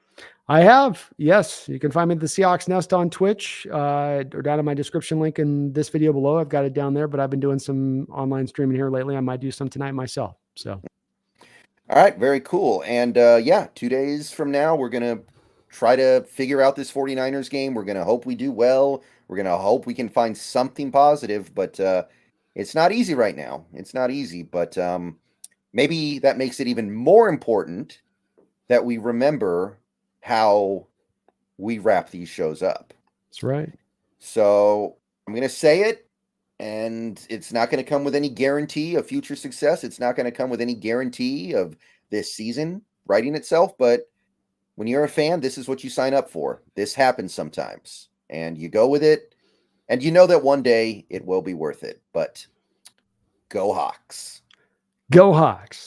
I have, yes. You can find me at TheSeahawksNest on Twitch, or down in my description link in this video below. I've got it down there, but I've been doing some online streaming here lately. I might do some tonight myself. So, all right, very cool. And 2 days from now, we're going to try to figure out this 49ers game. We're going to hope we do well. We're going to hope we can find something positive, but it's not easy right now. It's not easy, but maybe that makes it even more important that we remember how we wrap these shows up. That's right. So I'm going to say it, and it's not going to come with any guarantee of future success. It's not going to come with any guarantee of this season writing itself. But when you're a fan, this is what you sign up for. This happens sometimes, and you go with it, and you know that one day it will be worth it. But go Hawks. Go Hawks.